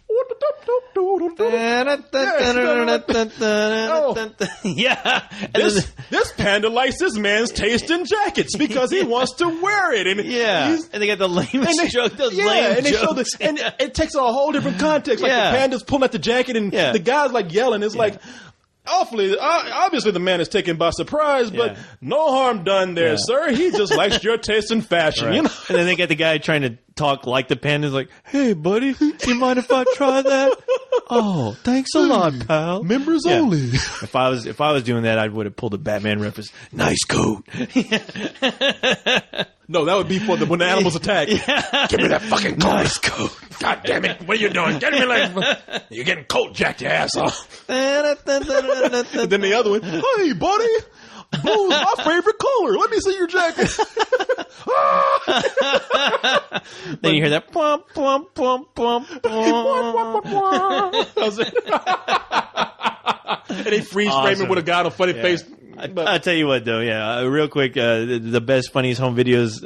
This panda likes this man's taste in jackets because he wants to wear it. And and they got the lamest joke. Those lame and they show jokes. and it takes on a whole different context. Like the panda's pulling at the jacket, and the guy's like yelling. It's like, obviously the man is taken by surprise, but no harm done there, sir. He just likes your taste in fashion, you know. And then they get the guy trying to talk like the panda's like, "Hey, buddy, you mind if I try that?" "Oh, thanks a lot, pal." Members only. If I was doing that, I would have pulled a Batman reference. Nice coat. No, that would be for when the animals attack. Give me that fucking coat. Nice coat. God damn it! What are you doing? Get me like you're getting coat jacked your ass off. And then the other one, hey buddy, blue's my favorite color. Let me see your jacket. Then you hear that plump plump plump plump plump. And they freeze frame it with a guy on a funny face. I'll tell you what, though. Real quick, the best, funniest home videos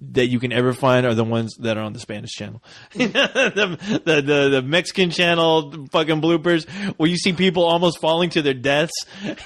that you can ever find are the ones that are on the Spanish channel. the Mexican channel fucking bloopers where you see people almost falling to their deaths.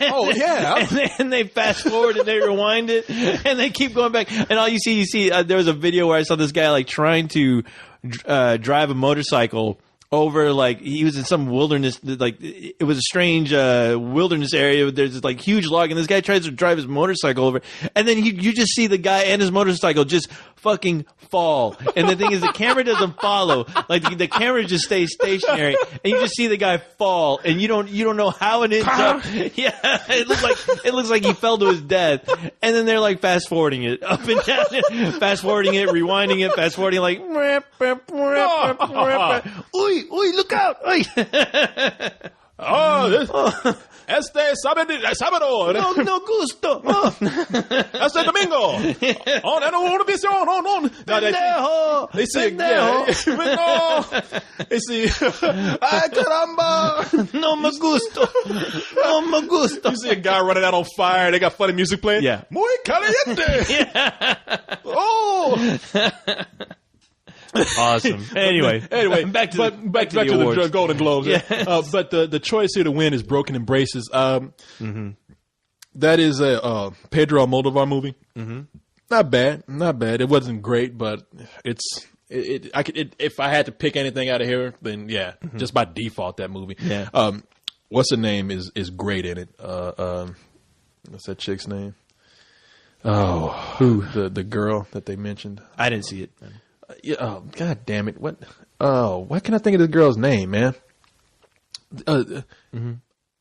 Oh, yeah. And they fast forward and they rewind it and they keep going back. And all you see, there was a video where I saw this guy like trying to drive a motorcycle over, like, he was in some wilderness, like, it was a strange wilderness area. There's this, like, huge log, and this guy tries to drive his motorcycle over, and then you just see the guy and his motorcycle just fucking fall. And the thing is, the camera doesn't follow. Like, the camera just stays stationary, and you just see the guy fall, and you don't know how it ends up. Yeah, it looks like he fell to his death. And then they're, like, fast-forwarding it up and down, fast-forwarding it, rewinding it, fast-forwarding, like, Uy, look out! Uy. Este sábado. No gusto. Este domingo. Una visión. No. They see They see. Ay, caramba. No me gusto. You see a guy running out on fire. They got funny music playing. Yeah. Muy caliente. Oh. Awesome. Anyway, back to the Golden Globes. Yeah. But the choice here to win is Broken Embraces. That is a Pedro Almodovar movie. Not bad. It wasn't great, but if I had to pick anything out of here, then just by default that movie. Yeah. What's her name is great in it. What's that chick's name? Oh, who? The girl that they mentioned. I didn't see it. Oh, God damn it! What? Oh, why can't I think of the girl's name, man?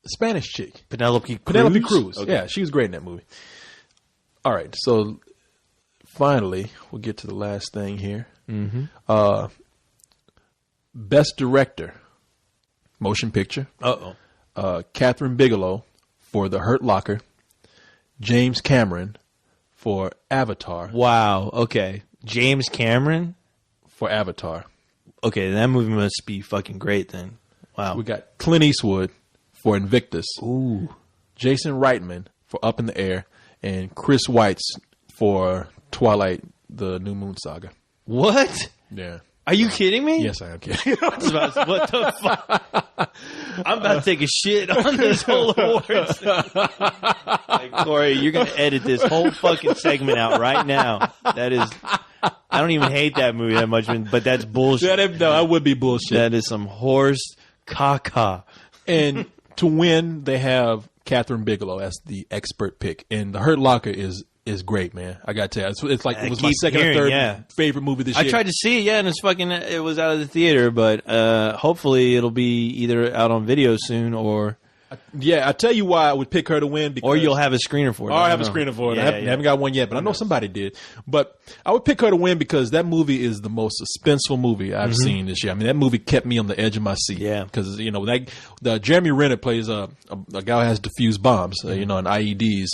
Spanish chick, Penelope Cruz. Okay. Yeah, she was great in that movie. All right, so finally we'll get to the last thing here. Best director, motion picture. Catherine Bigelow for The Hurt Locker. James Cameron for Avatar. Wow. Okay, James Cameron for Avatar. Okay, that movie must be fucking great then. Wow. We got Clint Eastwood for Invictus. Ooh. Jason Reitman for Up in the Air. And Chris Weitz for Twilight, the New Moon Saga. What? Yeah. Are you kidding me? Yes, I am kidding. What the fuck? I'm about to take a shit on this whole awards. Like, Corey, you're going to edit this whole fucking segment out right now. That is, I don't even hate that movie that much, but that's bullshit. No, that would be bullshit. That is some horse caca. And to win, they have Catherine Bigelow as the expert pick. And The Hurt Locker is great, man. I got to tell you. It's like it was my second or third favorite movie this year. I tried to see it, and it was out of the theater, but hopefully it'll be either out on video soon or... Yeah, I tell you why I would pick her to win. Because, or you'll have a screener for it. Or I have a screener for it. Yeah, I haven't got one yet, but I know somebody did. But I would pick her to win because that movie is the most suspenseful movie I've seen this year. I mean, that movie kept me on the edge of my seat. Yeah. Because, the Jeremy Renner plays a guy who has diffused bombs, and IEDs,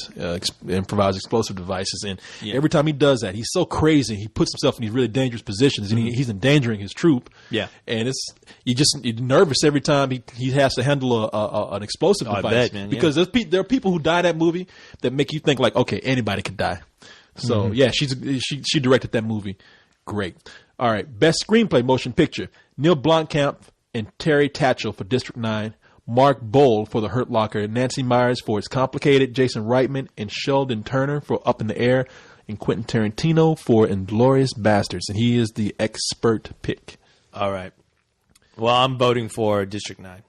improvised explosive devices. And every time he does that, he's so crazy. He puts himself in these really dangerous positions, and he's endangering his troop. Yeah. And you're nervous every time he has to handle an explosive device. I bet, man. Because there are people who die in that movie that make you think like, okay, anybody could die. So she directed that movie. Great. All right. Best screenplay motion picture. Neil Blomkamp and Terry Tatchell for District 9. Mark Bowl for The Hurt Locker. Nancy Myers for It's Complicated. Jason Reitman and Sheldon Turner for Up in the Air. And Quentin Tarantino for Inglourious Bastards. And he is the expert pick. All right. Well, I'm voting for District 9.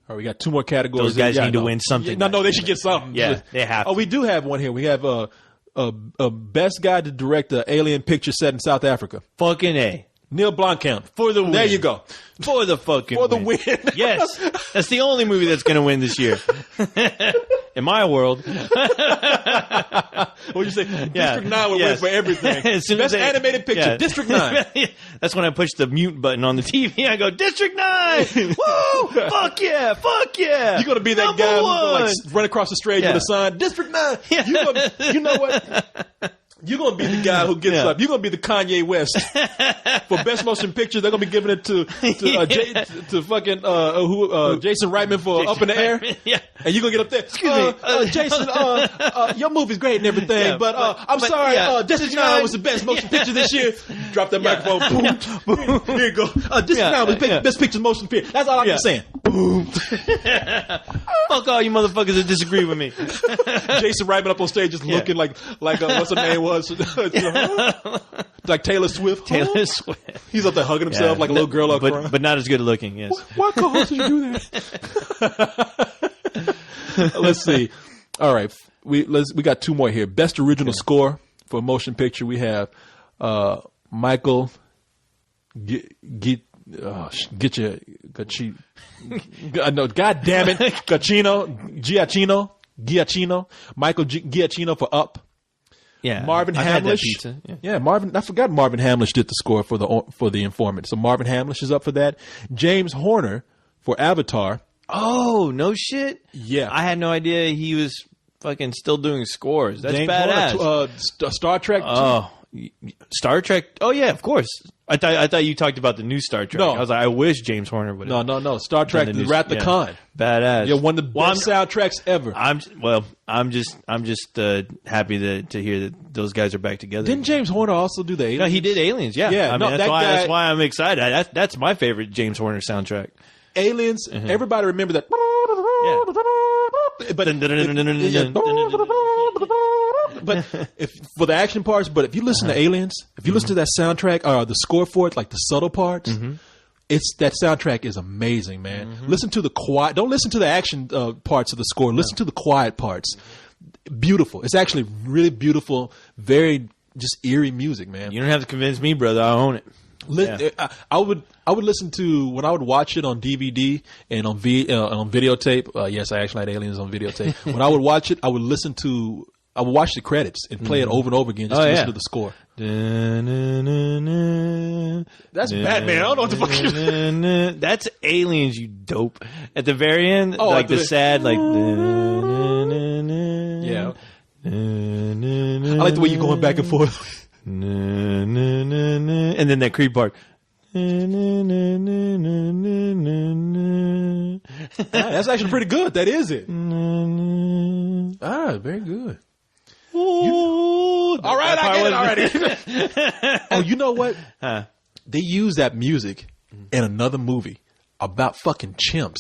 All right, we got two more categories. Those guys need to win something. No, they should get something. Yeah, they have to. Oh, we do have one here. We have a best guy to direct an alien picture set in South Africa. Fucking A. Neil Blomkamp. For the win. There you go. For the fucking For the win. Yes. That's the only movie that's going to win this year. In my world. What you say? District 9 would win for everything. Best animated picture. Yeah. District 9. That's when I push the mute button on the TV. I go, District 9! Woo! Fuck yeah! Fuck yeah! You're going to be that guy who's like run across the stage with a sign. District 9! Yeah. You know what? You're going to be the guy who gets up. You're going to be the Kanye West. For Best Motion Picture, they're going to be giving it to fucking Jason Reitman for Up in the Air. Yeah. And you're going to get up there. Excuse me. Jason, your movie's great and everything, but I'm sorry, District 9 was the Best Motion Picture this year. Drop that microphone. Boom. Boom. Here you go. District 9 was Best Picture Motion Picture. That's all I'm saying. Boom. Fuck all you motherfuckers that disagree with me. Jason Reitman up on stage just looking like what's her name was? Like Taylor Swift. Taylor Swift. He's up there hugging himself like a little girl crying. But not as good looking, yes. Why co-host did you do that? Let's see. All right. We got two more here. Best original score for a motion picture. We have Michael God damn it. Giacchino. Michael Giacchino for Up. Yeah, Marvin Hamlish. I forgot Marvin Hamlish did the score for the Informant. So Marvin Hamlish is up for that. James Horner for Avatar. Oh, no shit. Yeah, I had no idea he was fucking still doing scores. That's James badass. Horner, Star Trek. Star Trek. Oh yeah, of course. I thought you talked about the new Star Trek. No. I was like, I wish James Horner would. No. Star Trek: The Wrath of Khan. Badass. Yeah, one of the best soundtracks ever. I'm just happy to hear that those guys are back together. Didn't James Horner also do the Aliens? No, he did Aliens. Yeah. Yeah. That's why I'm excited. That's my favorite James Horner soundtrack. Aliens. Mm-hmm. Everybody remember that. But if for the action parts, but if you listen to Aliens, if you listen to that soundtrack or the score for it, like the subtle parts, it's that soundtrack is amazing, man. Listen to the quiet. Don't listen to the action parts of the score. Listen to the quiet parts. Beautiful. It's actually really beautiful. Very just eerie music, man. You don't have to convince me, brother. I own it. I would listen to when I would watch it on DVD and on videotape. Yes, I actually had Aliens on videotape. When I would watch it, I would watch the credits and play it over and over again just to listen to the score. That's Batman. I don't know what the fuck you mean. That's Aliens, you dope. At the very end, the sad, like... Yeah. I like the way you're going back and forth. And then that creep part. That's actually pretty good. That is it. Very good. All right, I get it already. Oh, you know what? they use that music in another movie about fucking chimps.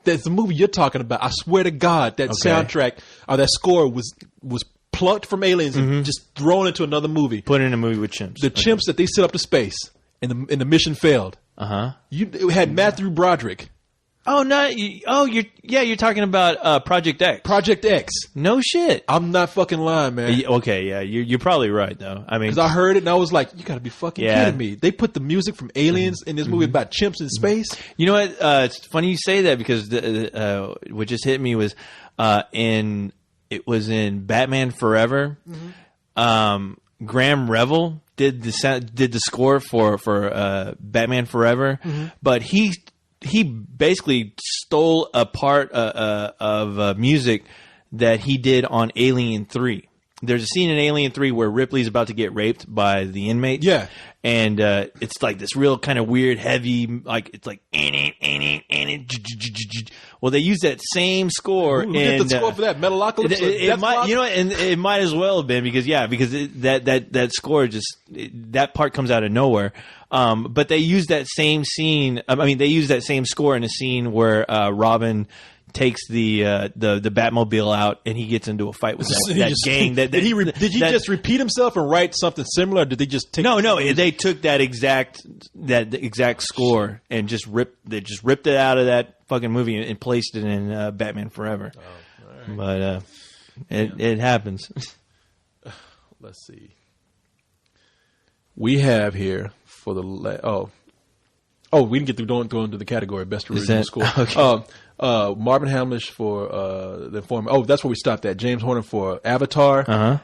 That's the movie you're talking about. I swear to God, that soundtrack or that score was plucked from Aliens and just thrown into another movie. Put in a movie with chimps. The chimps that they sent up to space and the mission failed. It had Matthew Broderick. Oh no! You're talking about Project X. Project X. No shit. I'm not fucking lying, man. Okay, yeah, you're probably right though. I mean, because I heard it and I was like, you got to be fucking kidding me. They put the music from Aliens in this movie about chimps in space. You know what? It's funny you say that because what just hit me was in Batman Forever. Graham Revel did the score for Batman Forever, but he basically stole a part of music that he did on Alien 3. There's a scene in Alien 3 where Ripley's about to get raped by the inmates. Yeah. And it's like this real kind of weird, heavy, like it's like well, they use that same score. Who did the score for that? Metalocalypse? It might, you know, and it might as well have been because that score just that part comes out of nowhere. But they use that same scene. I mean, they use that same score in a scene where Robin takes the Batmobile out and he gets into a fight with that gang. Did he just repeat himself and write something similar? Or did they just take they took that exact score and just ripped it out of that fucking movie and placed it in Batman Forever. Oh, right. But it happens. Let's see. We have here for the we didn't get through going into the category best original score. Okay. Marvin Hamlish for the former. Oh, that's where we stopped at. James Horner for Avatar.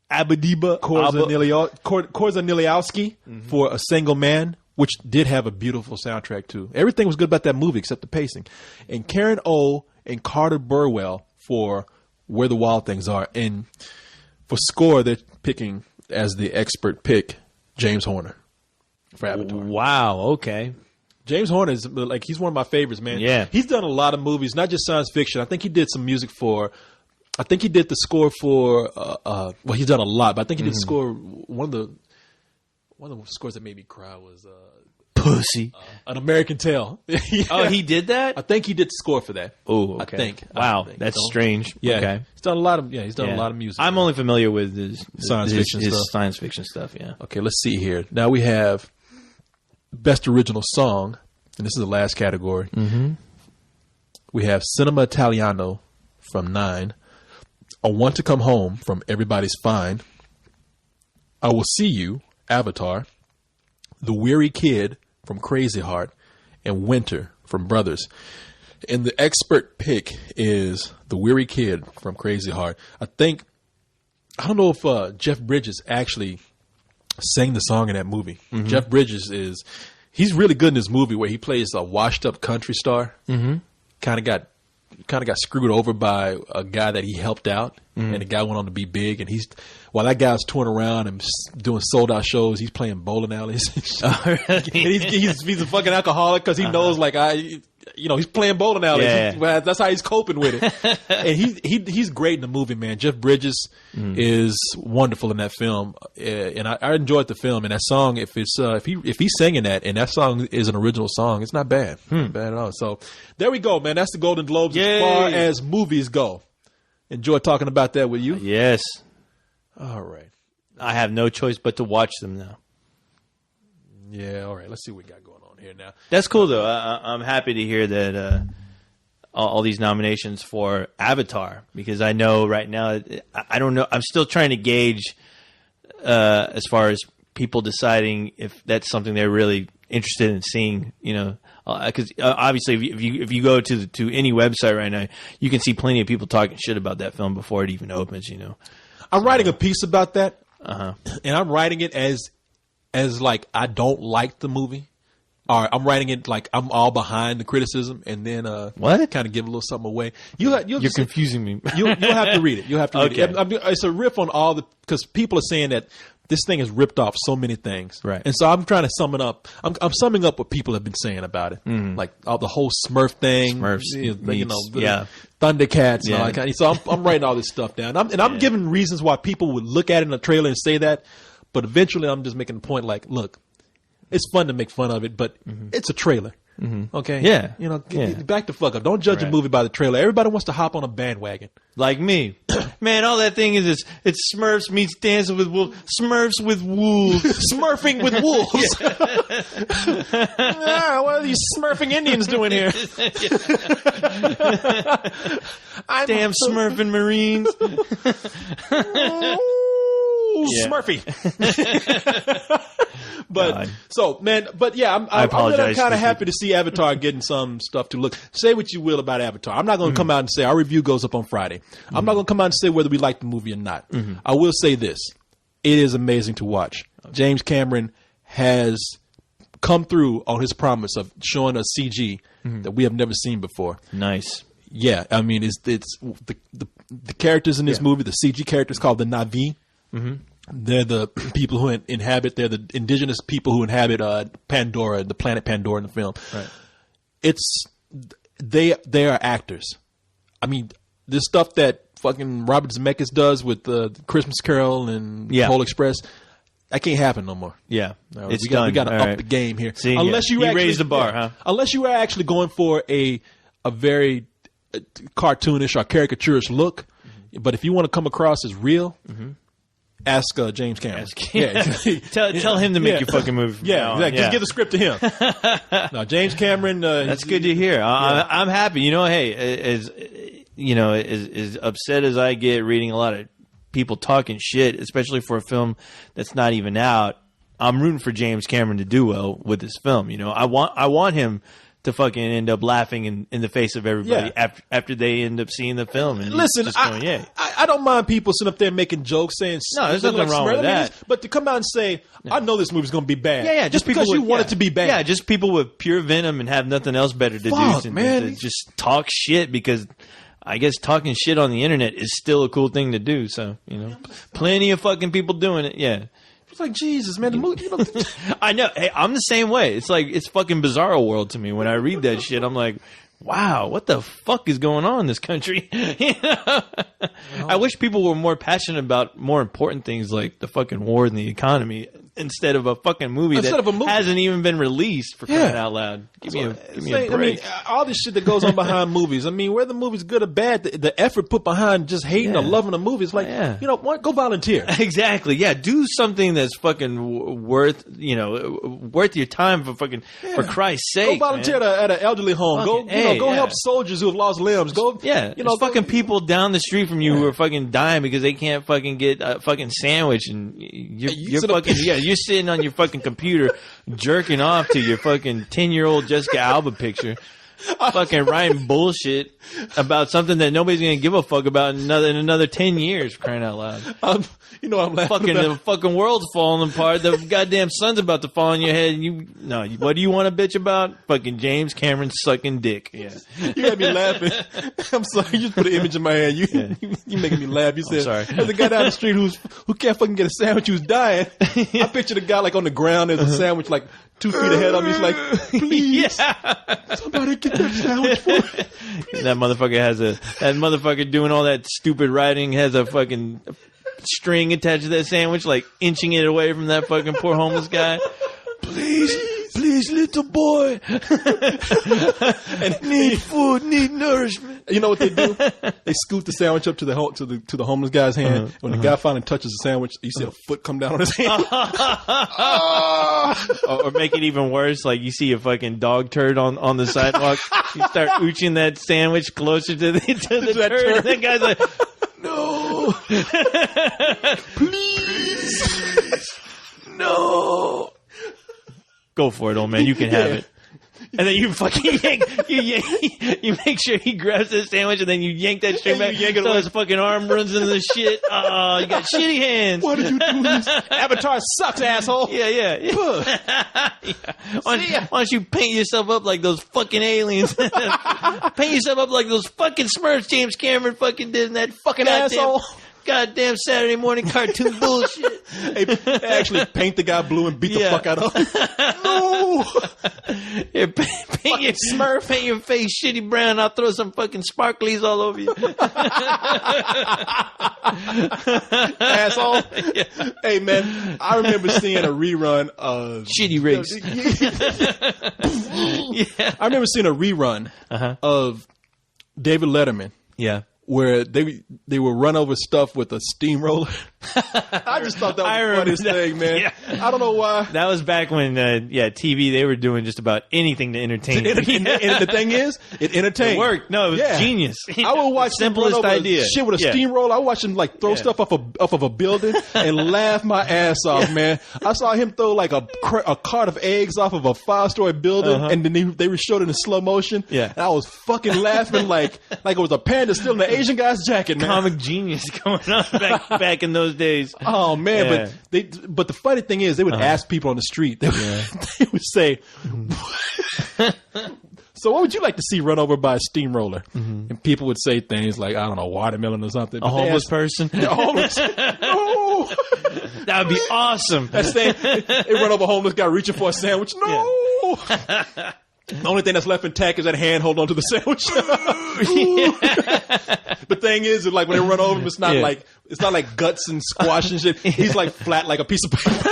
Abadiba Korzeniowski for A Single Man, which did have a beautiful soundtrack too. Everything was good about that movie except the pacing. And Karen O and Carter Burwell for Where the Wild Things Are. And for score, they're picking as the expert pick James Horner for Avatar. Wow. Okay. James Horner is like, he's one of my favorites, man. Yeah. He's done a lot of movies, not just science fiction. I think he did some music I think he did the score for, he's done a lot, but I think he did score, one of the scores that made me cry was, Pussy. An American Tale. Yeah. Oh, he did that? I think he did the score for that. Oh, okay. I think. Wow, that's strange. Yeah. Okay. He's done a lot of music. I'm only familiar with his science fiction stuff, yeah. Okay, let's see here. Now we have Best Original Song, and this is the last category. We have Cinema Italiano from 9, I Want to Come Home from Everybody's Fine, I Will See You, Avatar, The Weary Kid from Crazy Heart, and Winter from Brothers. And the expert pick is The Weary Kid from Crazy Heart. I don't know if Jeff Bridges actually sang the song in that movie. Jeff Bridges he's really good in this movie where he plays a washed up country star. Kind of got screwed over by a guy that he helped out, and the guy went on to be big. And while that guy's touring around and doing sold out shows, he's playing bowling alleys. Oh, really? And he's a fucking alcoholic because he knows he's playing bowling alleys. Yeah. That's how he's coping with it. And he's great in the movie, man. Jeff Bridges is wonderful in that film, and I enjoyed the film. And that song, if he's singing that, and that song is an original song, it's not bad, not bad at all. So there we go, man. That's the Golden Globes as far as movies go. Enjoy talking about that with you. Yes. All right. I have no choice but to watch them now. Yeah. All right. Let's see what we got going on here now. That's cool, though. I'm happy to hear that all these nominations for Avatar, because I know right now, I don't know. I'm still trying to gauge as far as people deciding if that's something they're really interested in seeing, because obviously if you go to any website right now, you can see plenty of people talking shit about that film before it even opens. I'm writing a piece about that, and I'm writing it as like I don't like the movie, or I'm writing it like I'm all behind the criticism, and then what kind of give a little something away. You're confusing me. You'll have to read it. You'll have to read it. It's a riff on because people are saying that this thing has ripped off so many things, right? And so I'm trying to sum it up. I'm summing up what people have been saying about it, like the whole Smurf thing, Smurfs, Thundercats and all that kind of. So I'm writing all this stuff down. I'm giving reasons why people would look at it in a trailer and say that, but eventually I'm just making the point like, look, it's fun to make fun of it, but it's a trailer. Okay. Yeah. Back the fuck up. Don't judge a movie by the trailer. Everybody wants to hop on a bandwagon. Like me. Man, all that thing is it's Smurfs meets Dancing with Wolves. Smurfs with wolves. Smurfing with wolves. What are these smurfing Indians doing here? Damn smurfing Marines. Smurfy. But God. so, man, but yeah, I'm apologize kind of for happy to see Avatar getting some stuff to look. Say what you will about Avatar. I'm not going to come out and say our review goes up on Friday. I'm not going to come out and say whether we like the movie or not. I will say this: it is amazing to watch. James Cameron has come through on his promise of showing us CG that we have never seen before. Nice. Yeah, I mean, it's the characters in this movie. The CG characters called the Na'vi. They're the people who inhabit. They're the indigenous people who inhabit Pandora, the planet Pandora in the film. Right. They are actors. I mean, this stuff that fucking Robert Zemeckis does with the Christmas Carol and Pole Express, that can't happen no more. Yeah, we got to up the game here. See, unless you actually raise the bar, huh? Unless you are actually going for a very cartoonish or caricaturish look, but if you want to come across as real. Ask James Cameron. Tell him to make your fucking movie. Exactly. Just give the script to him. No, James Cameron. That's good to hear. I'm happy. You know, hey, as upset as I get reading a lot of people talking shit, especially for a film that's not even out, I'm rooting for James Cameron to do well with this film. You know, I want him to fucking end up laughing in the face of everybody after they end up seeing the film. And listen, just going, I don't mind people sitting up there making jokes saying no, there's nothing wrong with that. But to come out and say, I know this movie's going to be bad. Just because you want it to be bad. Yeah, just people with pure venom and have nothing else better to do than to just talk shit, because I guess talking shit on the internet is still a cool thing to do. So, plenty of fucking people doing it. Yeah. It's like, Jesus, man, the movie. I know. Hey, I'm the same way. It's like, it's fucking bizarro world to me. When I read that shit, I'm like, wow, what the fuck is going on in this country? I wish people were more passionate about more important things like the fucking war and the economy instead of a fucking movie hasn't even been released, for crying out loud. Give me a break. I mean, all this shit that goes on behind movies. I mean, whether the movie's good or bad, the effort put behind just hating or loving a movie is like, go volunteer. Exactly. Yeah, do something that's fucking worth your time for Christ's sake. Go volunteer at an elderly home. Go help soldiers who have lost limbs. Fucking people down the street from you who are fucking dying because they can't fucking get a fucking sandwich, and you're fucking you're sitting on your fucking computer jerking off to your fucking 10-year-old Jessica Alba picture, fucking writing bullshit about something that nobody's gonna give a fuck about in another 10 years. Crying out loud! I'm laughing. The fucking world's falling apart. The goddamn sun's about to fall on your head. And what do you want to bitch about? Fucking James Cameron sucking dick. Yeah, you got me laughing. I'm sorry. You just put an image in my head. You making me laugh. You said, sorry. There's a guy down the street who can't fucking get a sandwich, who's dying. I picture the guy like on the ground. There's a sandwich like 2 feet ahead of me. He's like, please, somebody get that sandwich for me. That motherfucker doing all that stupid writing has a fucking string attached to that sandwich, like inching it away from that fucking poor homeless guy. Please, little boy. And need food, need nourishment. You know what they do? They scoot the sandwich up to the homeless guy's hand. When the guy finally touches the sandwich, you see a foot come down on his hand. Or make it even worse, like you see a fucking dog turd on the sidewalk. You start ooching that sandwich closer to the turd. And that guy's like, no. Please. No. Go for it, old man. You can have it. And then you fucking you make sure he grabs that sandwich, and then you yank that string back so his fucking arm runs into the shit. Oh, you got shitty hands. Why did you do this? Avatar sucks, asshole. Yeah. Why don't you paint yourself up like those fucking aliens? Paint yourself up like those fucking Smurfs James Cameron fucking did in that fucking asshole. Goddamn Saturday morning cartoon bullshit. They actually paint the guy blue and beat the fuck out of him. No. Here, paint your Smurf, paint your face shitty brown. I'll throw some fucking sparklies all over you. Asshole. Yeah. Hey man, I remember seeing a rerun of Shitty Race. Yeah. I remember seeing a rerun of David Letterman. Yeah. Where they would run over stuff with a steamroller. I just thought that was the funniest thing, man. Yeah. I don't know why. That was back when, TV, they were doing just about anything to entertain. And the thing is, it entertained. It worked. No, it was genius. I would watch simplest idea. Shit with a steamroller. I watched him like throw stuff off of a building and laugh my ass off, man. I saw him throw like a cart of eggs off of a 5-story building, and then they were showed it in slow motion. Yeah. And I was fucking laughing like it was a panda still in the Asian guy's jacket, man. Comic genius going on back in those days. Oh man, but the funny thing is, they would ask people on the street. They would say, "So, what would you like to see run over by a steamroller?" And people would say things like, "I don't know, watermelon or something." A homeless person. A homeless. No, that would be awesome. That same, they run over a homeless guy reaching for a sandwich. No. Yeah. The only thing that's left intact is that hand holding on to the sandwich. The thing is, like when they run over him, it's not like guts and squash and shit. He's like flat like a piece of paper,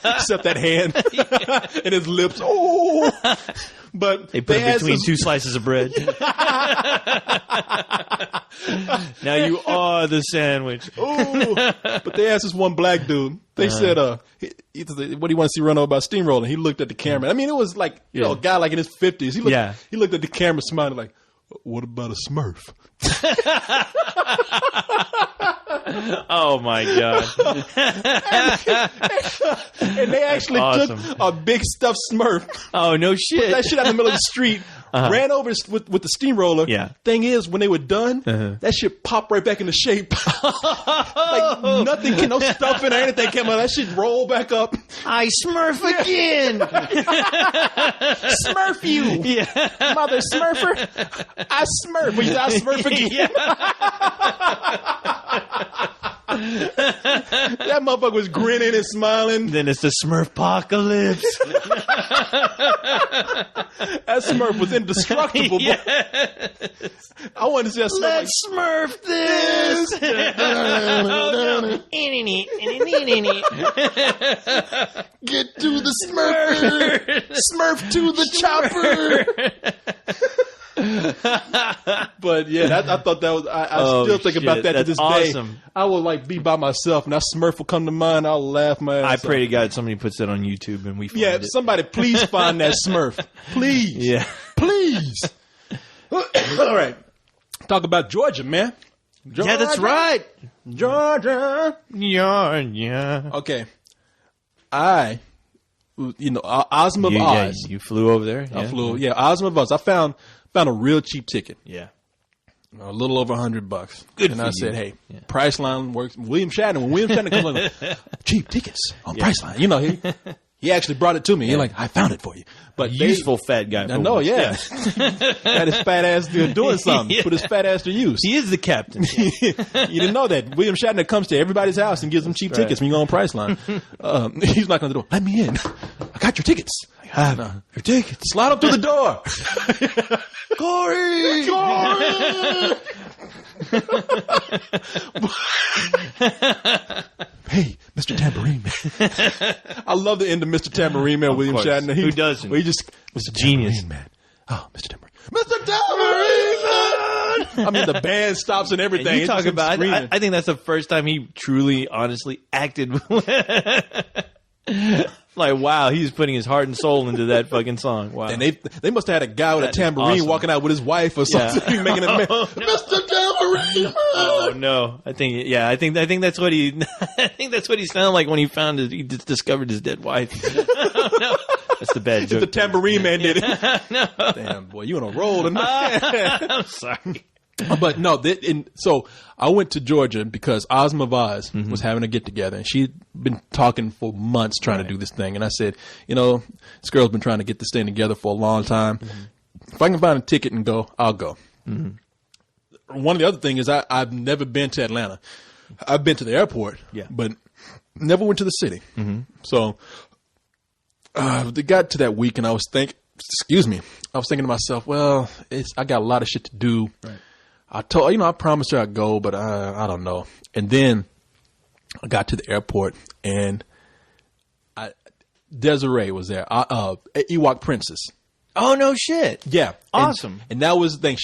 except that hand and his lips. Oh, but they put it between two slices of bread. Now you are the sandwich. Ooh. But they asked this one black dude. They said, "What do you want to see run over by a steamroller?" And he looked at the camera. I mean, it was like a guy like in his 50s. He looked at the camera, smiling like, "What about a Smurf?" Oh my god! And they actually took a big stuffed Smurf. Oh no shit! Put that shit out in the middle of the street. Ran over with the steamroller. Yeah. Thing is, when they were done, that shit popped right back into shape. Like nothing, no stuffing or anything came out. That shit rolled back up. I Smurf again. Smurf you, mother Smurfer. I Smurf. Well, I Smurf again. That motherfucker was grinning and smiling. Then it's the Smurf-pocalypse. That Smurf was indestructible. I wanted to see that Smurf. Let's Smurf this. Get to the Smurf. Smurf to the chopper. But yeah, I thought that was. I still think about that to this day. I will like be by myself, and that Smurf will come to mind. I'll laugh my ass I pray off. to God somebody puts that on YouTube and we find it. Somebody please find that Smurf, please. Yeah, please. All right, talk about Georgia, man. Georgia. Yeah, that's right, Georgia. Yeah. Okay, Ozma of Oz. You flew over there. I flew. Yeah, Ozma of Oz. I found a real cheap ticket. Yeah. A little over $100. Good. And I said, "Hey, Priceline works." William Shatner. When William Shatner comes on, cheap tickets on Priceline. He actually brought it to me. He's like, "I found it for you." But useful fat guy. I know. Yeah. Got his fat ass doing something. Put his fat ass to use. He is the captain. You didn't know that William Shatner comes to everybody's house and gives them cheap tickets when you go on Priceline. He's knocking on the door. "Let me in. I got your tickets." "I have your tickets." "Slide up to the door." Corey! "Hey, Mr. Tambourine Man." I love the end of Mr. Tambourine Man, William Shatner. Who doesn't? He just Mr. Genius. Man. Oh, Mr. Tambourine. Mr. Tambourine Man! I mean, the band stops and everything. And you talk about, I think that's the first time he truly, honestly acted. Like, wow, he's putting his heart and soul into that fucking song. Wow. And they must have had a guy with a tambourine walking out with his wife or something, making it Mr. Tambourine Man. Oh no! I think that's what he. I think that's what he sounded like when he just discovered his dead wife. No, that's the bad joke. The Tambourine Man did it. No. Damn boy, you on a roll tonight. I'm sorry. But no, so I went to Georgia because Ozma of Oz was having a get together, and she'd been talking for months trying to do this thing. And I said, this girl's been trying to get this thing together for a long time. If I can find a ticket and go, I'll go. One of the other things is I've never been to Atlanta. I've been to the airport, but never went to the city. So They got to that week, and I was thinking to myself, well, I got a lot of shit to do. Right. I promised her I'd go, but I don't know. And then I got to the airport, and Desiree was there, Ewok Princess. Oh, no shit. Yeah. Awesome. And that was the thing.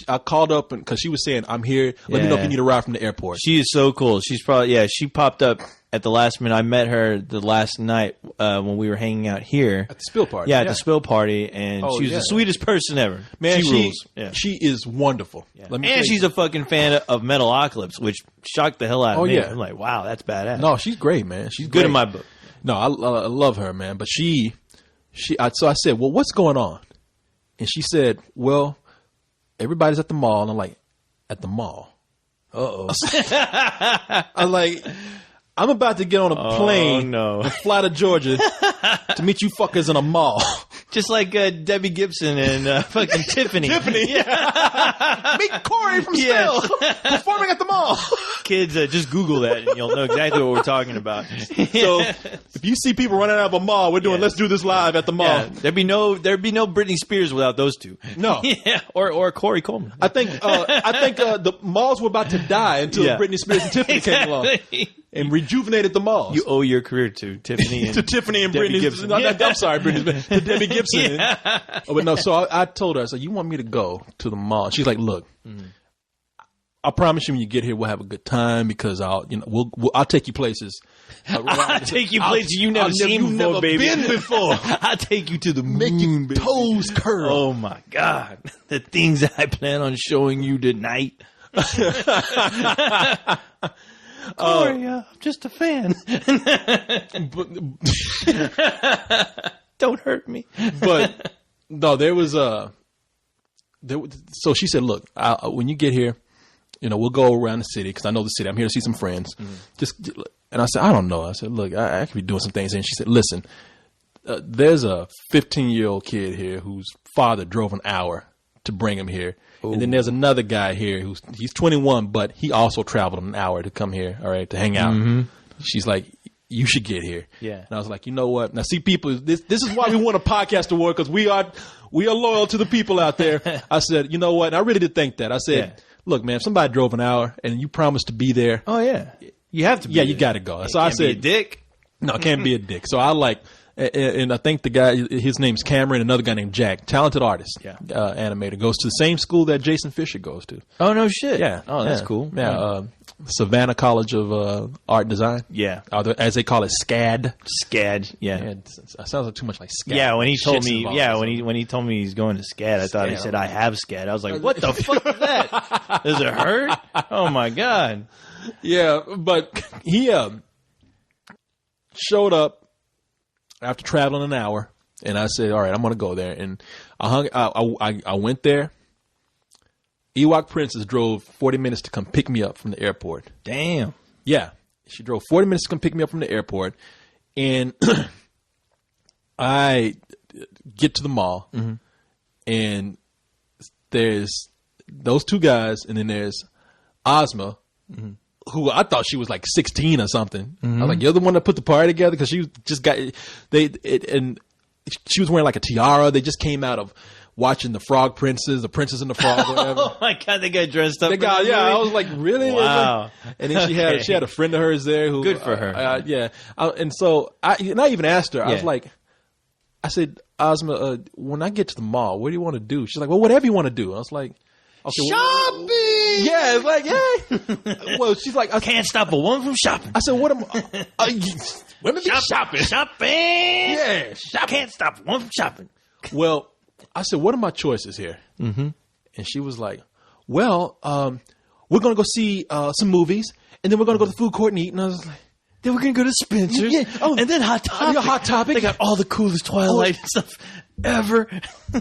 I called up because she was saying, I'm here. Let me know if you need a ride from the airport. She is so cool. She's probably, she popped up at the last minute. I met her the last night when we were hanging out here. At the Spill Party. Yeah, at the Spill Party. And she was the sweetest person ever. Man, she rules. Yeah. She is wonderful. Yeah. And she's a fucking fan of Metalocalypse, which shocked the hell out of me. Yeah. I'm like, wow, that's badass. No, she's great, man. She's good in my book. No, I love her, man. But so I said, well, what's going on? And she said, well, everybody's at the mall. And I'm like, at the mall? Uh-oh. I'm like, I'm about to get on a plane and fly to Georgia to meet you fuckers in a mall. Just like Debbie Gibson and fucking Tiffany. Yeah. Meet Corey from Spill performing at the mall. Kids, just Google that and you'll know exactly what we're talking about. So if you see people running out of a mall, we're doing Let's Do This Live at the mall. Yeah. There'd be no Britney Spears without those two. No. Yeah. Or Corey Coleman. I think the malls were about to die until Britney Spears and Tiffany came along and rejuvenated the malls. You owe your career to Tiffany and Britney Gibson. I'm sorry, Britney. To Debbie Gibson. But no, so I told her, I said, you want me to go to the mall? She's like, look, I promise you when you get here, we'll have a good time because I'll take you places. I'll take you places you've never seen before, baby. Been before. I'll take you to the moon, make your baby. toes curl. Oh my God. The things that I plan on showing you tonight. Corey, I'm just a fan. Don't hurt me. But no, so she said, look, when you get here, we'll go around the city because I know the city. I'm here to see some friends. And I said, I don't know. I said, look, I could be doing some things. And she said, listen, there's a 15-year-old kid here whose father drove an hour to bring him here. Ooh. And then there's another guy here he's 21, but he also traveled an hour to come here, all right, to hang out. Mm-hmm. She's like, you should get here. Yeah. And I was like, you know what? Now, see, people, this is why we won a podcast award because we are loyal to the people out there. I said, you know what? And I really did think that. I said, look, man, if somebody drove an hour and you promised to be there. Oh, yeah. You have to be there. You got to go. So I said, be a dick. No, it can't be a dick. So and I think the guy, his name's Cameron, another guy named Jack, talented artist, animator, goes to the same school that Jason Fisher goes to. Oh, no shit. Yeah. Oh, that's cool. Yeah. Savannah College of Art and Design. Yeah. As they call it, SCAD. SCAD, yeah. It sounds like too much like SCAD. Yeah, when he told me, when he told me he's going to SCAD, I thought he said, I have SCAD. I was like, what the fuck is that? Does it hurt? Oh, my God. Yeah, but he showed up after traveling an hour, and I said, all right, I'm going to go there. And I went there. Ewok Princess drove 40 minutes to come pick me up from the airport. Damn. Yeah. She drove 40 minutes to come pick me up from the airport. And I get to the mall, and there's those two guys, and then there's Ozma, who I thought she was like 16 or something. I was like, you're the one that put the party together? Because she just got and she was wearing like a tiara. They just came out of watching the Frog Princess, the Princess and the Frog, whatever. Oh my God, they got dressed up. I was like, really? Wow. And then she had a friend of hers there who good for her. And so I even asked her. I said, Ozma, when I get to the mall, what do you want to do? She's like, well, whatever you want to do. I was like, shopping. Yeah, it's like, yeah. Well, she's like, I can't stop a woman from shopping. I said, what am women be shopping? Shopping. Yeah, shopping. Can't stop a woman from shopping. Well, I said, what are my choices here? Mm-hmm. And she was like, well, we're going to go see some movies, and then we're going to go to the food court and eat. And I was like, then we're going to go to Spencer's. Yeah. Oh, and then Hot Topic. Hot Topic. They got all the coolest Twilight stuff ever.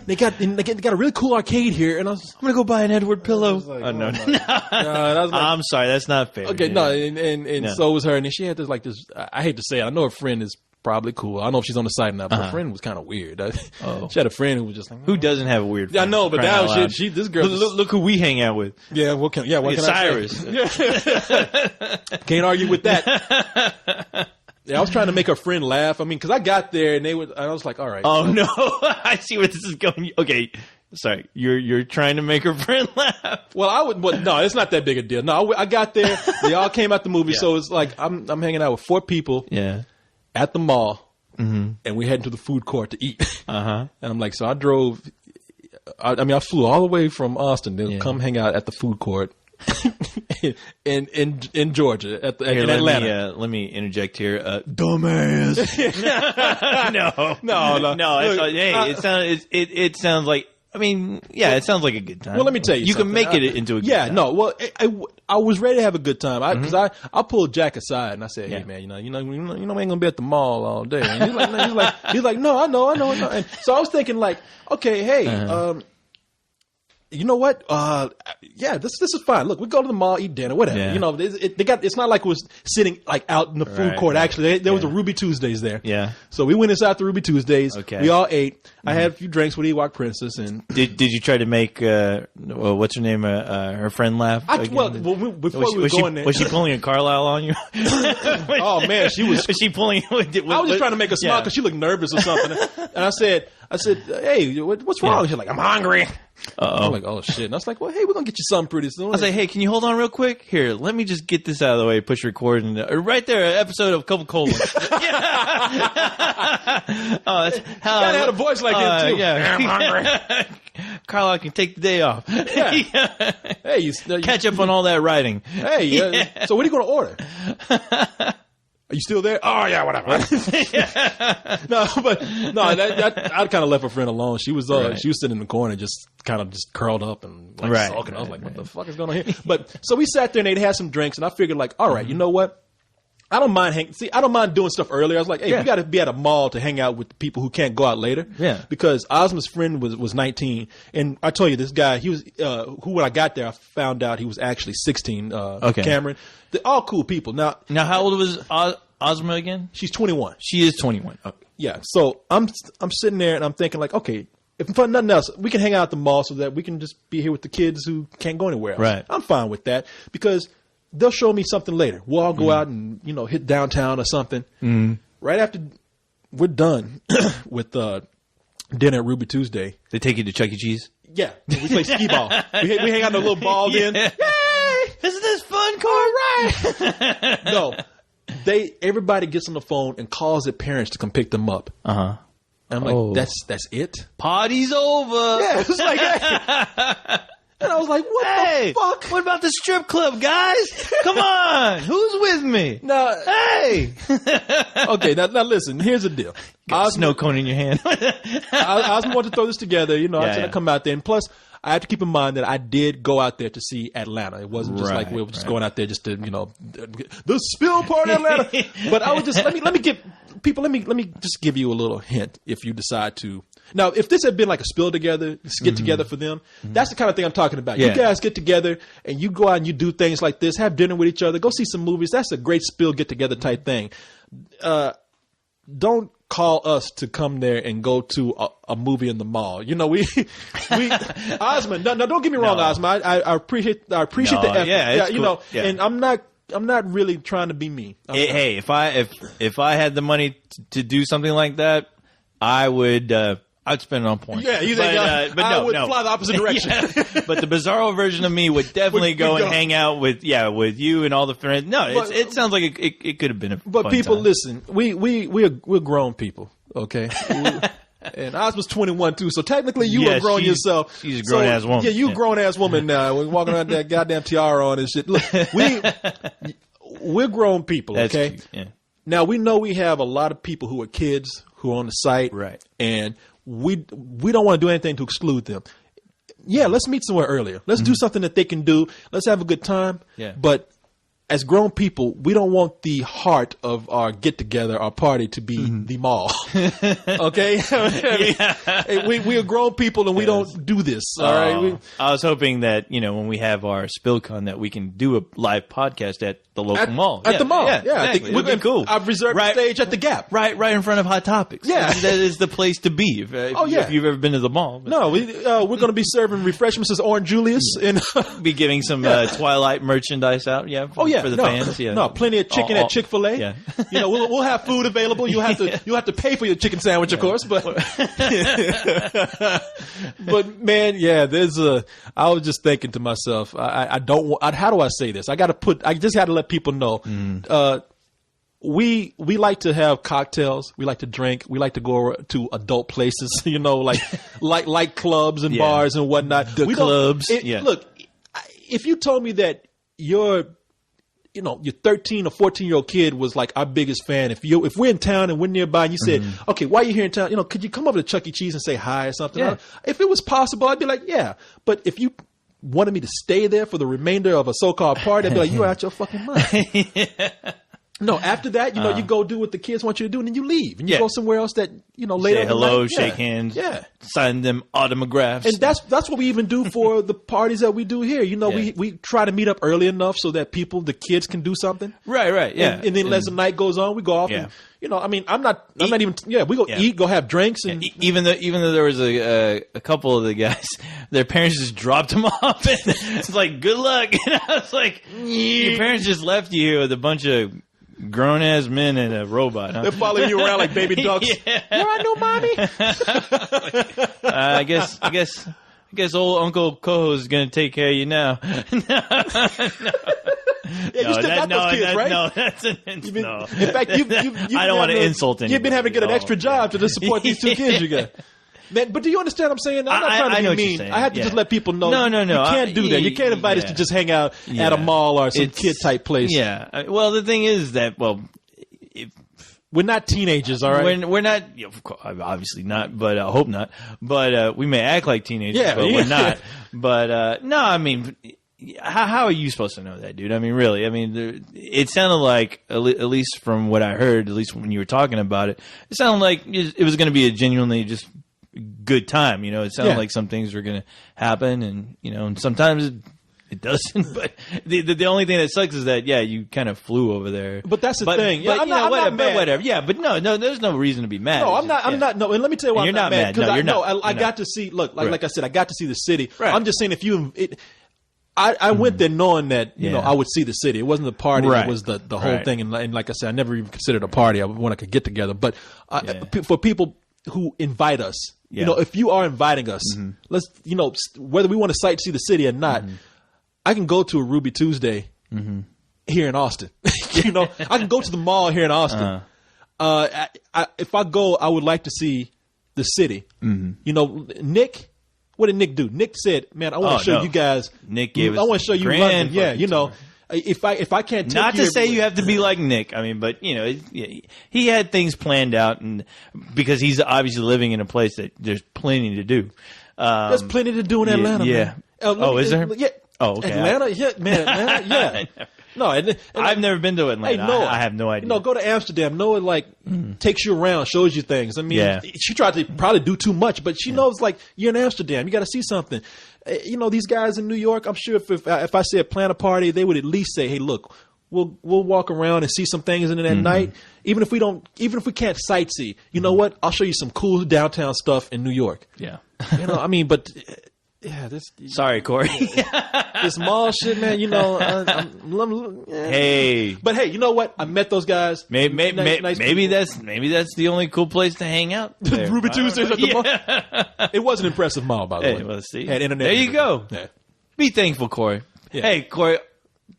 They got a really cool arcade here, and I'm going to go buy an Edward pillow. Like, no. I'm sorry, that's not fair. Okay, no, and so was her, and then she had this I hate to say it, I know her friend is probably cool. I don't know if she's on the site now, but her friend was kind of weird. She had a friend who was just like, who doesn't have a weird friend? I know, but now this girl. Look who we hang out with. Yeah, what can Cyrus. I say? Can't argue with that. Yeah, I was trying to make her friend laugh. I mean, because I got there and I was like, all right. Oh no, I see where this is going. Okay, sorry, you're trying to make her friend laugh. Well, no, it's not that big a deal. No, I got there. They all came out the movie, so it's like I'm hanging out with 4 people. Yeah. At the mall, and we heading to the food court to eat. And I'm like, so I drove. I flew all the way from Austin to come hang out at the food court in Georgia in Atlanta. Let me interject here. Dumbass. No. It sounds like. I mean, yeah, it sounds like a good time. Well, let me tell you, you can make it into a good time. No. Well, I was ready to have a good time because I pulled Jack aside and I said, "Hey, man, we ain't gonna be at the mall all day." And he's like, "No, I know." And so I was thinking, like, okay, hey, you know what? This is fine. Look, we go to the mall, eat dinner, whatever. Yeah. You know, it's not like it was sitting like out in the food court. Right. Actually, there was a Ruby Tuesdays there. Yeah. So we went inside the Ruby Tuesdays. Okay. We all ate. I had a few drinks with Ewok Princess, and did you try to make what's her name her friend laugh? Before we were going there, was she pulling a Carlisle on you? Oh man, she was. Was she pulling? I was just trying to make her smile because she looked nervous or something. And I said, hey, what's wrong? She's like, I'm hungry. I'm like, oh shit. And I was like, well, hey, we're gonna get you something pretty soon. I was like, hey, can you hold on real quick? Here, let me just get this out of the way. Push record, and right there, an episode of Coca-Cola. Gotta have a voice like him too. Yeah, I'm hungry. Carlisle can take the day off. Yeah. Hey, you catch up on all that writing. Hey, so what are you gonna order? Are you still there? Oh yeah, whatever. I kind of left her friend alone. She was she was sitting in the corner, just curled up and sulking. I was like, what the fuck is going on here? But so we sat there and they had some drinks, and I figured like, all right, you know what? I don't mind doing stuff earlier. I was like, hey, we got to be at a mall to hang out with the people who can't go out later. Yeah. Because Ozma's friend was 19, and I told you this guy, he was when I got there, I found out he was actually 16. Cameron, they're all cool people. Now, how old was Ozma again? She's 21. She is 21. Okay. Yeah. So I'm sitting there and I'm thinking like, okay, if for nothing else, we can hang out at the mall so that we can just be here with the kids who can't go anywhere else. Right. I'm fine with that because they'll show me something later. We'll all go out and hit downtown or something. Right after we're done with dinner at Ruby Tuesday, they take you to Chuck E. Cheese. Yeah, we play skee ball. We hang out in a little ball. Then, yay! Isn't this fun? All right. No, everybody gets on the phone and calls their parents to come pick them up. And I'm like, that's it. Party's over. Yeah, it was like. Hey. And I was like, what the fuck? What about the strip club, guys? Come on. Who's with me? No. Hey. Okay, now listen. Here's the deal. Got a snow cone in your hand. I was wanting to throw this together. I said I'd come out there. And plus, I have to keep in mind that I did go out there to see Atlanta. It wasn't just like we were just going out there just to, the spill part of Atlanta. But I was just, let me give people, let me just give you a little hint if you decide to. Now, if this had been like a spill together, get together for them, that's the kind of thing I'm talking about. Yeah. You guys get together and you go out and you do things like this, have dinner with each other, go see some movies. That's a great spill get together type thing. Don't call us to come there and go to a movie in the mall. We Ozma. No, don't get me wrong, Ozma. I appreciate the effort. Yeah, cool. And I'm not really trying to be mean. Hey, if I had the money to do something like that, I would. I'd spend it on porn. Yeah, you think I would fly the opposite direction. But the bizarro version of me would definitely go and hang out with you and all the friends. No, it sounds like it could have been a fun people, time. Listen, we're grown people, okay? And Ozma's 21 too, so technically you were grown yourself. She's a grown ass woman. Yeah, you a grown ass woman now. We're walking around with that goddamn tiara on and shit. Look, we're grown people, okay? That's cute. Yeah. Now we know we have a lot of people who are kids who are on the site, right? And we don't want to do anything to exclude them. Yeah, let's meet somewhere earlier. Let's do something that they can do. Let's have a good time. Yeah. But as grown people, we don't want the heart of our get together, our party, to be the mall. Okay, we are grown people and we don't do this. All right. I was hoping that when we have our Spillcom that we can do a live podcast at the local mall. At the mall. Yeah, exactly. I think It'd be cool. I've reserved a stage at the Gap. Right in front of Hot Topics. Yeah. That is the place to be if you've ever been to the mall. But No, we're going to be serving refreshments as Orange Julius and be giving some Twilight merchandise out. Yeah. For the fans. Yeah. No, plenty of chicken at Chick-fil-A. Yeah. We'll have food available. You'll have to pay for your chicken sandwich, of course, but but man, I was just thinking to myself, I don't want, how do I say this? I just had to let people know. We like to have cocktails. We like to drink. We like to go to adult places, like clubs and bars and whatnot. Clubs. Look, if you told me that your 13 or 14-year-old kid was like our biggest fan, if we're in town and we're nearby and you said, okay, while you're here in town, could you come over to Chuck E. Cheese and say hi or something? Yeah. If it was possible, I'd be like, yeah. But if you wanted me to stay there for the remainder of a so-called party, I'd be like, you're out your fucking mind. No, after that, you go do what the kids want you to do, and then you leave, and you go somewhere else that later. Say hello, night, shake hands, yeah, sign them autographs, and that's what we even do for the parties that we do here. We try to meet up early enough so that the kids can do something. Right, yeah, and then as the night goes on, we go off. Yeah. And, I'm not even. Yeah, we go eat, go have drinks, and even though there was a couple of the guys, their parents just dropped them off. And it's like, good luck. And I was like, your parents just left you here with a bunch of grown ass men and a robot. Huh? They're following you around like baby ducks. Yeah. You're our new mommy. I guess old Uncle Coho is gonna take care of you now. Yeah, you still got those kids, right? No, that's no. In fact, I don't want to insult anybody. You've been having to get an extra job to support these two kids you got. Man, but do you understand what I'm saying? I'm not trying to be mean. I have to just let people know. No. You can't do that. You can't invite us to just hang out at a mall or some kid-type place. Yeah. Well, the thing is that, we're not teenagers, all right? We're not, obviously not, but I hope not. But we may act like teenagers, but we're not. But no, I mean, how are you supposed to know that, dude? I mean, really? I mean, it sounded like, at least from what I heard, at least when you were talking about it, it sounded like it was going to be a genuinely just good time. It sounded like some things were going to happen, and sometimes it doesn't. But the only thing that sucks is that you kind of flew over there. But that's the thing. But, I'm not mad. Whatever. Yeah, but no, there's no reason to be mad. No, I'm not. No, and let me tell you why you're not mad. Because No, I got to see. Look, like I said, I got to see the city. Right. I'm just saying, I went there knowing that I would see the city. It wasn't the party; it was the whole thing. And like I said, I never even considered a party. I want to get together. But for people who invite us, if you are inviting us, let's whether we want to sightsee the city or not, I can go to a Ruby Tuesday here in Austin. I can go to the mall here in Austin. If I go, I would like to see the city. Nick. What did Nick do? Nick said, "Man, I want to show you guys. Nick gave us. I want to show you London. Yeah, if I can't take not to say you have to be like Nick. I mean, but he had things planned out, and because he's obviously living in a place that there's plenty to do. There's plenty to do in Atlanta. Yeah. Man. Is there? Yeah. Oh, okay. Atlanta. Yeah, man. Atlanta. Yeah. No, and I've never been to Atlanta. Hey, Noah, I have no idea. No, go to Amsterdam. Noah takes you around, shows you things. I mean, she tried to probably do too much, but she knows you're in Amsterdam. You got to see something. These guys in New York. I'm sure if I said plan a party, they would at least say, "Hey, look, we'll walk around and see some things in that night. Even if we can't sightsee, you know what? I'll show you some cool downtown stuff in New York. Yeah, I mean, but." Yeah, sorry, Corey. This mall shit, man. Hey, but hey, you know what? I met those guys. Maybe that's the only cool place to hang out. There. Ruby Tuesdays at the mall. It was an impressive mall, by the way. Well, see, had internet. There you go. Yeah. Be thankful, Corey. Yeah. Hey, Corey.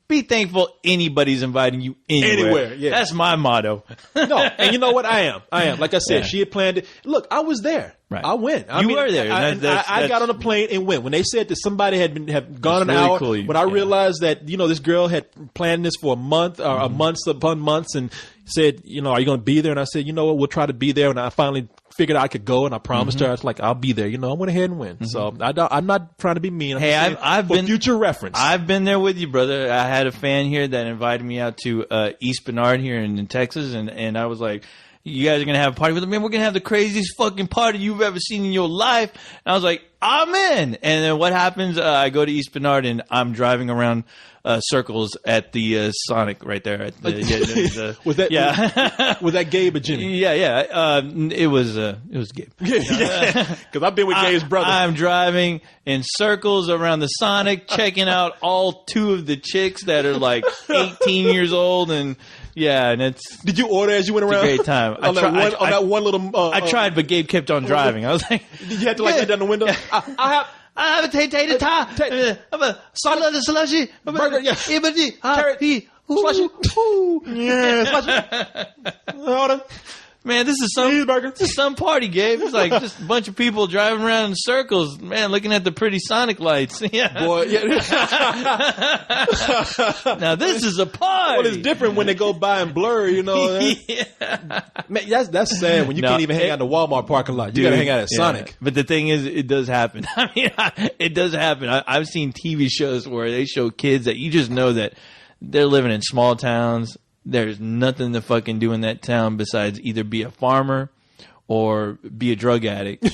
Be thankful anybody's inviting you anywhere. Yeah. That's my motto. No, and you know what? I am. Like I said, she had planned it. Look, I was there. Right. I went. You were there. I got on a plane and went. When they said that somebody had gone an really hour, cool. When I realized that this girl had planned this for a month or a month upon months, and said, are you going to be there? And I said, you know what? We'll try to be there. And I finally figured I could go, and I promised her. I was like, I'll be there. I went ahead and went. So I'm not trying to be mean. I've been future reference. I've been there with you, brother. I had a fan here that invited me out to East Bernard here in Texas, and I was like, you guys are going to have a party with them. Man, we're going to have the craziest fucking party you've ever seen in your life. And I was like, I'm in. And then what happens? I go to East Bernard and I'm driving around circles at the Sonic right there. At the, was that Gabe or Jimmy? Yeah. It was Gabe. Because I've been with Gabe's brother. I'm driving in circles around the Sonic, checking out all 2 of the chicks that are like 18 years old, and it's. Did you order as you went around? It's a great time. on that one little. I tried, but Gabe kept on driving. I was like, did you have to get down the window? I have a tater tot. I have a salad, a slushy, burger, yeah. Carrot, slushy. Yeah, slushy. Order. Man, this is some party, Gabe. It's like just a bunch of people driving around in circles, man, looking at the pretty Sonic lights. Yeah. Boy, yeah. Now this is a party. Well, it's different when they go by and blur, you know. Man, that's sad when you can't even hang out in the Walmart parking lot. You got to hang out at Sonic. But the thing is, it does happen. I mean, it does happen. I've seen TV shows where they show kids that you just know that they're living in small towns. There's nothing to fucking do in that town besides either be a farmer or be a drug addict.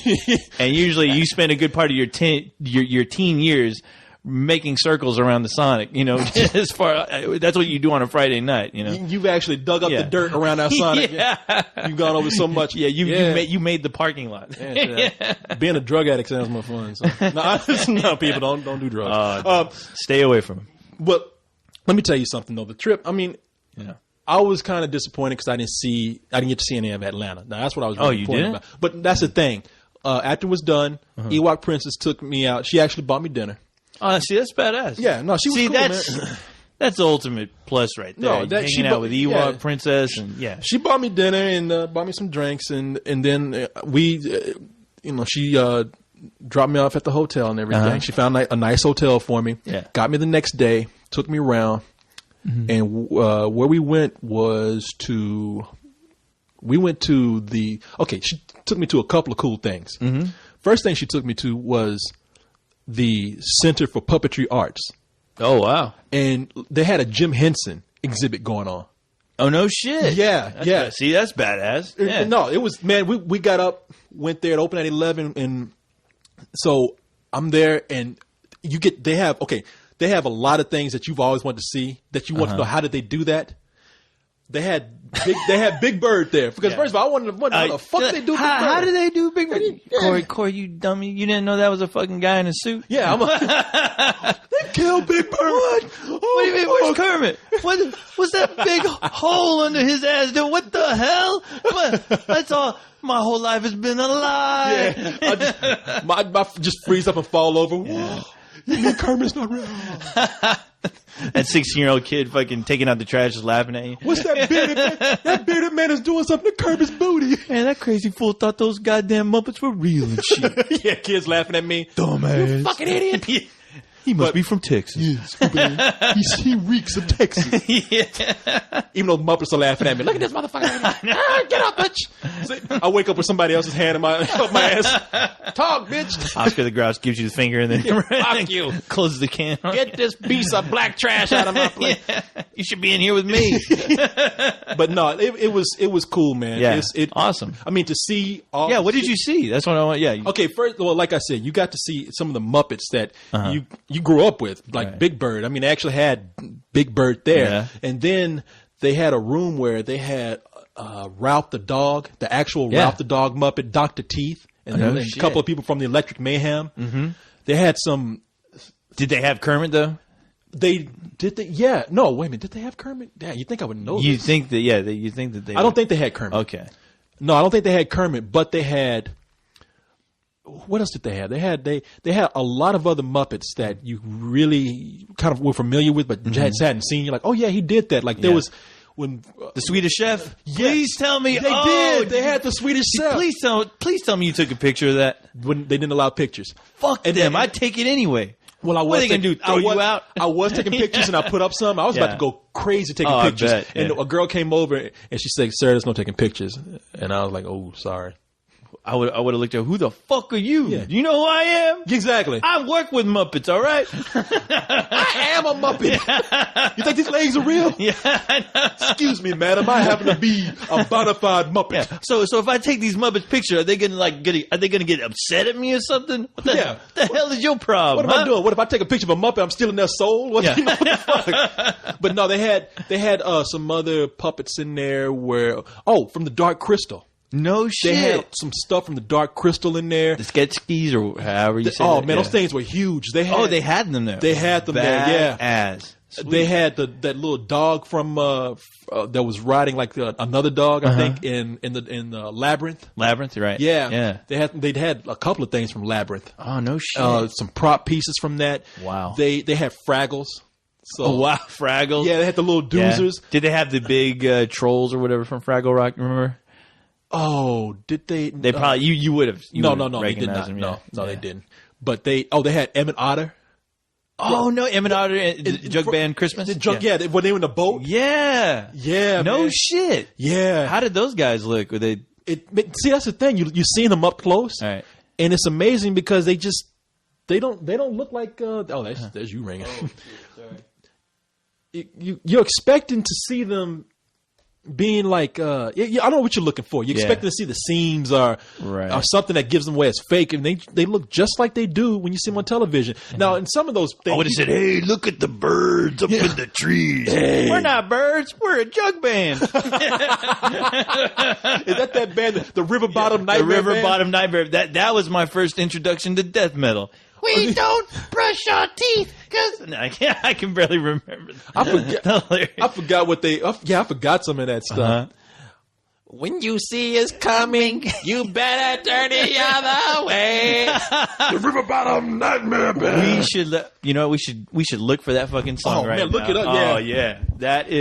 And usually you spend a good part of your teen years making circles around the Sonic, you know, as far that's what you do on a Friday night, you know. You've actually dug up the dirt around that Sonic. You've gone over so much. Yeah, you made the parking lot. Being a drug addict sounds more fun. So. No, people don't do drugs. Stay away from them. But let me tell you something though. The trip, I mean, I was kind of disappointed because I didn't get to see any of Atlanta. Now that's what I was really disappointed about. But that's the thing. After it was done, Ewok Princess took me out. She actually bought me dinner. Oh, see, that's badass. Yeah, no, she was cool, man. That's the ultimate plus right there. No, hanging out with Ewok Princess, and she bought me dinner and bought me some drinks, and then we, she dropped me off at the hotel and everything. She found a nice hotel for me. Yeah, got me the next day, took me around. Mm-hmm. And where we went was she took me to a couple of cool things. Mm-hmm. First thing she took me to was the Center for Puppetry Arts. Oh, wow. And they had a Jim Henson exhibit going on. Oh, no shit. Yeah. See, that's badass. Yeah. No, it was, man, we got up, went there, it opened at 11, and so I'm there, and they have a lot of things that you've always wanted to see that you want to know how did they do that. They had Big Bird there because first of all I wanted to know how the fuck they do Big Bird. How do they do Big Bird? Corey, you dummy! You didn't know that was a fucking guy in a suit? Yeah, they killed Big Bird. What? What do you mean? Where's Kermit? What's that big hole under his ass? Dude, what the hell? That's all. My whole life has been a lie. Yeah, I just freeze up and fall over. Yeah. You mean Kermit's not real? That 16-year-old kid fucking taking out the trash just laughing at you. What's that bearded man? That bearded man is doing something to Kermit's booty. Man, that crazy fool thought those goddamn Muppets were real and shit. Yeah, kids laughing at me. Dumbass. You fucking idiot. He must be from Texas. Yeah, he reeks of Texas. Yeah. Even though Muppets are laughing at me. Look at this motherfucker. Get up, bitch. See, I wake up with somebody else's hand in my ass. Talk, bitch. Oscar the Grouch gives you the finger and then fuck you. Closes the can. Get this piece of black trash out of my plate. Yeah. You should be in here with me. But no, it was cool, man. Yeah, awesome. I mean, to see all. Yeah, what did you see? That's what I want. Yeah. Okay, first, well, like I said, you got to see some of the Muppets that you grew up with, like Big Bird. I mean, they actually had Big Bird there, and then they had a room where they had Ralph the dog, the actual Ralph the dog Muppet, Dr. Teeth, and then a couple of people from the Electric Mayhem. Mm-hmm. They had some. Did they have Kermit though? Yeah. No, wait a minute. Did they have Kermit? Yeah, you think I would know? You think that? Yeah, you think that they? I don't think they had Kermit. Okay. No, I don't think they had Kermit, but they had. What else did they have? They had a lot of other Muppets that you really kind of were familiar with, but hadn't seen. You're like, oh yeah, he did that. Like there was when the Swedish Chef. Please tell me they did. They had the Swedish Chef. Please tell me you took a picture of that. When they didn't allow pictures. Fuck them. I'd take it anyway. Well, what are they gonna do? Throw you out? I was taking pictures and I put up some. I was about to go crazy taking pictures, and a girl came over and she said, "Sir, there's no taking pictures." And I was like, "Oh, sorry." I would have looked at her, who the fuck are you? Yeah. You know who I am? Exactly. I work with Muppets, all right? I am a Muppet. You think these legs are real? Yeah, I know. Excuse me, madam. I happen to be a bona fide Muppet. Yeah. So if I take these Muppets picture, are they gonna get upset at me or something? What the hell is your problem? What am I doing? What if I take a picture of a Muppet? I'm stealing their soul. What, Yeah. you know, what the fuck? But no, they had some other puppets in there where from the Dark Crystal. No shit. They had some stuff from the Dark Crystal in there. The sketch skis or however you say Oh that. man, Yeah. those things were huge. They had them there. They had them there. Yeah. Ass. They had that little dog from that was riding like another dog, I think, in the Labyrinth. Labyrinth, right? Yeah, Yeah. They'd had a couple of things from Labyrinth. Oh no shit. Some prop pieces from that. Wow. They had Fraggles. So Oh wow, Fraggles. yeah, they had the little doozers. Yeah. Did they have the big trolls or whatever from Fraggle Rock? Remember? Oh, did they? They probably you would have. No, they did not. Them, No, yeah. they didn't. But they had Emmett Otter. Oh no, Emmett Otter and Jug Band Christmas. When they were in the boat. Yeah. Yeah. No man. shit. Yeah. How did those guys look? Were they? See, that's the thing. You seen them up close, All right. and it's amazing because they don't look like. There's you ringing. You're expecting to see them being like, I know what you're looking for. You're expecting to see the seams or something that gives them away as fake, and they look just like they do when you see them on television. Now, in some of those things, I would have said, "Hey, look at the birds up in the trees. Hey. We're not birds. We're a jug band." Is that band, the River Bottom Nightmare? The River band? Bottom Nightmare. That was my first introduction to death metal. We don't brush our teeth because I can barely remember. I forgot what they. I forgot some of that stuff. when you see us coming, you better turn the other way. The River Bottom Nightmare Band. We should, we should look for that fucking song right man, now. look it up. Yeah. Oh yeah,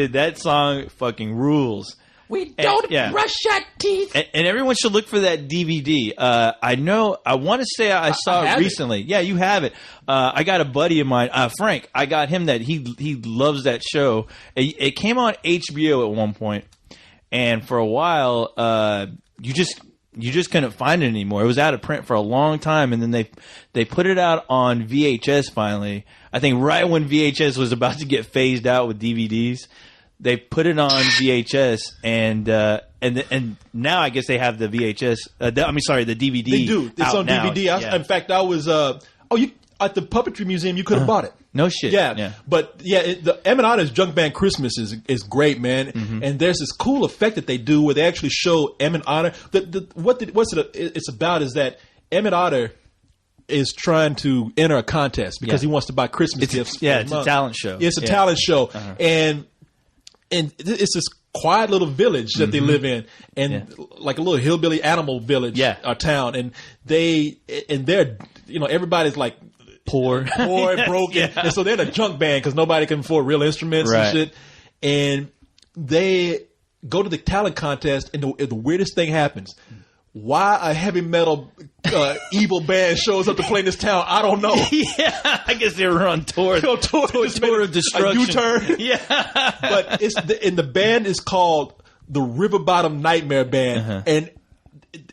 that song fucking rules. We don't brush our teeth. And everyone should look for that DVD. I want to say I saw it recently. Yeah, you have it. I got a buddy of mine, Frank. I got him that he loves that show. It came on HBO at one point, and for a while, you just couldn't find it anymore. It was out of print for a long time, and then they put it out on VHS finally. I think right when VHS was about to get phased out with DVDs. They put it on VHS, and now I guess they have the VHS. The DVD. They do. It's on now. DVD. Yeah. In fact, I was at the Puppetry Museum. You could have bought it. No shit. Yeah. But the Emmett Otter's Junk Band Christmas is great, man. Mm-hmm. And there's this cool effect that they do where they actually show Emmett Otter. It's about is that Emmett Otter is trying to enter a contest because he wants to buy Christmas gifts. It's a talent show. It's a talent show, and it's this quiet little village that they live in, and like a little hillbilly animal village or town, and they're everybody's like poor and broken, and so they're in a junk band because nobody can afford real instruments and shit, and they go to the talent contest, and the weirdest thing happens. Why a heavy metal evil band shows up to play in this town, I don't know. Yeah, I guess they were on tour. Tour of destruction. A U-turn. Yeah. But the band is called the River Bottom Nightmare Band. And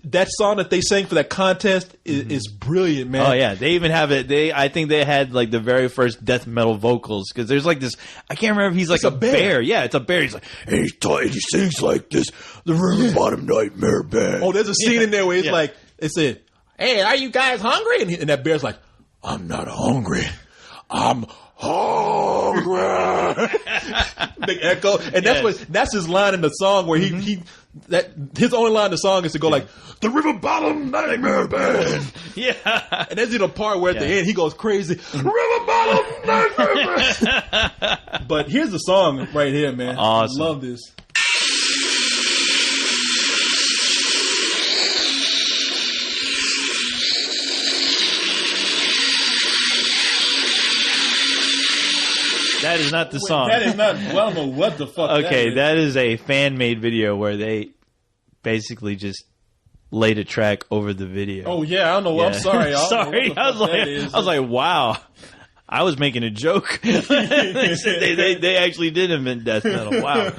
that song that they sang for that contest is brilliant, man. Oh yeah, they even have it. I think they had like the very first death metal vocals because there's like this. I can't remember if he's like a bear. Yeah, it's a bear. He's like, and he sings like this. The River Bottom Nightmare Band. Oh, there's a scene in there where it's like they said, "Hey, are you guys hungry?" And that bear's like, "I'm not hungry. I'm hungry." Big echo, and that's his line in the song where his only line in the song is to go like the River Bottom Nightmare Band. Yeah, and there's even a part where at the end he goes crazy, River Bottom Nightmare Band. But here's the song right here, man. Awesome. I love this. That is not the song. That is not. Well, I don't know what the fuck. Okay, that is a fan-made video where they basically just laid a track over the video. Oh yeah, I don't know. Yeah. I'm sorry. Sorry, I was like, wow. I was making a joke. they actually did invent death metal. Wow.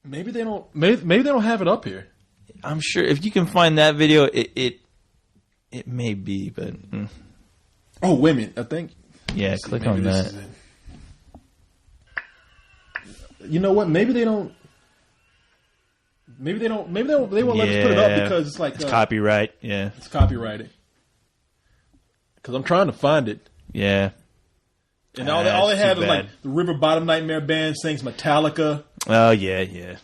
Maybe they don't. Maybe they don't have it up here. I'm sure if you can find that video, it may be, but Oh, wait a minute. I think. yeah, click on Maybe this that. is it. You know what? Maybe they don't. Maybe they won't let us put it up because it's like it's copyright. Yeah, it's copyrighted. Because I'm trying to find it, yeah. and all they had too was like bad. the River Bottom Nightmare Band sings Metallica. Oh yeah.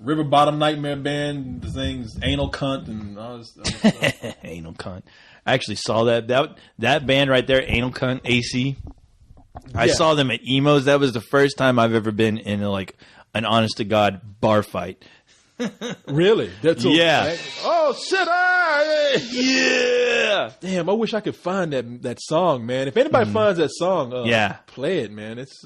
River Bottom Nightmare Band sings Anal Cunt and all this other stuff. Anal cunt. I actually saw that band right there, Anal Cunt AC. I Yeah. saw them at Emo's. That was the first time I've ever been in like an honest to God bar fight. Really? That's Yeah. Oh shit! Yeah. Damn, I wish I could find that song, man. If anybody finds that song, Yeah. play it, man. It's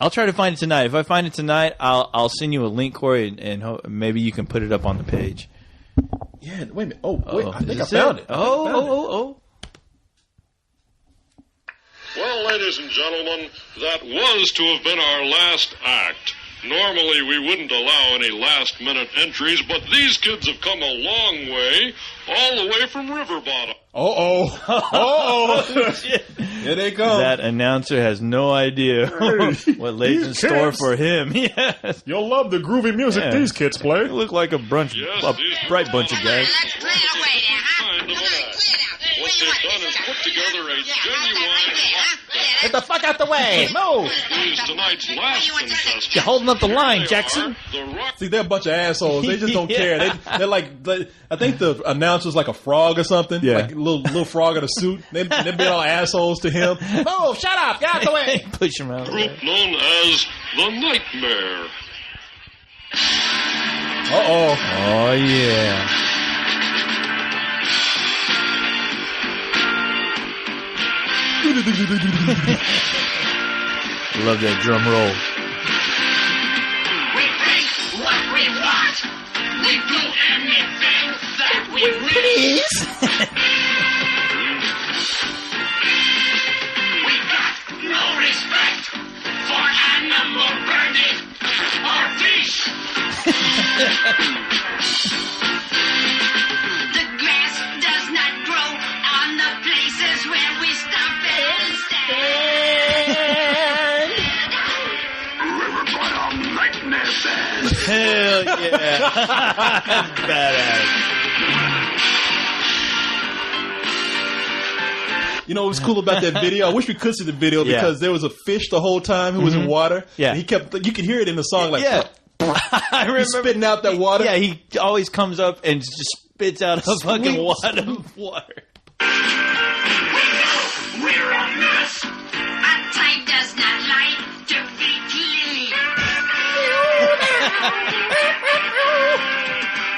I'll try to find it tonight. If I find it tonight, I'll send you a link, Corey, and maybe you can put it up on the page. yeah. Wait a minute. Oh, wait. I Is think I this found it. I think I found it. Oh. Well, ladies and gentlemen, that was to have been our last act. Normally, we wouldn't allow any last-minute entries, but these kids have come a long way, all the way from River Bottom. Here they come. That announcer has no idea what lays in store for him. Yes. You'll love the groovy music Yeah. these kids play. They look like a Yes, these bright bunch of guys. Let's clear away there, huh? Kind of Come an on, act. clear it out. What they've done is put together a genuine Get the fuck out the way! Move! Who's tonight's last contestant. You're holding up the line, They Jackson. are the Rock See, they're a bunch of assholes. They just don't care. They're like, I think the announcer's like a frog or something. Yeah. Like a little frog in a suit. They're being all assholes to him. Move! Shut up! Get out the way! Push him out. group known as the Nightmare. Uh-oh. Oh, yeah. Love that drum roll. We think what we want. We do anything that we please. We got no respect for animal burning or fish. The grass does not grow on the places where we stop and stand. River Bottom Nightmare Band. Hell yeah. Badass. You know what's cool about that video? I wish we could see the video Yeah. because there was a fish the whole time who was in water. Yeah. And you could hear it in the song like Yeah. I remember spitting out that water. Yeah, he always comes up and just spits out a fucking wad of water. We're a mess. A tie does not like to be clean.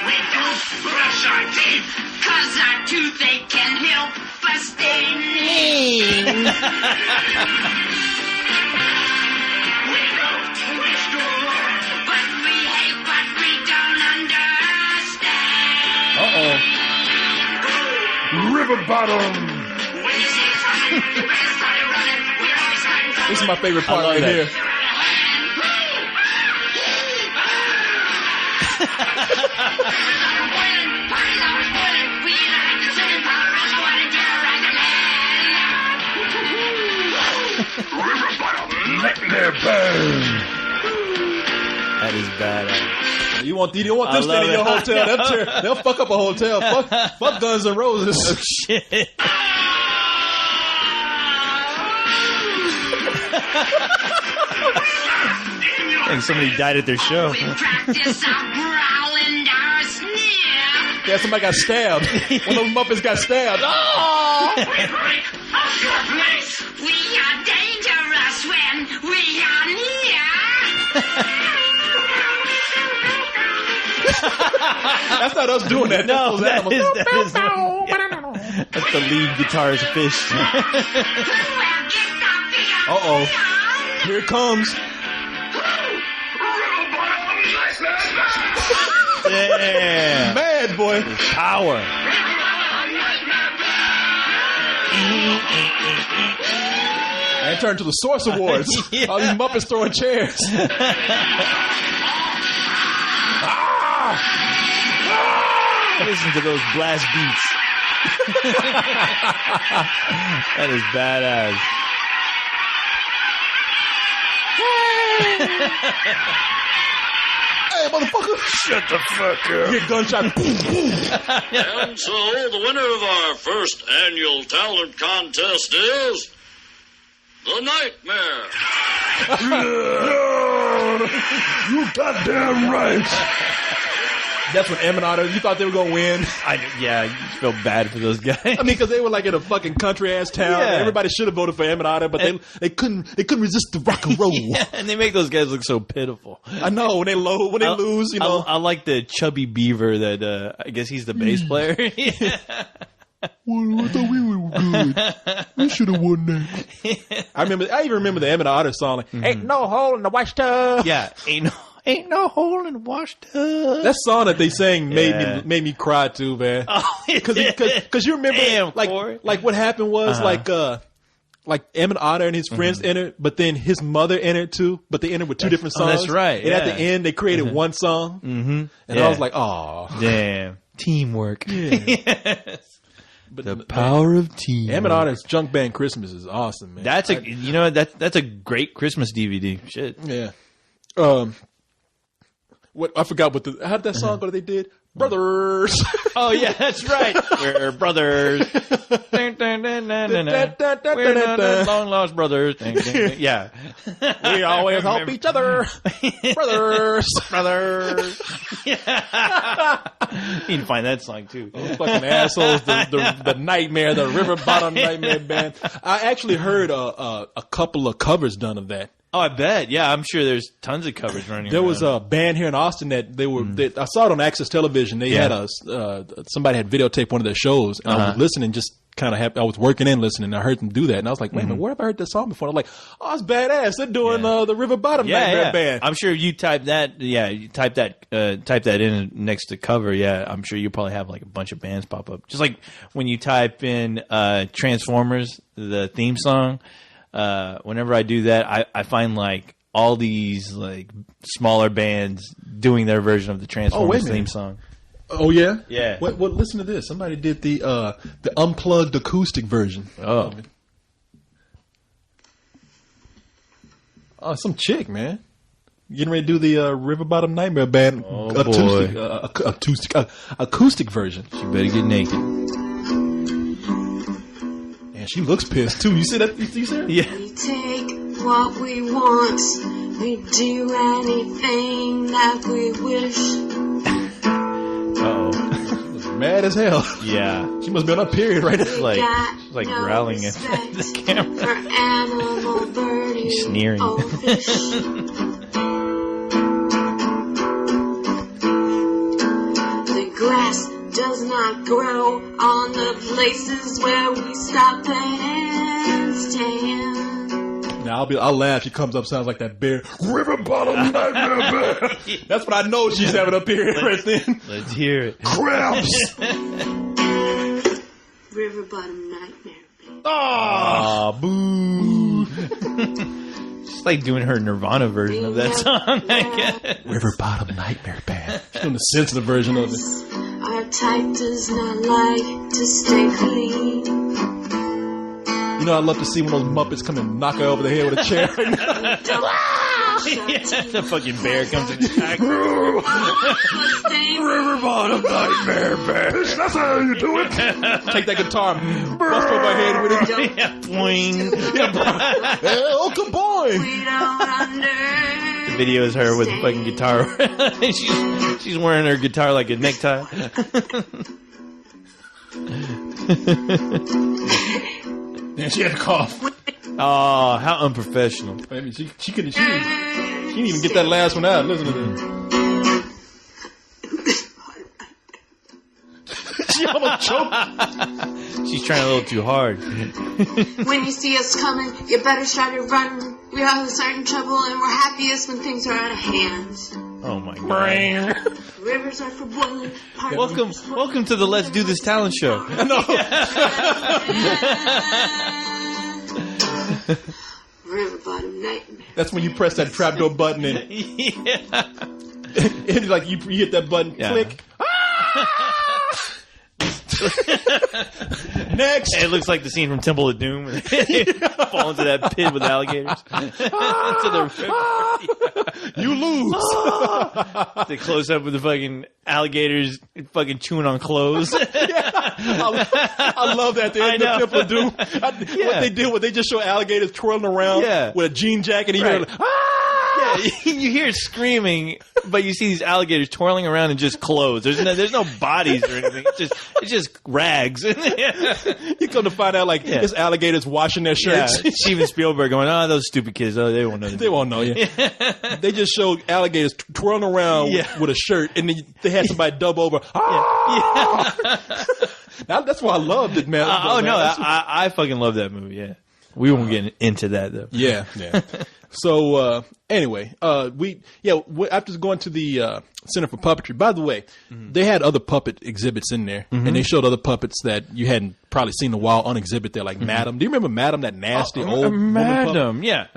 We don't brush our teeth, cause our toothache can help us stay lean. We don't wish to roar, but we hate what we don't understand. Uh-oh. River Bottom. This is my favorite part right that. here. River Bottom Nightmare Band. That is badass. You want them staying in your love it. hotel. They'll fuck up a hotel. Fuck Guns N' Roses. Shit. And somebody died at their show. We practice our growl and our sneer. Yeah, somebody got stabbed. One of them Muppets got stabbed. Oh! We break up your place. We are dangerous when we are near. That's not us doing that. No, That's those animals. That's the lead guitarist Fish. Who will get the bigger Uh-oh. deal? Here it comes. Damn. Mad boy. Power. And turned to the Source Awards. Yeah. All these Muppets throwing chairs. Listen to those blast beats. That is badass. Hey, motherfucker! Shut the fuck up. Get gunshot. Boom, boom. And so, the winner of our first annual talent contest is the Nightmare. You goddamn right. That's when Em and Otter, you thought they were gonna win. Yeah, you feel bad for those guys. I mean, because they were like in a fucking country ass town. Yeah. Everybody should have voted for Em and Otter, but they couldn't resist the rock and roll. Yeah, and they make those guys look so pitiful. I know when they lose, you know. I like the chubby beaver that I guess he's the bass player. Well, I thought we were good. We should have won that. I even remember the Em and Otter song. Like, ain't no hole in the wash tub. Yeah, ain't no hole in the wash tub. That song that they sang made me cry too, man. Because you remember, Damn, like what happened was like Em and Otter and his friends entered, but then his mother entered too. But they entered with two different songs. That's right. And at the end, they created one song. And I was like, oh, damn, teamwork. Yeah. But the power of team. Em and Otter's Junk Band Christmas is awesome, man. That's that's a great Christmas DVD. Shit. Yeah. What I forgot what how did that song go that they did? Brothers. Oh yeah, that's right. We're brothers. We're not long lost brothers. Yeah. We always help each other. Brothers. Yeah. You need to find that song too. Those fucking assholes. The Nightmare, the River Bottom Nightmare Band. I actually heard a couple of covers done of that. Oh, I bet. Yeah, I'm sure there's tons of covers running. There was a band here in Austin that they were. I saw it on Access Television. They had somebody had videotaped one of their shows, and I was listening, just kind of happy. I was working and listening. And I heard them do that, and I was like, "Wait a minute, where have I heard this song before?" I'm like, "Oh, it's badass. They're doing the River Bottom Nightmare Band." I'm sure if you type that, you type that in next to cover. Yeah, I'm sure you probably have like a bunch of bands pop up. Just like when you type in Transformers, the theme song. Whenever I do that, I find like all these like smaller bands doing their version of the Transformers theme song. Oh yeah, yeah. What? Listen to this. Somebody did the unplugged acoustic version. Oh, some chick, man, getting ready to do the River Bottom Nightmare Band acoustic version. She better get naked. And she looks pissed too. You see that? You see that? Yeah. We take what we want. We do anything that we wish. Uh-oh. Mad as hell. Yeah. She must be on a period right now. She's like growling at the camera. For animal, birdie, She's sneering. or fish. The grass does not grow on the places where we stop and stand. Now I'll laugh. She comes up, sounds like that bear. River Bottom Nightmare Band. That's what I know she's having a period right then. Let's hear it. Cramps. River Bottom Nightmare Band. Aw, boo. She's like doing her Nirvana version of that song, I guess. River Bottom Nightmare Band. She's doing the sensitive version of it. Our type does not like to stay clean. You know, I'd love to see one of those Muppets come and knock her over the head with a chair. The fucking bear comes and attacks. River Bottom Nightmare Band. That's how you do it. Take that guitar, bust over my head with it. Yeah, boing. Oh, kaboing. We don't understand. The video is her with a fucking guitar. she's wearing her guitar like a necktie. And she had to cough. Oh, how unprofessional. I mean, she didn't even get that last one out. Listen to this. She almost choked. She's trying a little too hard. When you see us coming, you better try to run. We are starting trouble, and we're happiest when things are out of hand. Oh my god. Rivers are for boiling. Welcome to the Let's Do This Talent Show. River Bottom Nightmare. That's when you press that trapdoor button and, and like you hit that button, click. Next. It looks like the scene from Temple of Doom. Where they fall into that pit with alligators. Into the You lose. They close up with the fucking alligators fucking chewing on clothes. I love that. The end of Temple of Doom. What they did was they just show alligators twirling around with a jean jacket. And you hear, you hear screaming, but you see these alligators twirling around in just clothes. There's no bodies or anything. It's just rags. You come to find out, like, this alligators washing their shirts. Yeah. Steven Spielberg going, those stupid kids. Oh, they won't know. They won't know you. They just show alligators twirling around with a shirt, and then they had somebody dub over. That's why I loved it, man. I fucking love that movie. Yeah, we won't get into that though. Yeah. So anyway, after going to the Center for Puppetry. By the way, they had other puppet exhibits in there, and they showed other puppets that you hadn't probably seen in a while on exhibit there, like Madam. Do you remember Madam, that nasty old woman Madam? Yeah.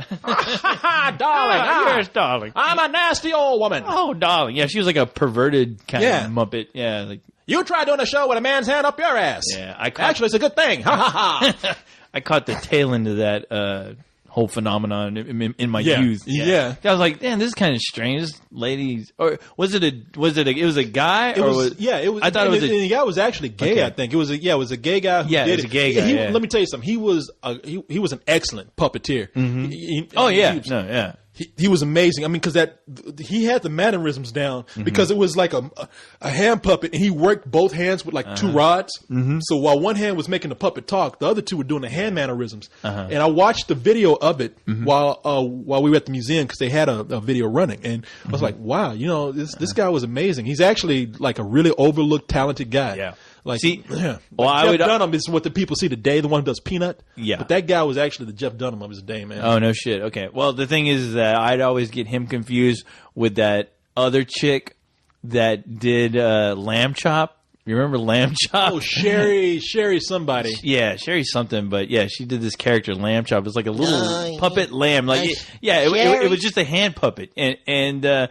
Darling, yes, darling. I'm a nasty old woman. Oh, darling. Yeah, she was like a perverted kind of Muppet. Yeah, like. You try doing a show with a man's hand up your ass. Yeah, actually, it's a good thing. Ha ha ha. I caught the tail end of that whole phenomenon in my youth. Yeah. I was like, damn, this is kind of strange. This lady, or was it a guy? It was. I thought it was the guy was actually gay. Okay. I think it was a gay guy. Who did it was a gay guy. Let me tell you something. He was an excellent puppeteer. Mm-hmm. He was amazing. I mean, because he had the mannerisms down because it was like a hand puppet, and he worked both hands with like two rods. Mm-hmm. So while one hand was making the puppet talk, the other two were doing the hand mannerisms. And I watched the video of it while we were at the museum because they had a video running, and I was like, wow, this guy was amazing. He's actually like a really overlooked, talented guy. Yeah. Like, Jeff Dunham is what the people see today, the one who does Peanut. Yeah. But that guy was actually the Jeff Dunham of his day, man. Oh, no shit. Okay. Well, the thing is that I'd always get him confused with that other chick that did Lamb Chop. You remember Lamb Chop? Oh, Sherry somebody. Yeah, Sherry something, but yeah, she did this character Lamb Chop. It was like a little puppet lamb. Like, it was just a hand puppet. And I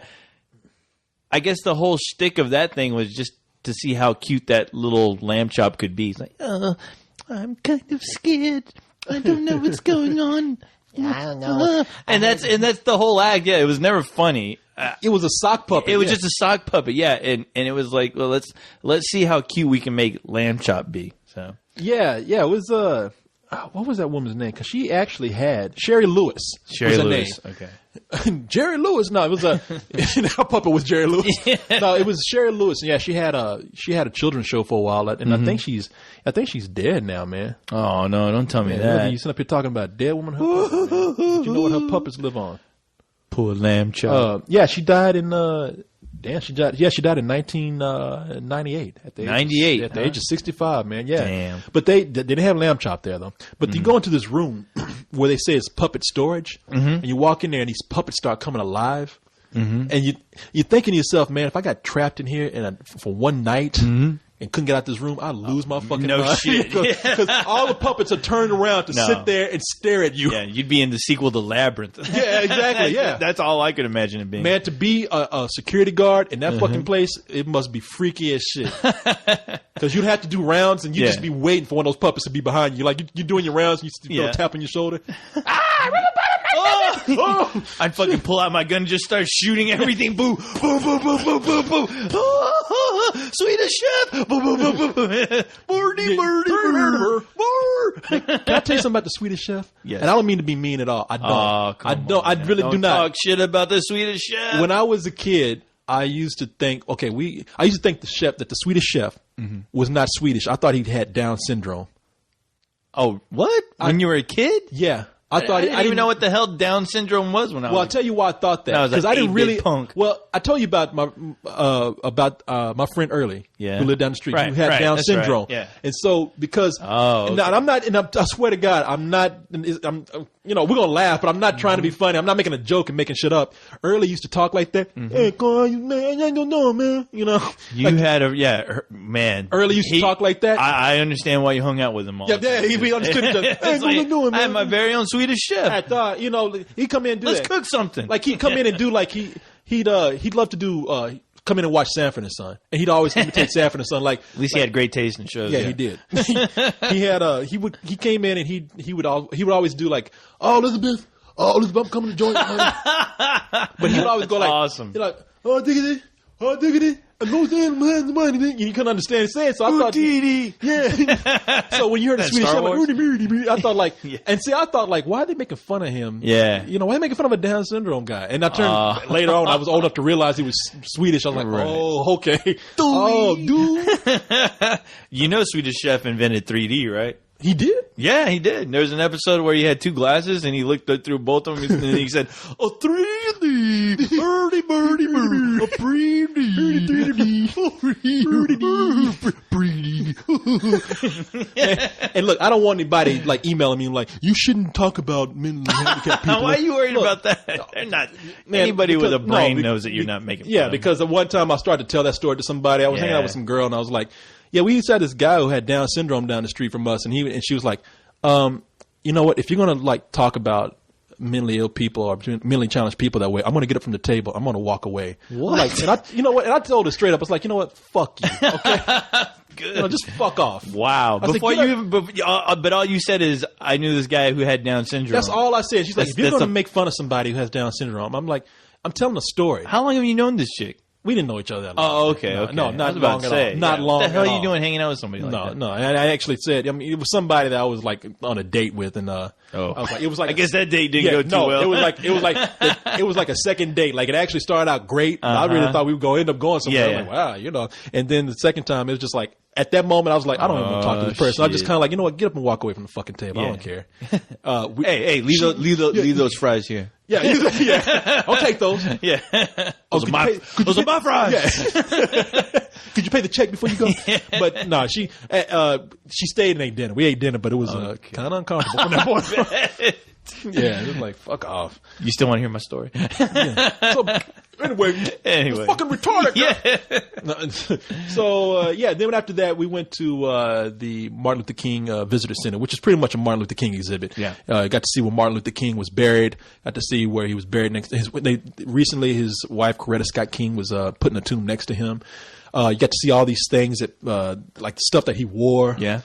guess the whole shtick of that thing was just to see how cute that little lamb chop could be. It's like, I'm kind of scared. I don't know what's going on. I don't know. And that's the whole act. Yeah, it was never funny. It was a sock puppet. It was just a sock puppet. Yeah, and it was like, well, let's see how cute we can make lamb chop be. So it was what was that woman's name? Because she actually had Sherry Lewis. Sherry Lewis. Okay. Jerry Lewis. No, it was our puppet was Jerry Lewis. Yeah. No, it was Sherry Lewis. Yeah, she had a children's show for a while, and I think she's dead now, man. Oh no, don't tell me that. You sit up here talking about a dead woman. But you know what her puppets live on? Poor lamb chop. She died in. She died in 1998 at the age of 65, man. Yeah. Damn. But they didn't have lamb chop there though. But you go into this room where they say it's puppet storage, and you walk in there and these puppets start coming alive, and you're thinking to yourself, man, if I got trapped in here for one night. And couldn't get out this room, I'd lose my fucking mind. Shit. Because all the puppets are turned around to sit there and stare at you. Yeah, you'd be in the sequel to Labyrinth. Yeah, exactly. Yeah, that's all I could imagine it being. Man, to be a security guard in that fucking place, it must be freaky as shit. Because you'd have to do rounds, and you'd just be waiting for one of those puppets to be behind you. Like you're doing your rounds, and you go tap on your shoulder. I'd fucking pull out my gun and just start shooting everything. Boo, boo, boo, boo, boo, boo, boo. Swedish chef. Boo, boo, boo, boo, boo. Birdie, birdie, birdie. Can I tell you something about the Swedish Chef? Yes. And I don't mean to be mean at all. I don't. I really do not. Talk shit about the Swedish Chef. When I was a kid, I used to think, that the Swedish Chef was not Swedish. I thought he had Down syndrome. Oh, what? When you were a kid? Yeah. I didn't even know what the hell Down syndrome was when I was. Well, I'll tell you why I thought that because I didn't really. Punk. Well, I told you about my friend Early, who lived down the street, who had Down syndrome. Right. Yeah. And so because and I'm not, and I swear to God, I'm not. We're gonna laugh, but I'm not trying to be funny. I'm not making a joke and making shit up. Early used to talk like that. Hey, Carl, man, I don't know, man. You had man. Early used to talk like that. I understand why you hung out with him all. Yeah, he understood. I have my very own Swedish chef. I thought, he'd come in and do Let's cook something. Like he'd come in and do like he'd love to do come in and watch Sanford and Son, and he'd always imitate Sanford and Son. Like At least he had great taste in shows. yeah, he did. He came in and he would always do like, oh Elizabeth, I'm coming to join you, honey. But he would always go like, awesome. He'd like, oh diggity, and no damn money. You couldn't understand it saying, so I thought, yeah. So when you heard the Swedish Star Chef, Wars? like, I thought like, Yeah. and see, I thought like, why are they making fun of him? Yeah. You know, why are they making fun of a Down syndrome guy? And I turned later on, I was old enough to realize he was Swedish. I was like, Right. oh, okay. Oh, dude. You know Swedish Chef invented 3D, right? He did? Yeah, he did. There was an episode where he had two glasses and he looked through both of them and he said, a 3D, birdie, birdie, birdie, a 3D. And look, I don't want anybody like emailing me like, you shouldn't talk about mentally handicapped people. Why are you worried Look, about that? They're not. man, Anybody with a because- brain no, knows that you're not making fun Yeah, of because at one time I started to tell that story to somebody. I was hanging out with some girl and I was like, yeah, we used to have this guy who had Down syndrome down the street from us, and she was like, you know what? If you're gonna like talk about mentally ill people or mentally challenged people that way, I'm gonna get up from the table. I'm gonna walk away. What? Like, and you know what? And I told her straight up. I was like, you know what? Fuck you. Okay. Good. You know, just fuck off. Wow. I was Before like, you even, but all you said is, I knew this guy who had Down syndrome. That's all I said. She's like, if you're That's gonna make fun of somebody who has Down syndrome, I'm like, I'm telling a story. How long have you known this chick? We didn't know each other that long. Oh, okay. No, okay. no, I not was about long to at say, all. Not long What the hell at are you all. doing hanging out with somebody like that? No. And I actually said, I mean, it was somebody that I was like on a date with, and I was like, it was like, I guess that date didn't go too well. it was like a second date. Like it actually started out great. I really thought we were going to end up going somewhere. Yeah, I'm like, wow, you know. And then the second time, it was just like, at that moment, I was like, I don't even want to talk to this person. I just shit. kind of like, you know what, get up and walk away from the fucking table. I Yeah. don't care. Hey, leave those fries here. Yeah, I'll take those. Yeah. Those could are my fries. Yeah. Could you pay the check before you go? But no, she stayed and ate dinner. We ate dinner, but it was kind of uncomfortable from that point. Yeah, it was like, fuck off. You still want to hear my story? So, anyway, Anyway. fucking retarded. Yeah. So then after that, we went to the Martin Luther King Visitor Center, which is pretty much a Martin Luther King exhibit. Yeah. Got to see where Martin Luther King was buried. Got to see where he was buried next to recently his wife Coretta Scott King was putting a tomb next to him. You got to see all these things that like the stuff that he wore. Yeah.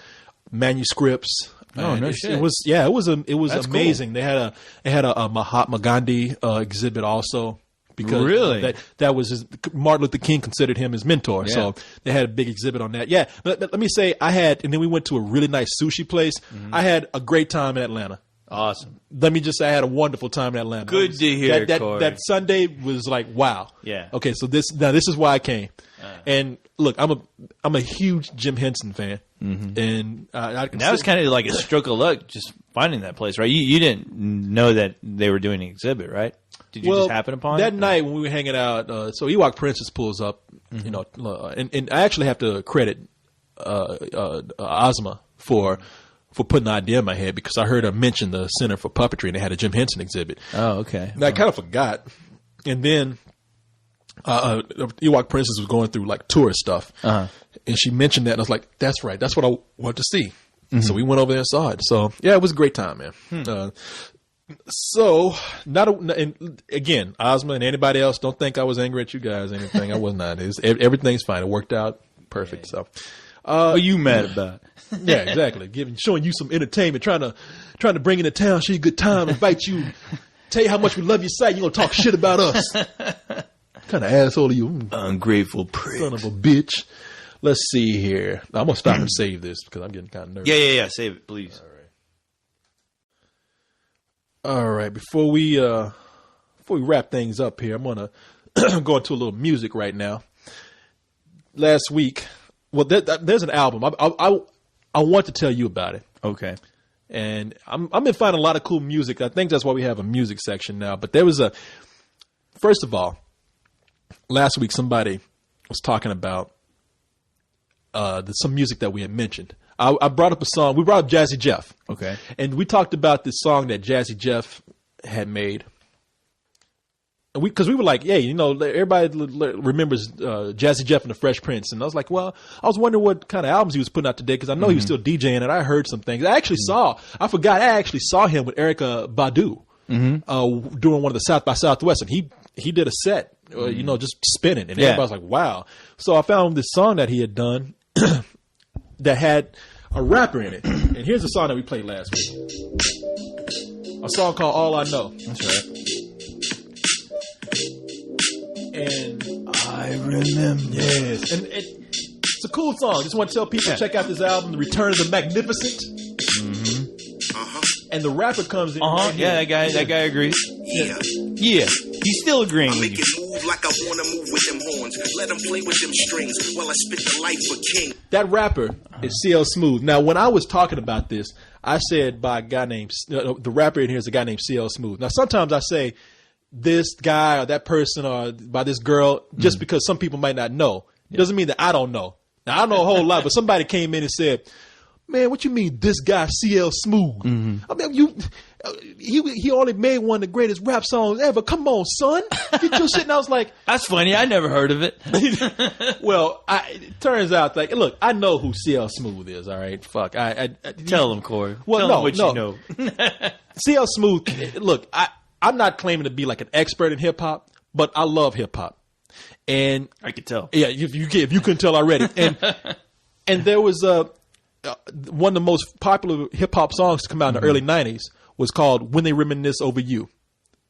Manuscripts. Oh, no It shit. was That's amazing. Cool. They had a Mahatma Gandhi exhibit also. Because Really? that was Martin Luther King considered him his mentor. Yeah. So they had a big exhibit on that. Yeah. But let me say and then we went to a really nice sushi place. Mm-hmm. I had a great time in Atlanta. Awesome. Let me just say I had a wonderful time in Atlanta. Good to hear, Corey. That Sunday was like, wow. Yeah. Okay, so this is why I came. And look, I'm a huge Jim Henson fan. Mm-hmm. And I can That was kind of like a stroke of luck just finding that place, right? You didn't know that they were doing an exhibit, right? Did you just happen upon that it? night when we were hanging out? So Ewok Princess pulls up, you know, and I actually have to credit Ozma for putting the idea in my head because I heard her mention the Center for Puppetry and they had a Jim Henson exhibit. Oh, okay. And I kind of forgot, and then Ewok Princess was going through like tourist stuff, and she mentioned that, and I was like, "That's right, that's what I want to see." So we went over there and saw it. So yeah, it was a great time, man. So, and again, Ozma and anybody else, don't think I was angry at you guys or anything. I was not. Everything's fine. It worked out perfect. So, What are you mad about? yeah, exactly. Showing you some entertainment, trying to bring you to town, show you a good time, invite you, tell you how much we love your site. You gonna talk shit about us? What kind of asshole are you? Ungrateful prick. Son of a bitch. Let's see here. I'm gonna stop and save this because I'm getting kind of nervous. Yeah. Save it, please. All right, before we wrap things up here, I'm gonna go into a little music right now. Last week, well, there's an album. I want to tell you about it, Okay. and I've been finding a lot of cool music. I think that's why we have a music section now. But there was first of all, last week somebody was talking about some music that we had mentioned. I brought up a song. We brought up Jazzy Jeff. Okay. And we talked about this song that Jazzy Jeff had made. Because we were like, yeah, you know, everybody remembers Jazzy Jeff and the Fresh Prince. And I was like, well, I was wondering what kind of albums he was putting out today because I know he was still DJing and I heard some things. I actually saw him with Erykah Badu during one of the South by Southwest. And he he did a set, just spinning, and everybody's like, wow. So I found this song that he had done that had a rapper in it. And here's the song that we played last week. A song called All I Know. That's right. And I remember. yes, and it's a cool song. Just want to tell people, check out this album, The Return of the Magnificent. And the rapper comes in. Right Yeah, that guy agrees. Yeah. Yeah, he's still agreeing with Make you. it move like I wanna move with them horns. Let them play with them strings while I spit the life of king. That rapper is CL Smooth. Now, when I was talking about this, I said by a guy named the rapper in here is a guy named CL Smooth. Now, sometimes I say this guy or that person or by this girl just because some people might not know. It doesn't mean that I don't know. Now, I know a whole lot, but somebody came in and said, "Man, what you mean this guy CL Smooth? I mean, he only made one of the greatest rap songs ever. Come on, son, get your shit." And I was like, That's funny. I never heard of it. "Well, it turns out, like, look, I know who CL Smooth is. All right, fuck, Tell him, Corey. Well, Tell him what you know. CL Smooth. Look, I'm not claiming to be like an expert in hip hop, but I love hip hop, and I could tell. yeah, if you couldn't tell already, and there was one of the most popular hip hop songs to come out in the early '90s was called "When They Reminisce Over You"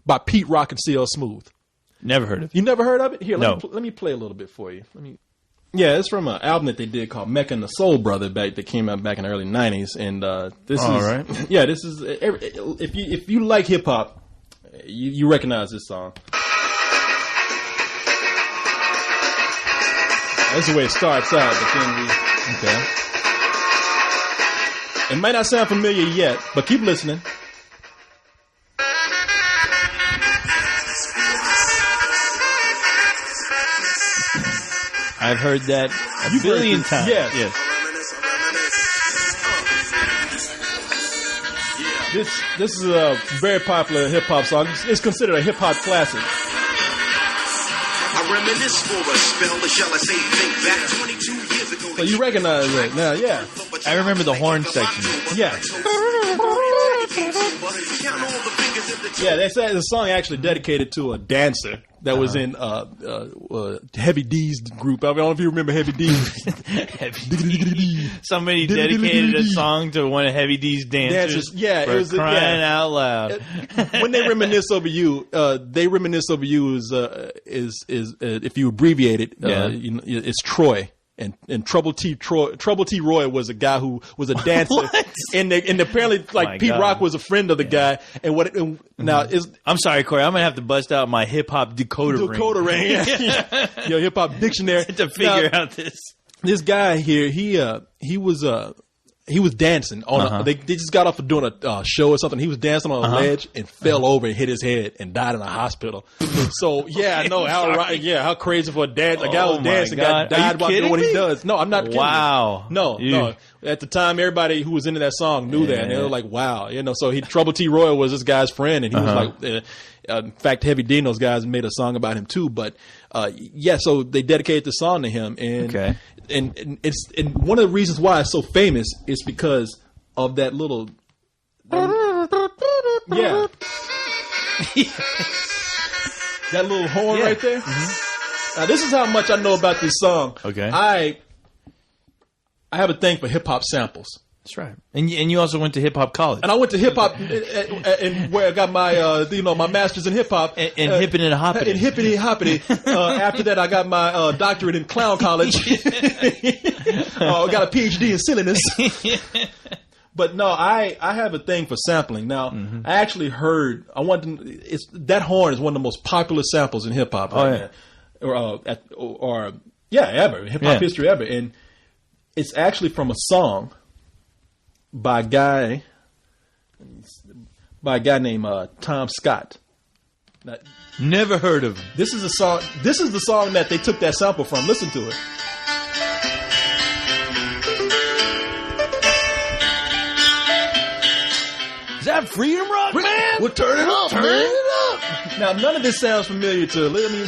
by Pete Rock and CL Smooth. Never heard of it. You never heard of it? Here, No. let me play a little bit for you. Yeah, it's from an album that they did called Mecca and the Soul Brother that came out back in the early '90s, and this All is right. yeah, this is if you like hip hop, you recognize this song. That's the way it starts out, but then okay. It might not sound familiar yet, but keep listening. I've heard that a billion times. Yes. Yes. This is a very popular hip hop song. It's considered a hip hop classic. I reminisce for a spell, or shall I say, think back 22 years ago. So you recognize it now, yeah. I remember the horn section. Yeah. Yeah, they said the song actually dedicated to a dancer that was in Heavy D's group. I don't know if you remember Heavy D. Somebody dedicated a song to one of Heavy D's dancers. Yeah, for it was crying out loud. When they reminisce over you, is if you abbreviate it, it's Troy. And Trouble T Roy was a guy who was a dancer, and apparently Pete Rock was a friend of the guy. And now is I'm sorry, Corey. I'm gonna have to bust out my hip hop decoder ring. Yeah. Your hip hop dictionary to figure out this. This guy here, he was dancing on. They just got off of doing a show or something. He was dancing on a ledge and fell over and hit his head and died in a hospital. So yeah, I know how crazy for a dance. A guy was dancing, got died while doing what he does. No, I'm not kidding. Wow. No. At the time, everybody who was into that song knew that, and they were like, "Wow," So Trouble T Roy was this guy's friend, and he was like, in fact, Heavy D and those guys made a song about him too. But so they dedicated the song to him, and and one of the reasons why it's so famous is because of that little that little horn right there. Now this is how much I know about this song. Okay. I have a thing for hip hop samples. That's right. And you also went to hip hop college. And I went to hip hop, and where I got my my master's in hip hop and hippity and hoppity. And hippity hoppity. After that, I got my doctorate in clown college. I got a PhD in silliness. But no, I have a thing for sampling. Now, I actually heard that horn is one of the most popular samples in hip hop. Ever hip hop history ever, and it's actually from a song by a guy named Tom Scott. Now, never heard of him. This is the song that they took that sample from. Listen to it. Is that Freedom Rock, man? We'll turn it up, man. Turn it up. Now, none of this sounds familiar to me.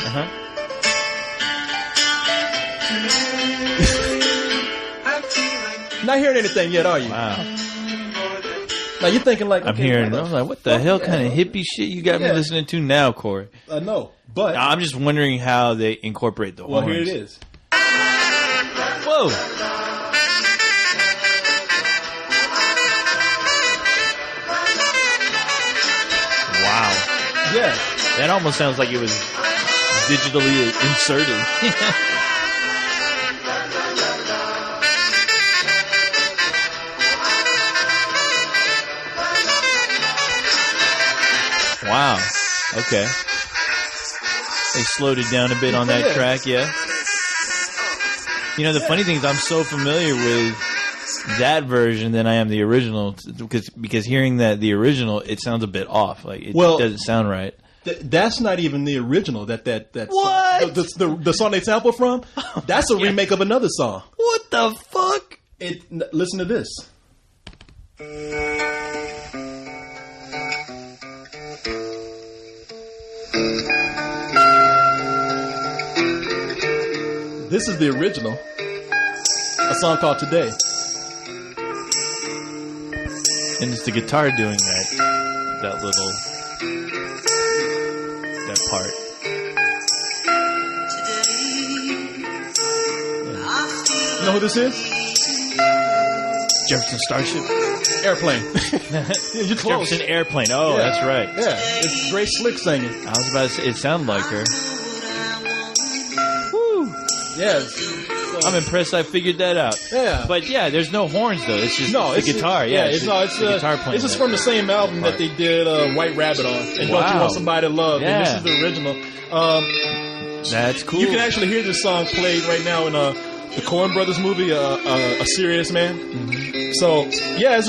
Not hearing anything yet, are you? Wow. Now you're thinking like, I'm okay, hearing. I'm like, what the hell kind of hippie shit you got me Yeah. listening to now, Corey? I know, but I'm just wondering how they incorporate the well, horns. here it is. Whoa! Wow, Yeah, that almost sounds like it was digitally inserted. Wow. Okay. They slowed it down a bit on that track, yeah. You know, the funny thing is I'm so familiar with that version than I am the original because hearing the original, it sounds a bit off. Like it doesn't sound right. That's not even the original. That What? Song, the song they sample from? That's a remake of another song. What the fuck? Listen to this. This is the original. A song called Today. And it's the guitar doing that part. You know who this is? Jefferson Starship? Airplane. Yeah, you're close. Jefferson Airplane. Oh, Yeah. that's right. Yeah, it's Grace Slick singing. I was about to say, it sounded like her. Yeah. I'm impressed I figured that out. Yeah. But yeah, there's no horns though. It's just No, the guitar. Yeah, it's the guitar playing. This is from the same album that they did White Rabbit on. And Don't You Wow. Want Somebody to Love? Yeah. And this is the original. That's cool. You can actually hear this song played right now in the Coen Brothers movie, A Serious Man. Mm-hmm. So yeah,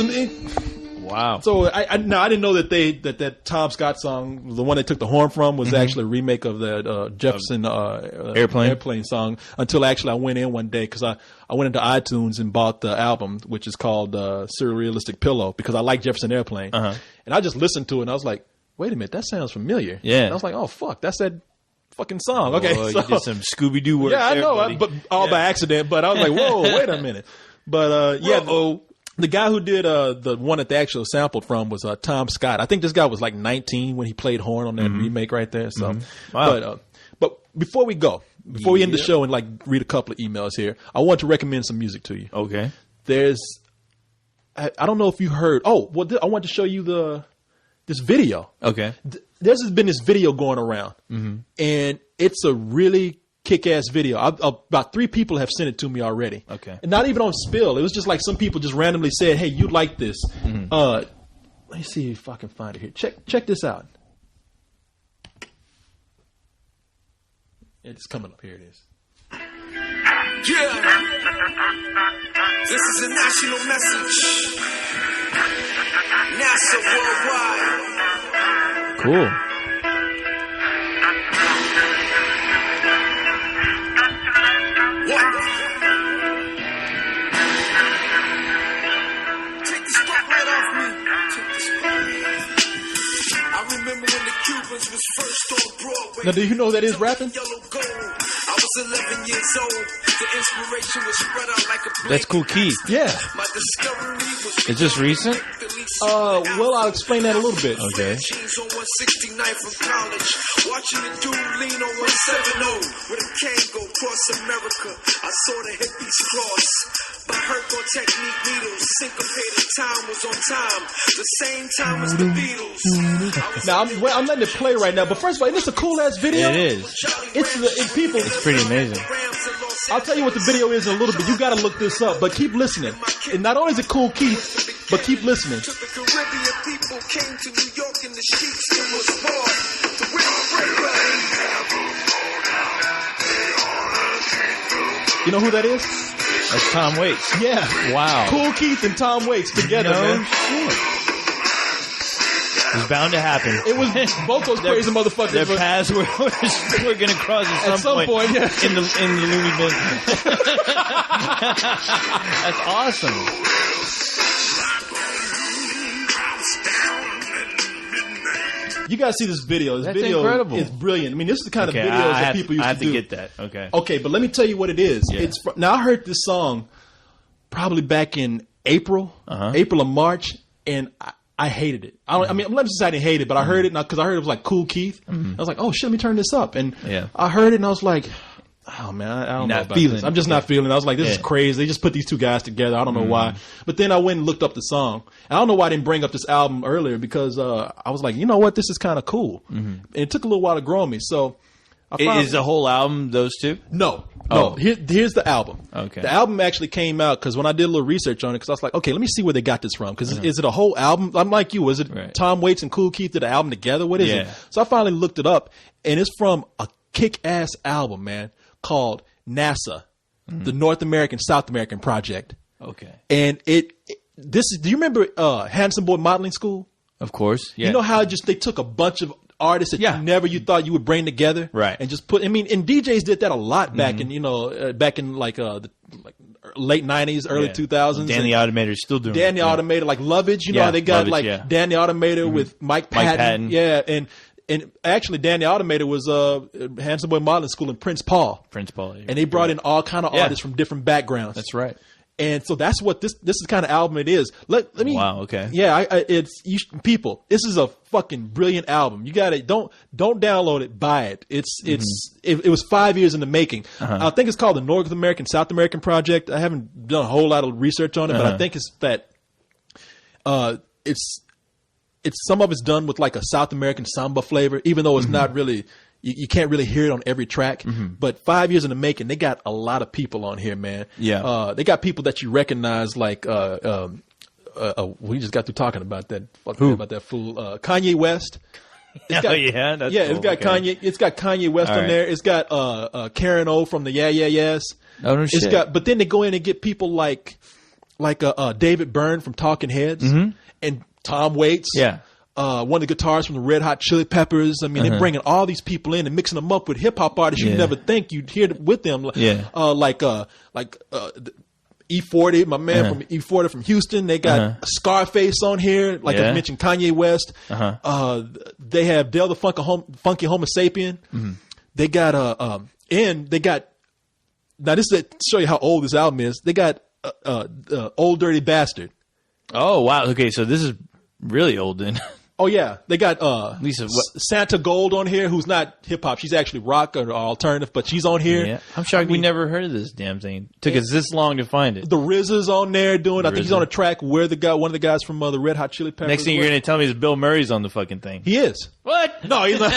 wow. So I didn't know that Tom Scott song, the one they took the horn from, was actually a remake of that Jefferson Airplane song. Until actually I went in one day because I went into iTunes and bought the album, which is called Surrealistic Pillow, because I like Jefferson Airplane, and I just listened to it and I was like, wait a minute, that sounds familiar. Yeah. And I was like, oh fuck, that's that fucking song. Okay, Boy, so you did some Scooby Doo work. yeah, I there, know, buddy. but all by accident. But I was like, whoa, wait a minute. But the guy who did the one that they actually sampled from was Tom Scott. I think this guy was like 19 when he played horn on that remake right there. So, Wow. but before we end the show and like read a couple of emails here, I want to recommend some music to you. Okay. There's, I don't know if you heard. Oh, well, I want to show you this video. Okay. There's been this video going around, and it's a really kick-ass video. About 3 people have sent it to me already. Okay. And not even on Spill. It was just like some people just randomly said, hey, you like this. Let me see if I can find it here. Check this out. It's coming up. Here it is. Yeah. This is a national message. NASA worldwide. Cool. What? Take the spotlight off me. Take the spotlight. I remember when the Cubans was first on Broadway. Now, do you know who that is rapping? Yellow gold. I was 11 years old. The inspiration was spread out like a That's Cool Keith. Yeah. My discovery was Is this recent? Well, I'll explain that a little bit. Okay. jeans on 169 from college. Watching the dude lean on 170 with a cane go across America. I saw the hippies floss. By Herc on technique needles. Syncopated time was on time. The same time as the Beatles. Now, I'm letting it play right now, but first of all, it's a cool-ass video. It is. It's people. It's pretty amazing. I'll tell you what the video is in a little bit. You got to look this up, but keep listening. And not only is it Cool Keith, but keep listening. The Caribbean people came to New York in the sheets. It was hard. The You know who that is? That's Tom Waits. Yeah. Wow. Cool Keith and Tom Waits together, man. It's bound to happen. It was both those crazy motherfuckers. Their but- paths were going to cross at some point yeah. in the loony bin. That's awesome. You got to see this video. This That's video incredible. is brilliant. I mean, this is the kind of Okay, videos I that have, people used I have to to do. get that. Okay. Okay, but let me tell you what it is. Yeah. Now, I heard this song probably back in April or March, and I hated it. I mean, let me just say I didn't hate it, but I heard it because I heard it was like Cool Keith. I was like, oh shit, let me turn this up. And I heard it and I was like, oh man, I don't know about this. I'm just not feeling it. I was like, this is crazy. They just put these two guys together. I don't know why. But then I went and looked up the song. And I don't know why I didn't bring up this album earlier because I was like, you know what, this is kind of cool. And it took a little while to grow on me. So is the whole album those two? No. Here's the album. Okay. The album actually came out because when I did a little research on it, because I was like, okay, let me see where they got this from. Because is it a whole album? I'm like you. Is it Tom Waits and Cool Keith did the album together? What is it? So I finally looked it up, and it's from a kick-ass album, man, called NASA, the North American South American Project. Okay. And do you remember Handsome Boy Modeling School? Of course. Yeah. You know how they took a bunch of artists that you thought you would bring together, right? And just put. I mean, and DJs did that a lot back in like the late '90s, early 2000s. Dan the Automator's still doing. Dan the Automator, like Lovage. You know how they got Lovage, Dan the Automator with Mike Patton. Yeah, and actually Dan the Automator was Handsome Boy Modeling School in Prince Paul. And they brought in all kind of artists from different backgrounds. That's right. And so that's what this is the kind of album it is. Let me. Wow. Okay. Yeah. People. This is a fucking brilliant album. You got it. Don't download it. Buy it. It was 5 years in the making. I think it's called the North American South American Project. I haven't done a whole lot of research on it, but I think it's that. It's some of it's done with like a South American samba flavor, even though it's not really. You can't really hear it on every track, but 5 years in the making, they got a lot of people on here, man. Yeah. They got people that you recognize, like, we just got through talking about that. About that fool, Kanye West. That's cool. Kanye. It's got Kanye West on there. It's got Karen O from the Yeah Yeah Yes. Oh no shit. But then they go in and get people like David Byrne from Talking Heads and Tom Waits. Yeah. One of the guitarists from the Red Hot Chili Peppers. I mean, they're bringing all these people in and mixing them up with hip hop artists you never think you'd hear with them. Like E40, my man from E40 from Houston. They got Scarface on here. Like I mentioned, Kanye West. They have Dale the Funky Homo Sapien. They got now this is to show you how old this album is. They got Old Dirty Bastard. Oh wow. Okay, so this is really old then. Oh yeah, they got Lisa Santa Gold on here, who's not hip hop. She's actually rock or alternative, but she's on here. Yeah. I'm shocked we never heard of this damn thing. Took us this long to find it. The RZA's on there doing. I think he's on a track where one of the guys from the Red Hot Chili Peppers. Next thing you're going to tell me is Bill Murray's on the fucking thing. He is. What? No, he's not.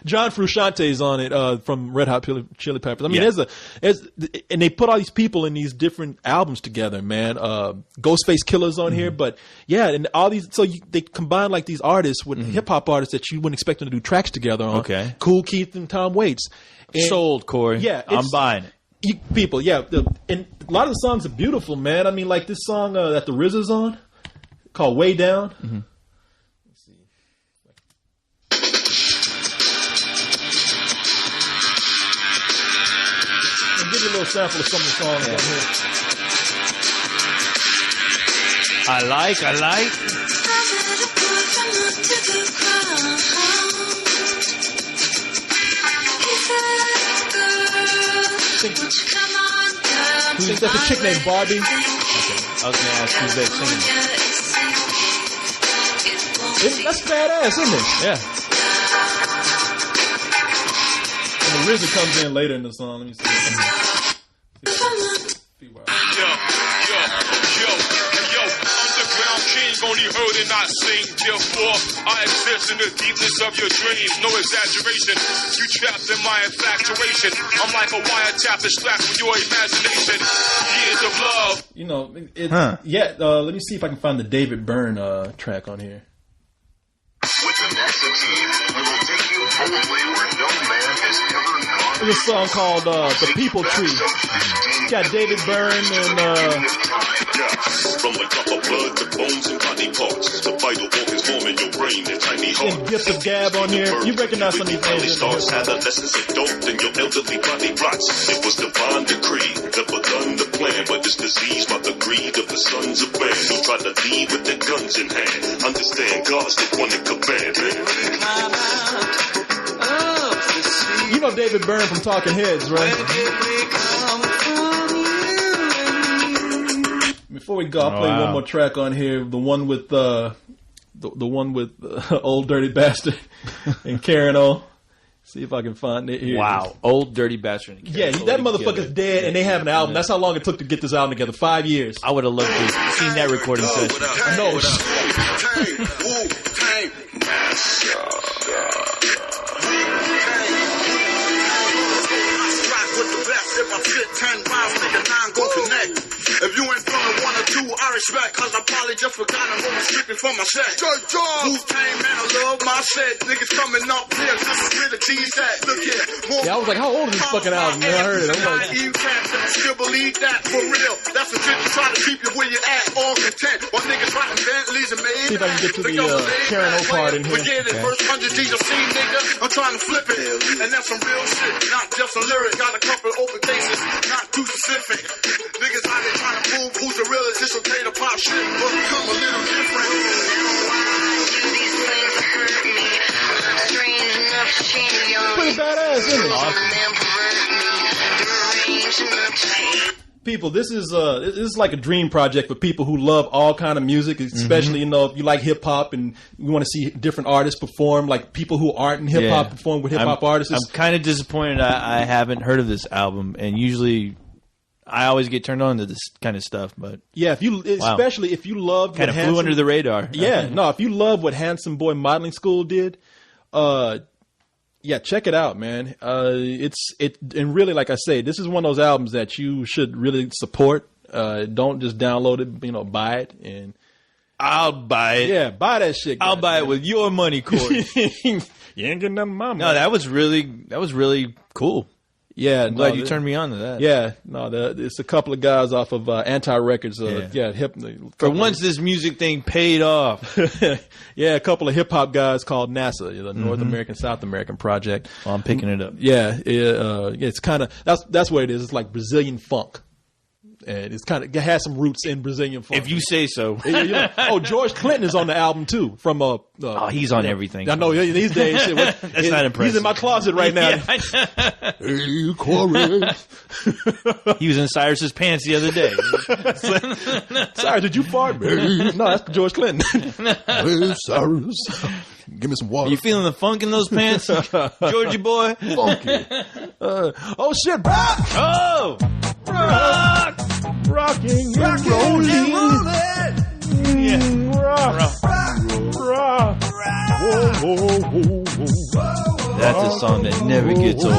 John Frusciante's on it from Red Hot Chili Peppers. I mean, and they put all these people in these different albums together, man. Ghostface Killer's on here, but yeah, and all these. So they combine like these artists with hip hop artists that you wouldn't expect them to do tracks together on. Okay. Cool Keith and Tom Waits. And sold, Corey. Yeah, I'm buying it. People, yeah, and a lot of the songs are beautiful, man. I mean, like this song that the RZA's on, called "Way Down." Let's see. I'll give you a little sample of some of the songs on here. I like. I think that's a chick named Barbie. Okay. I was going to ask who's that singing. That's badass, isn't it? Yeah. And the RZA comes in later in the song. Let me see. Underground king, only heard and not seen. Therefore, I exist in the deepness of your dreams. No exaggeration. You trapped in my infatuation. I'm like a wiretap that's strapped with your imagination. Years of love. You know, let me see if I can find the David Byrne track on here. With the NASA team, we will take you boldly where no man has ever gone. There's a song called The People Tree. It's got David Byrne and from the cup of blood to bones and body parts, the vital organs forming your brain and tiny heart. And Gift of Gab on here. You recognize some of these names. Starts adolescence adult and your elderly body rots. It was divine decree, never done the plan, but this disease by the greed of the sons of man who try to lead with their guns in hand. Understand God's the one that command, man. You know David Byrne from Talking Heads, right? Before we go, I'll play one more track on here. The one with the one with Old Dirty Bastard and Karen O. See if I can find it here. Wow, Old Dirty Bastard. Yeah, that motherfucker's dead, and they have an album. That's how long it took to get this album together. 5 years. I would have loved to have seen that recording session. No. If I spit 10 rhymes, nigga, 9 go connect. If you ain't feeling 1 or 2, I respect, cause I probably just forgot I'm going stripping from my set. Wu-Tang, man, I love my set. Niggas coming up here, just where the T's at. Look here. Yeah, I was like, how old is this fucking album? Man, I heard it. I'm like, you can't still believe that for real. That's the shit you try to keep you where you at, all content. While niggas rockin' Bentleys and Maybachs. see if I can get to the Karen O part in here. Forget it, first 100 G's I've seen, nigga. I'm trying to flip it. And that's some real shit, not just a lyric. Got a couple open cases, not too specific. Niggas out there trying to prove who's the realest. It's okay to pop shit, but become a little different. pretty badass, isn't it? People, this is like a dream project for people who love all kind of music, especially if you like hip hop and you want to see different artists perform, like people who aren't in hip hop perform with hip hop artists. I'm kind of disappointed I haven't heard of this album, and usually I always get turned on to this kind of stuff. But yeah, especially if you love kind of flew under the radar. Yeah, no, if you love what Handsome Boy Modeling School did, yeah, check it out, man. And really, like I say, this is one of those albums that you should really support. Don't just download it, buy it, and I'll buy it. Yeah, buy that shit. I'll buy it with your money, Corey. You ain't getting nothing my money. No, that was really cool. Yeah, I'm glad you turned me on to that. Yeah, it's a couple of guys off of Anti Records. For once, this music thing paid off. Yeah, a couple of hip hop guys called NASA, the North American South American project. Well, I'm picking it up. Yeah, it's kind of that's what it is. It's like Brazilian funk. And it has some roots in Brazilian funk. If you say so. George Clinton is on the album too. From he's on everything. I know these days. Shit, that's not impressive. He's in my closet right now. Hey, Corey. He was in Cyrus's pants the other day. Cyrus, did you fart, baby? No, that's George Clinton. Hey, Cyrus, give me some water. You feeling the funk in those pants, Georgie boy? Funky. Oh shit, Brock! Oh, Brock! Rocking and rolling. Rock. Whoa. That's a song that never gets old.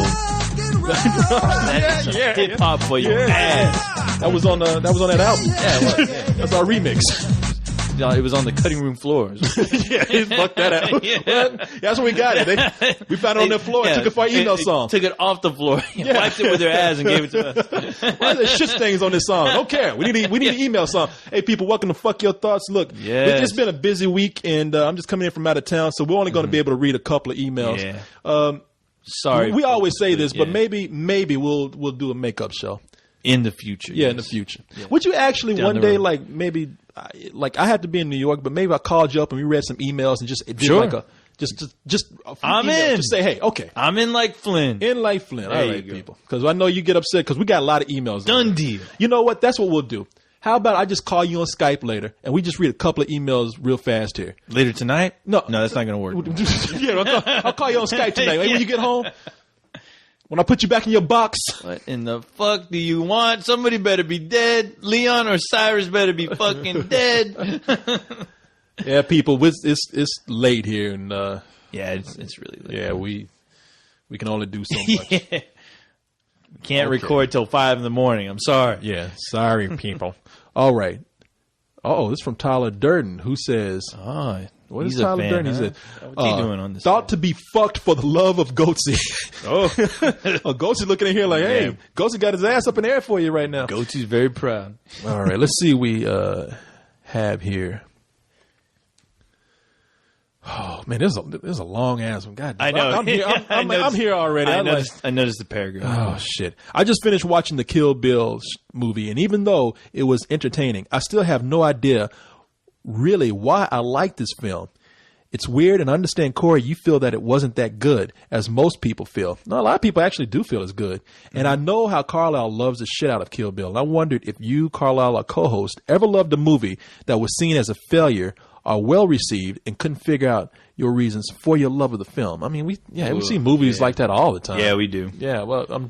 That is hip hop for your ass. That was on that album. Yeah, That's our remix. It was on the cutting room floors. Yeah, he fucked that out. Yeah. That's where we got it. We found it on the floor and took it for our email song. Took it off the floor, wiped it with their ass, and gave it to us. Why are there shit stains on this song? Don't care. We need an email song. Hey, people, welcome to Fuck Your Thoughts. Look, it's been a busy week, and I'm just coming in from out of town, so we're only going to be able to read a couple of emails. Yeah. Sorry. We always say this, but maybe we'll do a makeup show. In the future. Yeah, in the future. Yeah. Would you actually one day, like, maybe, like, I had to be in New York, but maybe I called you up and we read some emails and just did like a, just a few I'm emails. in. Just say, hey, okay. I'm in like Flynn. In like Flynn. There All right, people. Because I know you get upset because we got a lot of emails. Done deal. You know what? That's what we'll do. How about I just call you on Skype later and we just read a couple of emails real fast here. Later tonight? No, that's not going to work. Yeah, I'll call you on Skype tonight. Hey, when you get home. When I put you back in your box. What in the fuck do you want? Somebody better be dead. Leon or Cyrus better be fucking dead. Yeah, people, it's late here, and it's really late. Yeah, we can only do so much. Can't record till 5 a.m. I'm sorry. Yeah, sorry, people. All right. Oh, this is from Tyler Durden, who says, what is Tyler Durden? He said, what's he doing on this? Thought to be fucked for the love of Goatsy. Goatsy's looking in here like, hey, Goatsy got his ass up in the air for you right now. Goatsy's very proud. All right, let's see what we have here. Oh man, this is a long ass one. God, I know. I'm here already. I noticed the paragraph. Oh shit! I just finished watching the Kill Bill movie, and even though it was entertaining, I still have no idea really why I like this film. It's weird, and I understand, Corey, you feel that it wasn't that good, as most people feel. No, a lot of people actually do feel it's good. And I know how Carlisle loves the shit out of Kill Bill. And I wondered if you, Carlisle, our co-host, ever loved a movie that was seen as a failure are well received and couldn't figure out your reasons for your love of the film. I mean, we see movies like that all the time. Yeah, we do. Yeah, well,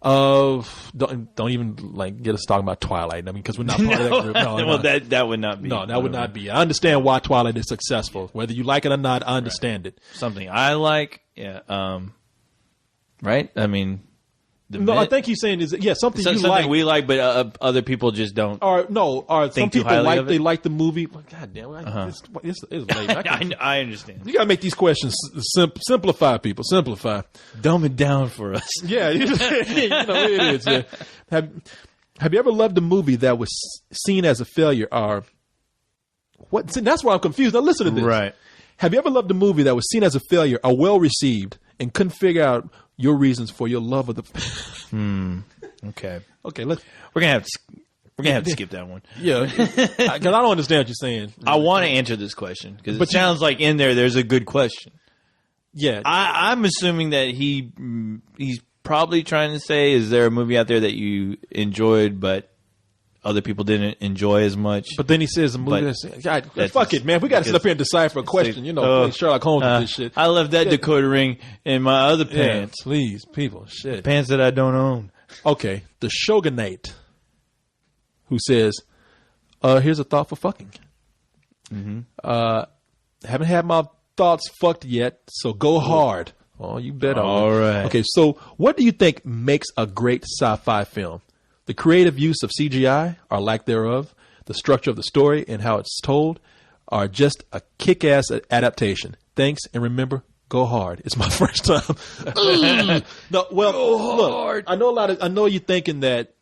don't even like get us talking about Twilight. I mean, because we're not part of that group. No, well, that would not be. No, that would not be. I understand why Twilight is successful. Whether you like it or not, I understand it. Something I like, yeah. Right? I mean, I think he's saying is something you something like. we like, but other people just don't. Or some think too people highly of it? they like the movie. Well, God damn, it's late. I understand. You gotta make these questions simplify. People simplify. Dumb it down for us. Yeah, it is. Yeah. Have you ever loved a movie that was seen as a failure, or what? See, that's why I'm confused. Now listen to this. Right. Have you ever loved a movie that was seen as a failure or well received and couldn't figure out your reasons for your love of the film? Okay. Okay, We're gonna have to skip that one. Yeah, because I don't understand what you're saying. I want to answer this question because it sounds like in there's a good question. Yeah, I'm assuming that he's probably trying to say, is there a movie out there that you enjoyed but other people didn't enjoy as much? But then he says a movie that's fuck it, man. We got to sit up here and decipher a question. Play Sherlock Holmes with this shit. I left that decoder ring in my other pants. Yeah, please, people, shit. Pants that I don't own. Okay, the Shogunate, who says, here's a thought for fucking. Haven't had my thoughts fucked yet, so go hard. Oh, you bet. All right. Okay, so what do you think makes a great sci-fi film? The creative use of CGI or lack thereof, the structure of the story and how it's told, or just a kick-ass adaptation? Thanks, and remember, go hard. It's my first time. No, well, look, I know you're thinking that,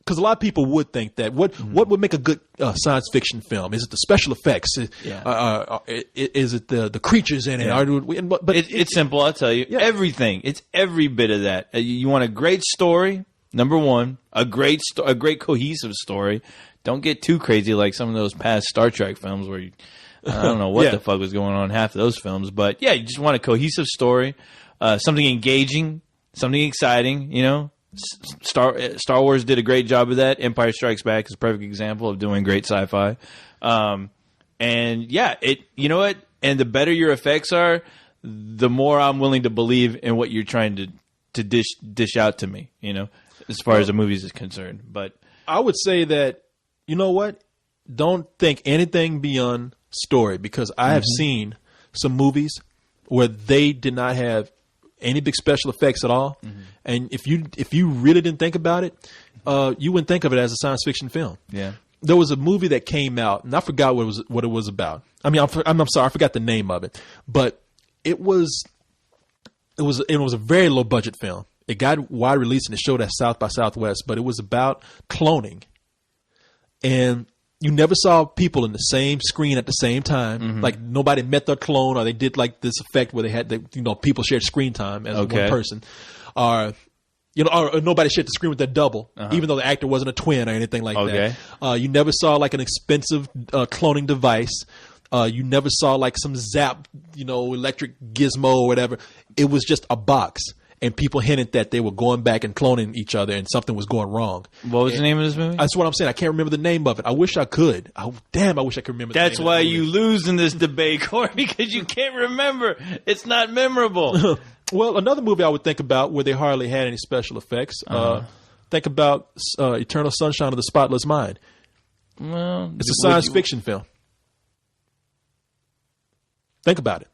because a lot of people would think that. What would make a good science fiction film? Is it the special effects? Is it the creatures in it? Yeah. But it's simple. I'll tell you. Yeah. Everything. It's every bit of that. You want a great story. Number one, a great cohesive story. Don't get too crazy like some of those past Star Trek films where I don't know what the fuck was going on in half of those films. But yeah, you just want a cohesive story, something engaging, something exciting. Star Wars did a great job of that. Empire Strikes Back is a perfect example of doing great sci-fi. And yeah, you know what? And the better your effects are, the more I'm willing to believe in what you're trying to dish out to me. As far as the movies is concerned. But I would say that, you know what? Don't think anything beyond story, because I have seen some movies where they did not have any big special effects at all. And if you really didn't think about it, you wouldn't think of it as a science fiction film. Yeah. There was a movie that came out, and I forgot what it was about. I mean, I'm sorry, I forgot the name of it, but it was a very low budget film. It got wide release and it showed at South by Southwest, but it was about cloning. And you never saw people in the same screen at the same time. Like nobody met their clone, or they did like this effect where they had people shared screen time as one person, or nobody shared the screen with their double, even though the actor wasn't a twin or anything like that. You never saw like an expensive cloning device. You never saw like some zap, electric gizmo or whatever. It was just a box. And people hinted that they were going back and cloning each other and something was going wrong. What was the name of this movie? That's what I'm saying. I can't remember the name of it. I wish I could. I wish I could remember the name of it. That's why you lose in this debate, Corey, because you can't remember. It's not memorable. Well, another movie I would think about where they hardly had any special effects, think about Eternal Sunshine of the Spotless Mind. Well, it's a science fiction film. Think about it.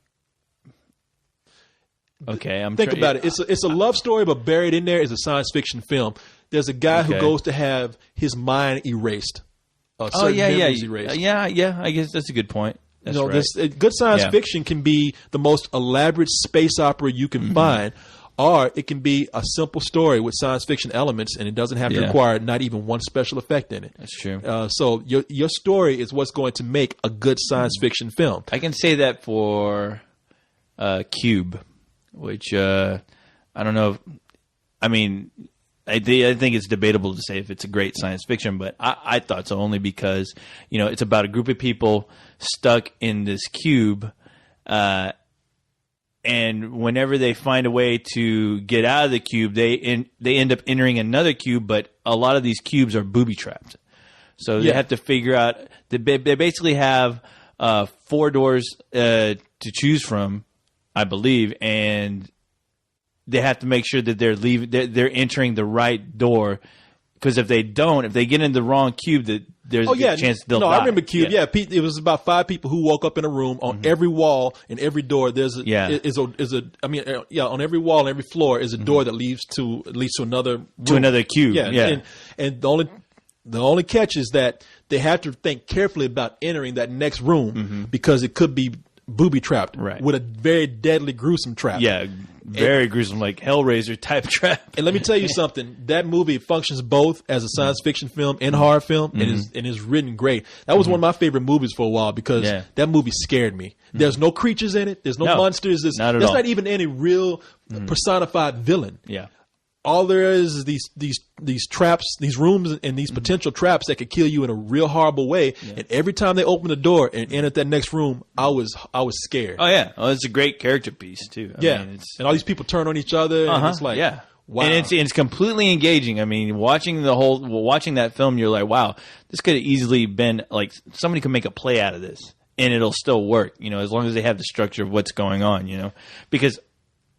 Okay, think about it. It's a love story, but buried in there is a science fiction film. There's a guy who goes to have his mind erased. Memories erased. Yeah. I guess that's a good point. That's right. Good science fiction can be the most elaborate space opera you can find, or it can be a simple story with science fiction elements, and it doesn't have to require not even one special effect in it. That's true. So your story is what's going to make a good science fiction film. I can say that for Cube. Which I don't know. I think it's debatable to say if it's a great science fiction, but I thought so only because it's about a group of people stuck in this cube, and whenever they find a way to get out of the cube, they end up entering another cube. But a lot of these cubes are booby trapped, so they have to figure out. They basically have 4 doors to choose from, I believe, and they have to make sure that they're entering the right door. Because if they get in the wrong cube, there's a good chance they'll die. I remember Cube. Yeah. Pete, it was about 5 people who woke up in a room. On every wall and every door, on every wall and every floor is a door that leads to another room. To another cube. Yeah. And the only catch is that they have to think carefully about entering that next room because it could be booby trapped with a very deadly, gruesome trap. Yeah. Very gruesome, like Hellraiser type trap. And let me tell you something. That movie functions both as a science fiction film and horror film, and is written great. That was one of my favorite movies for a while because that movie scared me. There's no creatures in it. There's no monsters. There's not even any real personified villain. Yeah. All there is these traps, these rooms, and these potential traps that could kill you in a real horrible way. Yeah. And every time they open the door and entered that next room, I was scared. Oh yeah, it's a great character piece too. I mean, and all these people turn on each other. And it's like, wow. And it's completely engaging. I mean, watching that film, you're like, wow, this could have easily been like somebody could make a play out of this, and it'll still work. As long as they have the structure of what's going on. Because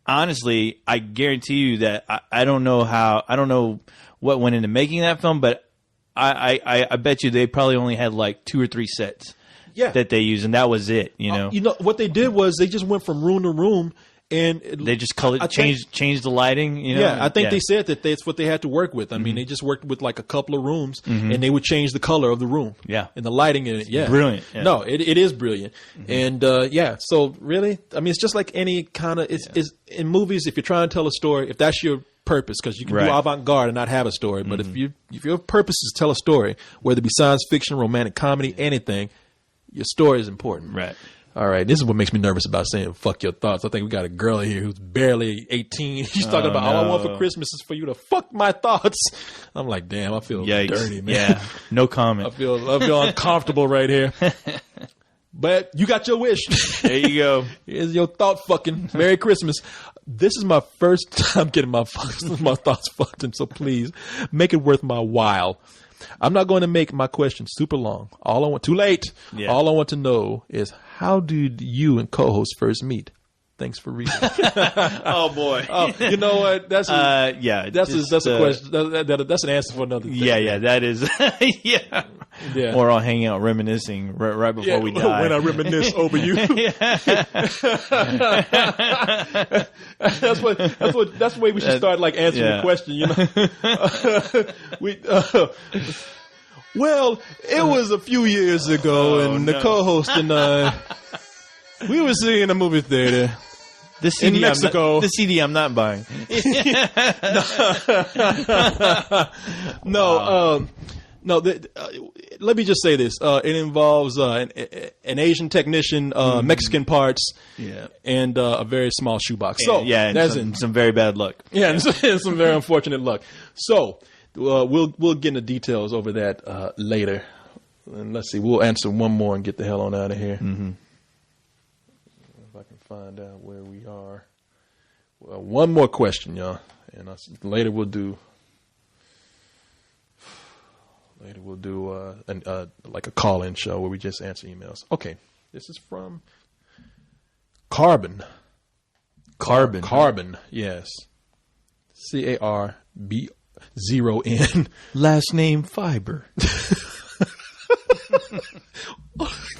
honestly, I guarantee you that I don't know what went into making that film, but I bet you they probably only had like 2 or 3 sets that they used, and that was it. What they did was they just went from room to room, and they just changed the lighting. I think they said that that's what they had to work with. I mean, they just worked with like a couple of rooms, and they would change the color of the room, and the lighting in it. Yeah, brilliant. Yeah. No, it is brilliant, and So really, I mean, it's just like any kind of it's in movies. If you're trying to tell a story, if that's your purpose, because you can do avant-garde and not have a story, but if your purpose is to tell a story, whether it be science fiction, romantic comedy, anything, your story is important. Right. All right, this is what makes me nervous about saying fuck your thoughts. I think we got a girl here who's barely 18. She's talking about all I want for Christmas is for you to fuck my thoughts. I'm like, damn, I feel dirty, man. Yeah, no comment. I feel uncomfortable right here. But you got your wish. There you go. Here's your thought fucking. Merry Christmas. This is my first time getting my thoughts fucked, and so please make it worth my while. I'm not going to make my question super long. Too late. Yeah. All I want to know is, how did you and co-host first meet? Thanks for reading. Oh boy. Oh, you know what? That's a question. That's an answer for another thing. Yeah, that is. Yeah. Or I'll hang out reminiscing right before we die. When I reminisce over you. That's the way we should start like answering the question. Well, it was a few years ago, and the co-host and I, we were seeing a movie theater. In Mexico. The CD I'm not buying. Let me just say this. It involves an Asian technician, Mexican parts, and a very small shoebox. So and some very bad luck. Yeah, and some very unfortunate luck. So we'll get into details over that later. And let's see. We'll answer one more and get the hell on out of here. Mm-hmm. If I can find out where we are. Well, one more question, y'all, and later we'll do like a call-in show where we just answer emails. Okay, this is from Carbon. Carbon, yes. CARB0N. Last name Fiber.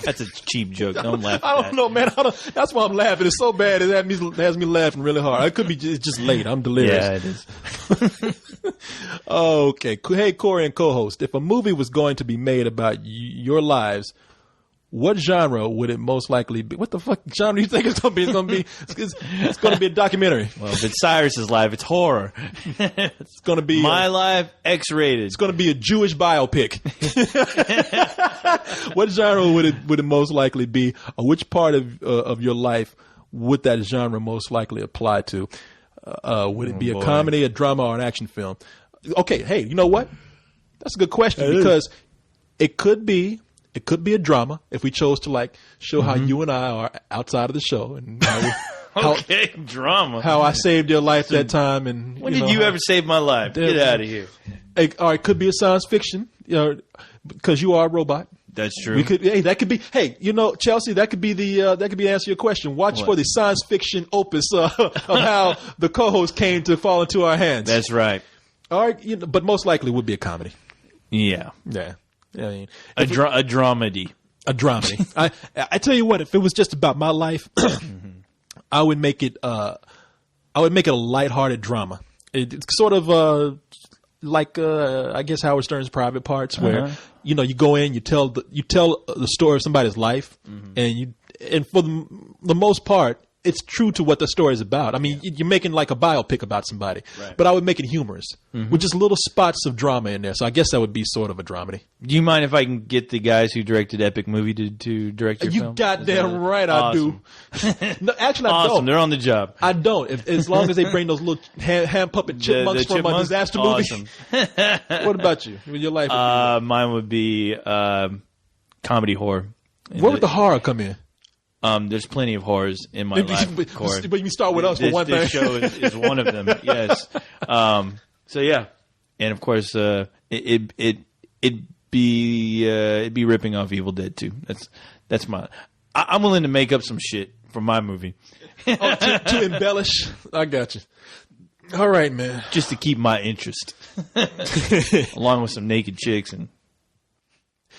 That's a cheap joke. Don't laugh at that. I don't know, man. That's why I'm laughing. It's so bad. It has me laughing really hard. It could be just late. I'm delirious. Yeah, it is. Okay. Hey, Corey and co-host. If a movie was going to be made about your lives, what genre would it most likely be? What the fuck genre do you think it's going to be? It's going to be a documentary. Well, if it's Cyrus's life, it's horror. It's going to be My Life, X-rated. It's going to be a Jewish biopic. What genre would it most likely be? Or which part of your life would that genre most likely apply to? Would it be a comedy, a drama, or an action film? Okay, hey, you know what? That's a good question because it could be a drama if we chose to show how you and I are outside of the show and drama. How I saved your life that time, and when did you ever save my life? Get out of here. Or it could be a science fiction, because you are a robot. That's true. We could. Hey, that could be. Hey, Chelsea, that could be the answer to your question. Watch for the science fiction opus of how the co-host came to fall into our hands. That's right. All right, but most likely would be a comedy. Yeah. Yeah. I mean, a dramedy. A dramedy. I tell you what, if it was just about my life, I would make it. I would make it a lighthearted drama. It's sort of like I guess Howard Stern's Private Parts, where you go in, you tell the story of somebody's life, and for the most part, it's true to what the story is about. I mean, you're making like a biopic about somebody, but I would make it humorous with just little spots of drama in there. So I guess that would be sort of a dramedy. Do you mind if I can get the guys who directed Epic Movie to direct your film? You goddamn right, awesome. I do. No, actually, I don't. They're on the job. I don't. As long as they bring those little hand puppet chipmunks from a disaster movie. What about you? Your life? Mine would be comedy horror. Where would the horror come in? There's plenty of horrors in my life. But you start with us for one thing. This show is one of them. Yes. So yeah, and of course, it'd be ripping off Evil Dead 2. That's my. I'm willing to make up some shit for my movie. To embellish. I got you. All right, man. Just to keep my interest, along with some naked chicks and.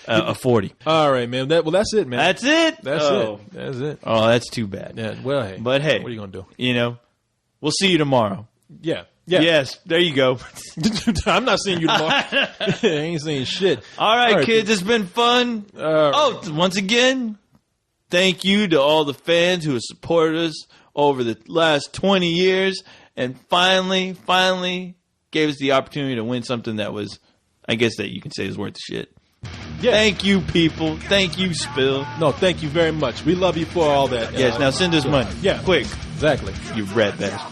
A 40. All right, man. That's it, man. That's it. That's it. Oh, that's too bad. Yeah. Well, hey. But hey, what are you gonna do? We'll see you tomorrow. Yeah. Yes. There you go. I'm not seeing you tomorrow. I ain't saying shit. All right, kids. It's been fun. Once again, thank you to all the fans who have supported us over the last 20 years, and finally gave us the opportunity to win something that was, I guess, that you can say is worth the shit. Yeah. Thank you, people. Thank you, Spill. No, thank you very much. We love you for all that. Yes, now send us money. Yeah. Quick. Exactly. You rat bastard.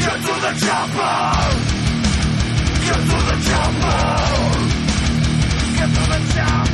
Get to the chopper! Get to the chopper! Get to the chopper!